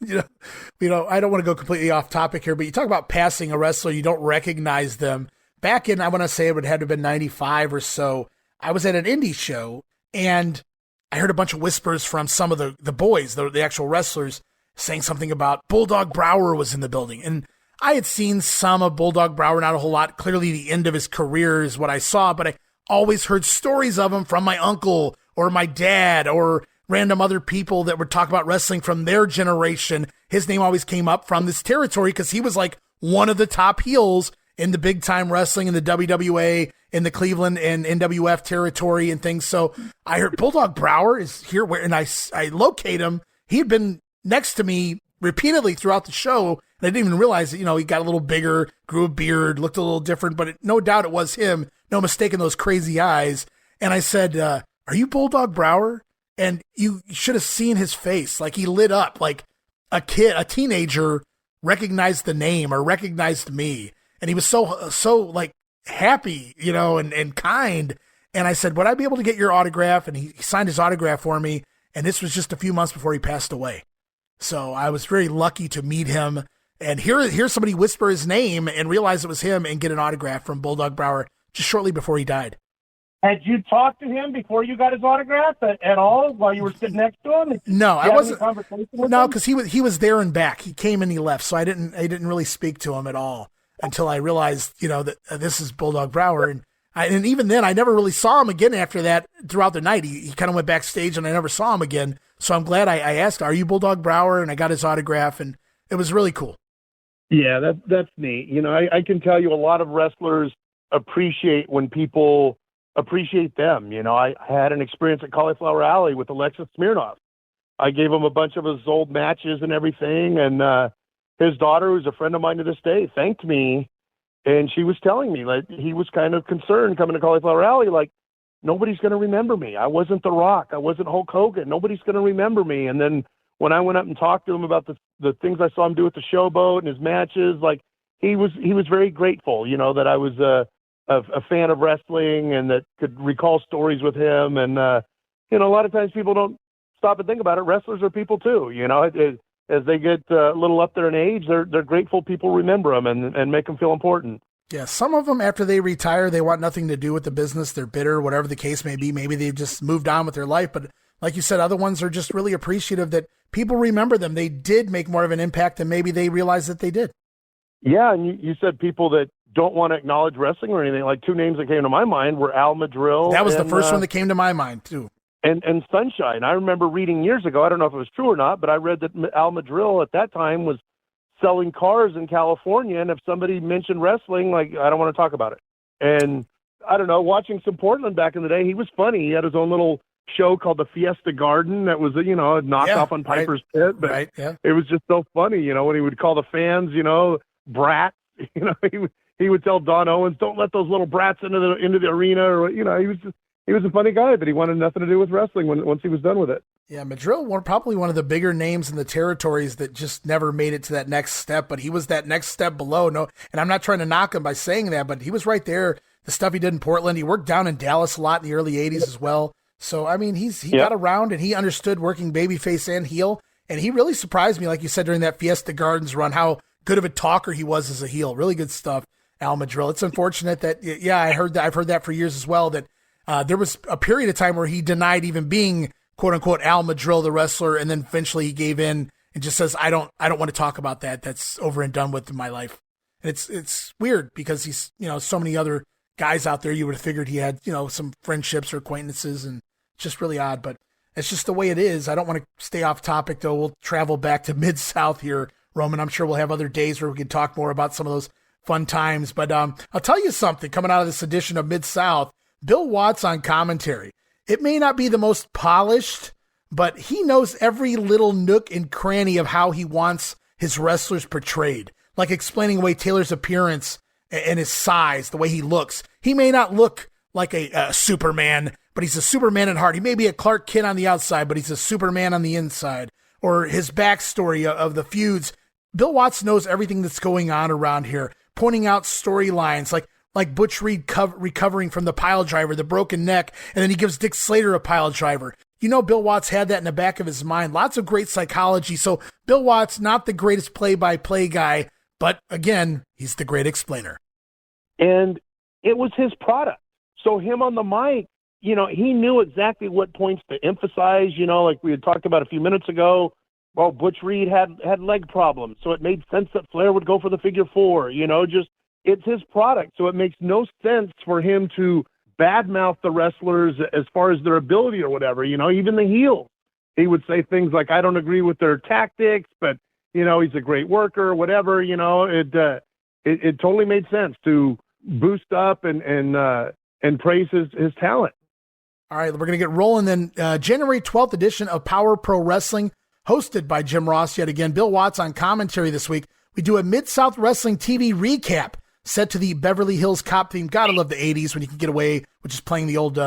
I don't want to go completely off topic here, but you talk about passing a wrestler, you don't recognize them. Back in, I want to say it would have to have been 95 or so, I was at an indie show, and I heard a bunch of whispers from some of the boys, the actual wrestlers, saying something about Bulldog Brower was in the building. And I had seen some of Bulldog Brower, not a whole lot. Clearly the end of his career is what I saw, but I always heard stories of him from my uncle or my dad or random other people that would talk about wrestling from their generation. His name always came up from this territory because he was like one of the top heels in the big time wrestling in the WWA, in the Cleveland and NWF territory and things. So I heard Bulldog Brower is here, and I locate him. He had been next to me repeatedly throughout the show, and I didn't even realize that, he got a little bigger, grew a beard, looked a little different, but no doubt it was him. No mistaking those crazy eyes. And I said, are you Bulldog Brower? And you should have seen his face. Like he lit up like a teenager recognized the name or recognized me. And he was so like happy, and kind. And I said, would I be able to get your autograph? And he signed his autograph for me. And this was just a few months before he passed away. So I was very lucky to meet him and hear somebody whisper his name and realize it was him and get an autograph from Bulldog Brower just shortly before he died. Had you talked to him before you got his autograph at all while you were sitting next to him? No, I wasn't. No, because he was there and back. He came and he left, so I didn't really speak to him at all until I realized, that this is Bulldog Brower, and even then I never really saw him again after that. Throughout the night, he kind of went backstage, and I never saw him again. So I'm glad I asked, "Are you Bulldog Brower?" And I got his autograph, and it was really cool. Yeah, that's neat. I can tell you a lot of wrestlers appreciate when people appreciate them. I had an experience at Cauliflower Alley with Alexis Smirnoff. I gave him a bunch of his old matches and everything, and his daughter, who's a friend of mine to this day, thanked me And she was telling me, like, he was kind of concerned coming to Cauliflower Alley, like, nobody's going to remember me. I wasn't The Rock. I wasn't Hulk Hogan. Nobody's going to remember me. And then when I went up and talked to him about the things I saw him do at the Showboat and his matches, like, he was very grateful, you know, that I was a fan of wrestling and that could recall stories with him. And, you know, a lot of times people don't stop and think about it. Wrestlers are people too, you know. As they get a little up there in age, they're grateful people remember them and make them feel important. Yeah, some of them, after they retire, they want nothing to do with the business. They're bitter, whatever the case may be. Maybe they've just moved on with their life. But like you said, other ones are just really appreciative that people remember them. They did make more of an impact than maybe they realized that they did. Yeah, and you said people that don't want to acknowledge wrestling or anything. Like, two names that came to my mind were Al Madrill. That was the first one that came to my mind, too. And Sunshine. I remember reading years ago, I don't know if it was true or not, but I read that Al Madrill at that time was selling cars in California, and if somebody mentioned wrestling, like, I don't want to talk about it. And I don't know, watching some Portland back in the day, he was funny. He had his own little show called the Fiesta Garden that was, you know, a knockoff on Piper's Pit, but it was just so funny, you know, when he would call the fans, you know, brats. You know, he would tell Don Owens, don't let those little brats into the arena, or, you know, he was a funny guy, but he wanted nothing to do with wrestling once he was done with it. Yeah, Madrill, probably one of the bigger names in the territories that just never made it to that next step, but he was that next step below. No, and I'm not trying to knock him by saying that, but he was right there. The stuff he did in Portland, he worked down in Dallas a lot in the early 80s as well. So, I mean, he got around and he understood working babyface and heel, and he really surprised me, like you said, during that Fiesta Gardens run, how good of a talker he was as a heel. Really good stuff, Al Madrill. It's unfortunate that, I've heard that for years as well, that there was a period of time where he denied even being quote unquote Al Madrill, the wrestler. And then eventually he gave in and just says, I don't want to talk about that. That's over and done with in my life. And it's weird because he's, you know, so many other guys out there. You would have figured he had, you know, some friendships or acquaintances, and it's just really odd, but it's just the way it is. I don't want to stay off topic though. We'll travel back to Mid-South here, Roman. I'm sure we'll have other days where we can talk more about some of those fun times, but I'll tell you something coming out of this edition of Mid-South. Bill Watts on commentary. It may not be the most polished, but he knows every little nook and cranny of how he wants his wrestlers portrayed, like explaining away Taylor's appearance and his size, the way he looks. He may not look like a Superman, but he's a Superman at heart. He may be a Clark Kent on the outside, but he's a Superman on the inside. Or his backstory of the feuds. Bill Watts knows everything that's going on around here, pointing out storylines like Butch Reed recovering from the pile driver, the broken neck, and then he gives Dick Slater a pile driver. You know, Bill Watts had that in the back of his mind. Lots of great psychology. So Bill Watts, not the greatest play-by-play guy, but again, he's the great explainer. And it was his product. So him on the mic, you know, he knew exactly what points to emphasize, you know, like we had talked about a few minutes ago. Well, Butch Reed had leg problems, so it made sense that Flair would go for the figure four, you know, just it's his product. So it makes no sense for him to badmouth the wrestlers as far as their ability or whatever, you know, even the heels. He would say things like, I don't agree with their tactics, but, you know, he's a great worker, whatever, you know, it totally made sense to boost up and praise his talent. All right, we're going to get rolling then. January 12th edition of Power Pro Wrestling, hosted by Jim Ross yet again. Bill Watts on commentary this week. We do a Mid-South Wrestling TV recap set to the Beverly Hills Cop theme. Gotta love the 80s when you can get away with just playing the old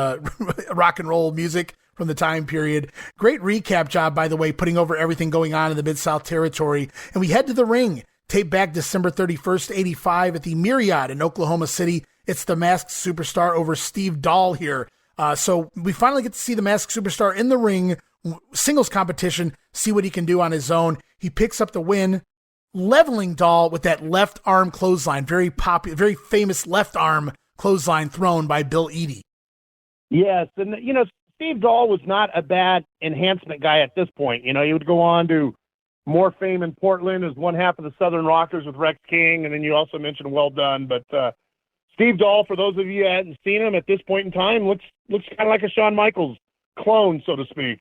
rock and roll music from the time period. Great recap job, by the way, putting over everything going on in the Mid-South territory. And we head to the ring. Tape back December 31st, 85 at the Marriott in Oklahoma City. It's the Masked Superstar over Steve Dahl here. So we finally get to see the Masked Superstar in the ring, singles competition, see what he can do on his own. He picks up the win, leveling Dahl with that left arm clothesline, very popular, very famous left arm clothesline thrown by Bill Eadie. Yes, and you know, Steve Dahl was not a bad enhancement guy at this point. You know, he would go on to more fame in Portland as one half of the Southern Rockers with Rex King, and then you also mentioned Well Done. But Steve Dahl, for those of you who hadn't seen him at this point in time, looks kind of like a Shawn Michaels clone, so to speak.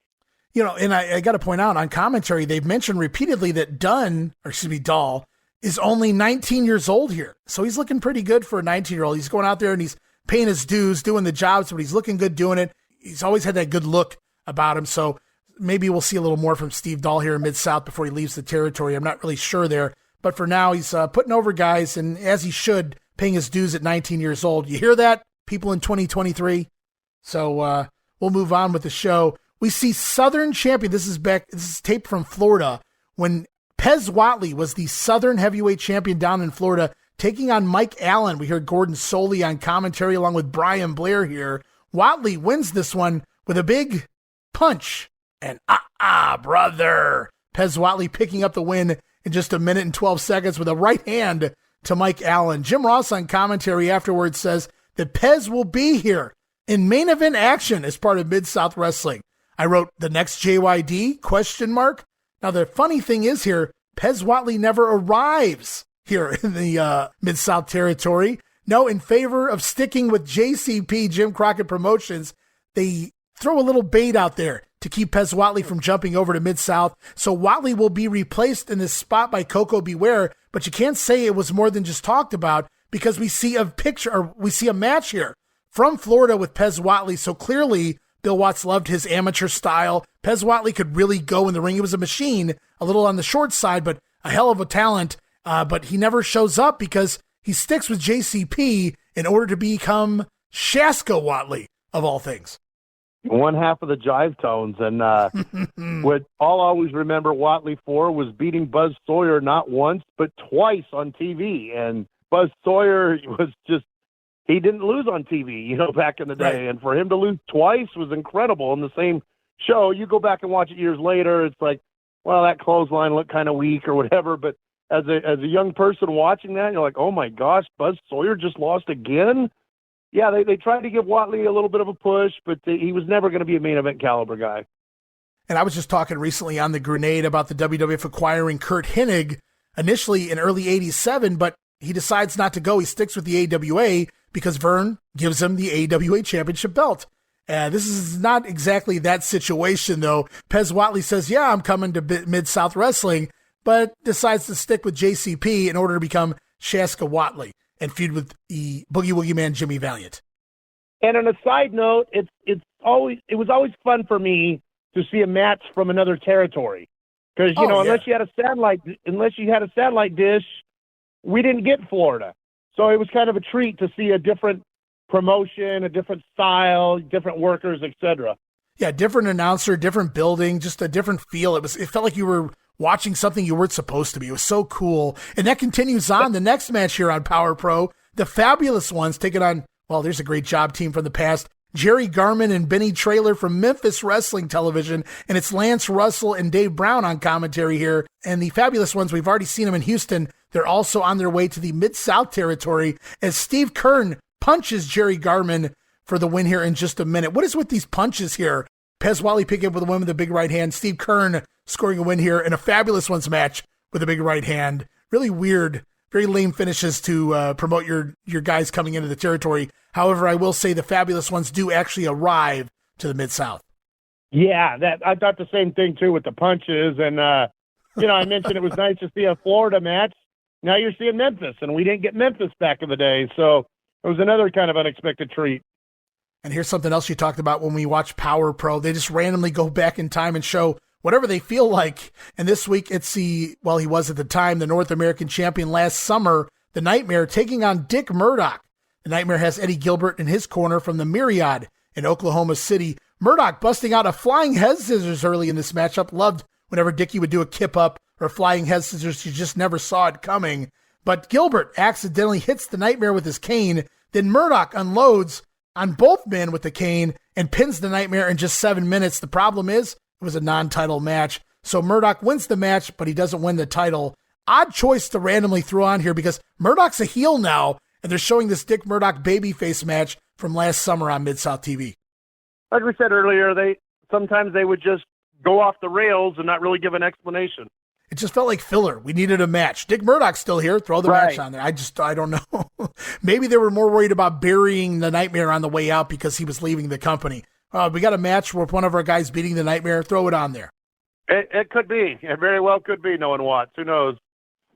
You know, and I got to point out on commentary, they've mentioned repeatedly that Dahl is only 19 years old here. So he's looking pretty good for a 19-year-old. He's going out there and he's paying his dues, doing the jobs, but he's looking good doing it. He's always had that good look about him. So maybe we'll see a little more from Steve Dahl here in Mid-South before he leaves the territory. I'm not really sure there. But for now, he's putting over guys, and as he should, paying his dues at 19 years old. You hear that, people in 2023? So we'll move on with the show. We see Southern champion. This is taped from Florida when Pez Whatley was the Southern heavyweight champion down in Florida, taking on Mike Allen. We heard Gordon Soley on commentary along with Brian Blair here. Whatley wins this one with a big punch. And brother. Pez Whatley picking up the win in just a minute and 12 seconds with a right hand to Mike Allen. Jim Ross on commentary afterwards says that Pez will be here in main event action as part of Mid-South Wrestling. I wrote, the next JYD, ? Now, the funny thing is here, Pez Whatley never arrives here in the Mid-South territory. No, in favor of sticking with JCP, Jim Crockett Promotions, they throw a little bait out there to keep Pez Whatley from jumping over to Mid-South. So Whatley will be replaced in this spot by Coco Beware, but you can't say it was more than just talked about because we see a match here from Florida with Pez Whatley. So clearly, Bill Watts loved his amateur style. Pez Whatley could really go in the ring. He was a machine, a little on the short side, but a hell of a talent. But he never shows up because he sticks with JCP in order to become SHASKA Whatley, of all things. One half of the jive tones. And what I'll always remember Whatley for was beating Buzz Sawyer not once, but twice on TV. And Buzz Sawyer was just, he didn't lose on TV, back in the day. Right. And for him to lose twice was incredible in the same show. You go back and watch it years later, it's like, well, that clothesline looked kind of weak or whatever. But as a young person watching that, you're like, oh my gosh, Buzz Sawyer just lost again? Yeah, they tried to give Whatley a little bit of a push, but he was never going to be a main event caliber guy. And I was just talking recently on The Grenade about the WWF acquiring Kurt Hennig initially in early 87, but he decides not to go. He sticks with the AWA because Vern gives him the AWA championship belt. This is not exactly that situation, though. Pez Whatley says, yeah, I'm coming to Mid-South Wrestling, but decides to stick with JCP in order to become SHASKA Whatley and feud with the Boogie Woogie Man Jimmy Valiant. And on a side note, it was always fun for me to see a match from another territory because unless you had a satellite dish, we didn't get Florida, so it was kind of a treat to see a different promotion, a different style, different workers, etc. Yeah, different announcer, different building, just a different feel. It felt like you were watching something you weren't supposed to be. It was so cool. And that continues on. The next match here on Power Pro, the Fabulous Ones taking on, well, there's a great job team from the past, Jerry Garman and Benny Traylor from Memphis Wrestling Television, and it's Lance Russell and Dave Brown on commentary here. And the Fabulous Ones, we've already seen them in Houston. They're also on their way to the Mid-South territory as Steve Kern punches Jerry Garman for the win here in just a minute. What is with these punches here? Pez Whatley picking up with a win with a big right hand. Steve Kern scoring a win here in a Fabulous Ones match with a big right hand. Really weird, very lame finishes to promote your guys coming into the territory. However, I will say the Fabulous Ones do actually arrive to the Mid-South. Yeah, I thought the same thing, too, with the punches. And, I mentioned it was nice to see a Florida match. Now you're seeing Memphis, and we didn't get Memphis back in the day. So it was another kind of unexpected treat. And here's something else you talked about when we watch Power Pro. They just randomly go back in time and show whatever they feel like. And this week, it's he was at the time the North American champion last summer, the Nightmare, taking on Dick Murdoch. The Nightmare has Eddie Gilbert in his corner from the Myriad in Oklahoma City. Murdoch busting out a flying head scissors early in this matchup. Loved whenever Dickie would do a kip up or flying head scissors. You just never saw it coming. But Gilbert accidentally hits the Nightmare with his cane. Then Murdoch unloads on both men with the cane and pins the Nightmare in just 7 minutes. The problem is it was a non-title match. So Murdoch wins the match, but he doesn't win the title. Odd choice to randomly throw on here because Murdoch's a heel now, and they're showing this Dick Murdoch babyface match from last summer on Mid-South TV. Like we said earlier, sometimes they would just go off the rails and not really give an explanation. It just felt like filler. We needed a match. Dick Murdoch's still here. Throw the match on there. I don't know. Maybe they were more worried about burying the Nightmare on the way out because he was leaving the company. We got a match with one of our guys beating the Nightmare. Throw it on there. It could be. It very well could be. No one wants. Who knows?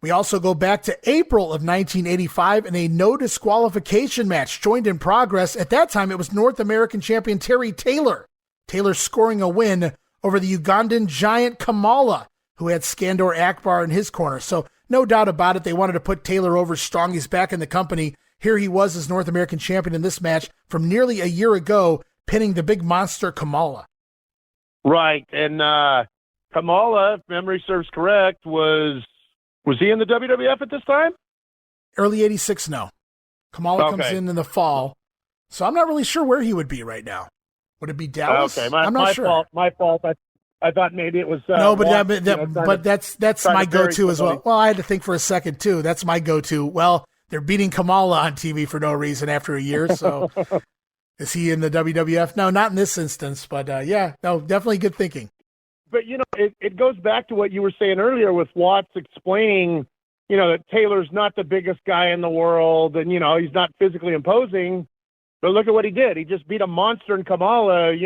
We also go back to April of 1985 in a no disqualification match joined in progress. At that time, it was North American champion Terry Taylor. Taylor scoring a win over the Ugandan giant Kamala, who had Skandor Akbar in his corner. So no doubt about it, they wanted to put Taylor over strong. He's back in the company. here he was as North American champion in this match from nearly a year ago, pinning the big monster Kamala. Right, and Kamala, if memory serves correct, was he in the WWF at this time? Early 86, no. Kamala comes in the fall, so I'm not really sure where he would be right now. Would it be Dallas? Okay, I'm not sure. My fault. I thought maybe it was. No, but that's my go-to as well. Well, I had to think for a second too. That's my go-to. Well, they're beating Kamala on TV for no reason after a year. So, is he in the WWF? No, not in this instance. But definitely good thinking. But it goes back to what you were saying earlier with Watts explaining, that Taylor's not the biggest guy in the world, and he's not physically imposing. But look at what he did. He just beat a monster in Kamala,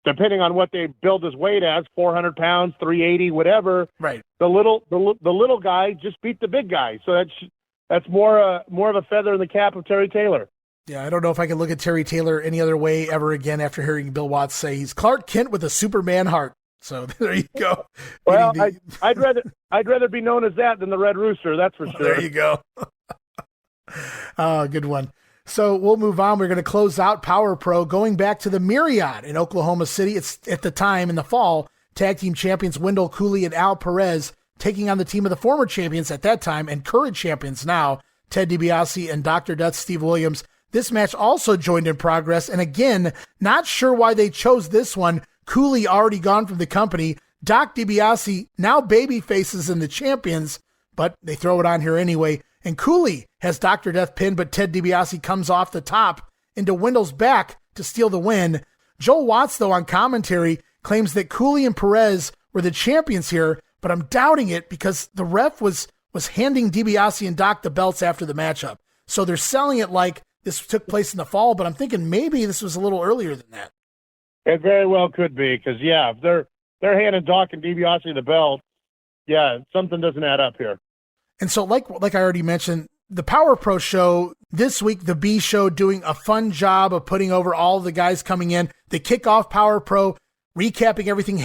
depending on what they build his weight as, 400 pounds, 380, whatever. Right. The little guy just beat the big guy. So that's more of a feather in the cap of Terry Taylor. Yeah, I don't know if I can look at Terry Taylor any other way ever again after hearing Bill Watts say he's Clark Kent with a Superman heart. So there you go. Well, I'd rather be known as that than the Red Rooster. That's for sure. There you go. Oh, good one. So we'll move on. We're going to close out Power Pro, going back to the Marriott in Oklahoma City. It's at the time in the fall, tag team champions Wendell Cooley and Al Perez taking on the team of the former champions at that time and current champions now, Ted DiBiase and Dr. Death Steve Williams. This match also joined in progress. And again, not sure why they chose this one. Cooley already gone from the company. Doc DiBiase now baby faces in the champions, but they throw it on here anyway. And Cooley has Dr. Death pinned, but Ted DiBiase comes off the top into Wendell's back to steal the win. Joel Watts, though, on commentary, claims that Cooley and Perez were the champions here, but I'm doubting it because the ref was handing DiBiase and Doc the belts after the matchup. So they're selling it like this took place in the fall, but I'm thinking maybe this was a little earlier than that. It very well could be because, if they're handing Doc and DiBiase the belt, something doesn't add up here. And so like I already mentioned, the Power Pro show this week, the B show doing a fun job of putting over all the guys coming in. They kick off Power Pro, recapping everything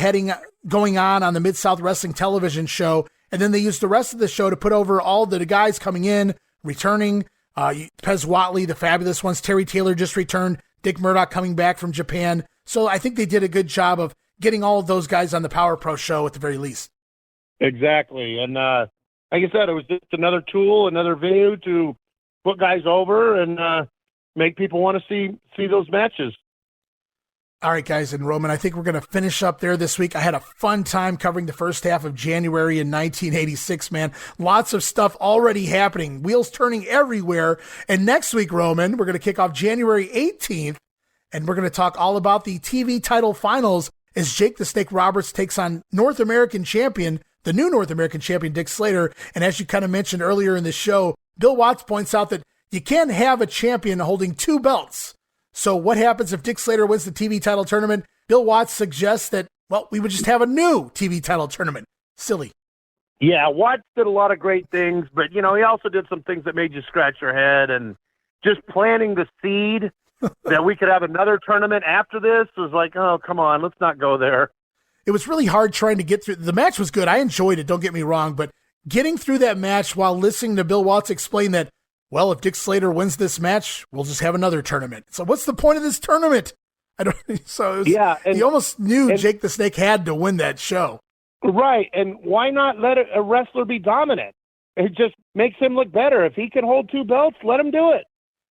going on the Mid-South Wrestling television show. And then they use the rest of the show to put over all the guys coming in, returning. Pez Whatley, the fabulous ones. Terry Taylor just returned. Dick Murdoch coming back from Japan. So I think they did a good job of getting all of those guys on the Power Pro show at the very least. Exactly. And like I said, it was just another tool, another venue to put guys over and make people want to see those matches. All right, guys, and Roman, I think we're going to finish up there this week. I had a fun time covering the first half of January in 1986, man. Lots of stuff already happening, wheels turning everywhere. And next week, Roman, we're going to kick off January 18th, and we're going to talk all about the TV title finals as Jake the Snake Roberts takes on the new North American champion, Dick Slater. And as you kind of mentioned earlier in the show, Bill Watts points out that you can't have a champion holding two belts. So what happens if Dick Slater wins the TV title tournament? Bill Watts suggests that, we would just have a new TV title tournament. Silly. Yeah, Watts did a lot of great things, but, he also did some things that made you scratch your head. And just planting the seed that we could have another tournament after this was like, oh, come on, let's not go there. It was really hard trying to get through. The match was good. I enjoyed it, don't get me wrong, but getting through that match while listening to Bill Watts explain that, if Dick Slater wins this match, we'll just have another tournament. So what's the point of this tournament? He almost knew Jake the Snake had to win that show. Right, and why not let a wrestler be dominant? It just makes him look better. If he can hold two belts, let him do it.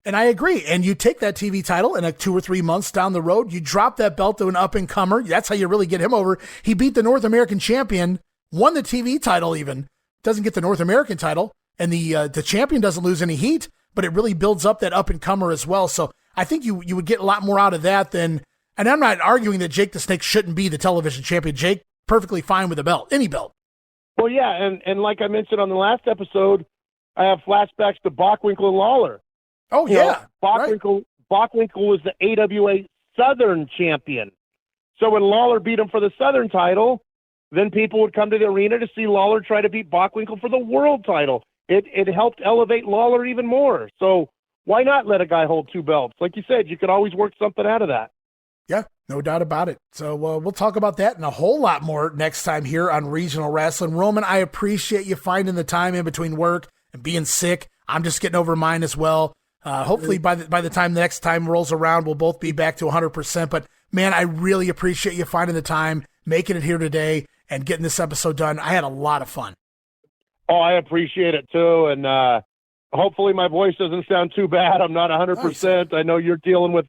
And I agree. And you take that TV title and 2 or 3 months down the road, you drop that belt to an up-and-comer. That's how you really get him over. He beat the North American champion, won the TV title even, doesn't get the North American title. And the champion doesn't lose any heat, but it really builds up that up-and-comer as well. So I think you would get a lot more out of that than, and I'm not arguing that Jake the Snake shouldn't be the television champion. Jake, perfectly fine with a belt, any belt. Well, yeah, and like I mentioned on the last episode, I have flashbacks to Bockwinkel and Lawler. Oh, yeah. Bockwinkel was the AWA Southern champion. So when Lawler beat him for the Southern title, then people would come to the arena to see Lawler try to beat Bockwinkel for the world title. It helped elevate Lawler even more. So why not let a guy hold two belts? Like you said, you could always work something out of that. Yeah, no doubt about it. So we'll talk about that and a whole lot more next time here on Regional Rasslin. Roman, I appreciate you finding the time in between work and being sick. I'm just getting over mine as well. Hopefully by the time the next time rolls around, we'll both be back to 100%. But man, I really appreciate you finding the time, making it here today, and getting this episode done. I had a lot of fun. Oh, I appreciate it too. And hopefully my voice doesn't sound too bad. I'm not 100%. I know you're dealing with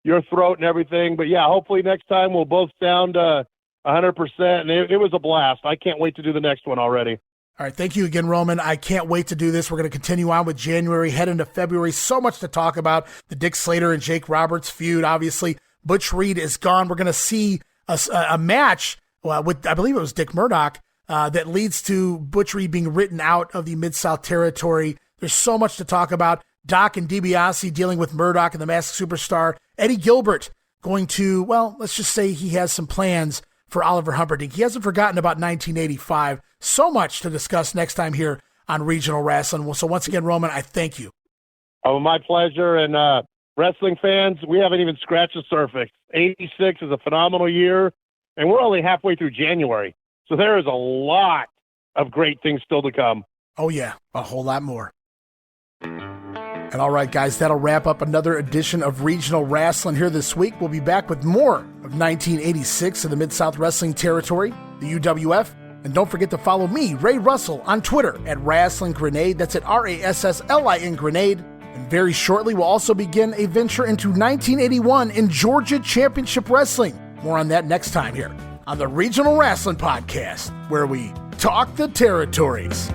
your throat and everything. But yeah, hopefully next time we'll both sound 100%. And it was a blast. I can't wait to do the next one already. All right, thank you again, Roman. I can't wait to do this. We're going to continue on with January, head into February. So much to talk about. The Dick Slater and Jake Roberts feud, obviously. Butch Reed is gone. We're going to see a match with, I believe it was Dick Murdoch, that leads to Butch Reed being written out of the Mid-South territory. There's so much to talk about. Doc and Dibiase dealing with Murdoch and the Masked Superstar. Eddie Gilbert going to, well, let's just say he has some plans for Oliver Humperdinck. He hasn't forgotten about 1985. So much to discuss next time here on Regional Rasslin. So once again, Roman, I thank you. Oh, my pleasure. And wrestling fans, we haven't even scratched the surface. 86 is a phenomenal year, and we're only halfway through January. So there is a lot of great things still to come. Oh, yeah, a whole lot more. And all right, guys, that'll wrap up another edition of Regional Rasslin here this week. We'll be back with more of 1986 in the Mid-South Wrestling Territory, the UWF. And don't forget to follow me, Ray Russell, on Twitter at Rasslin Grenade. That's at RASSLIN Grenade. And very shortly, we'll also begin a venture into 1981 in Georgia Championship Wrestling. More on that next time here on the Regional Rasslin Podcast, where we talk the territories.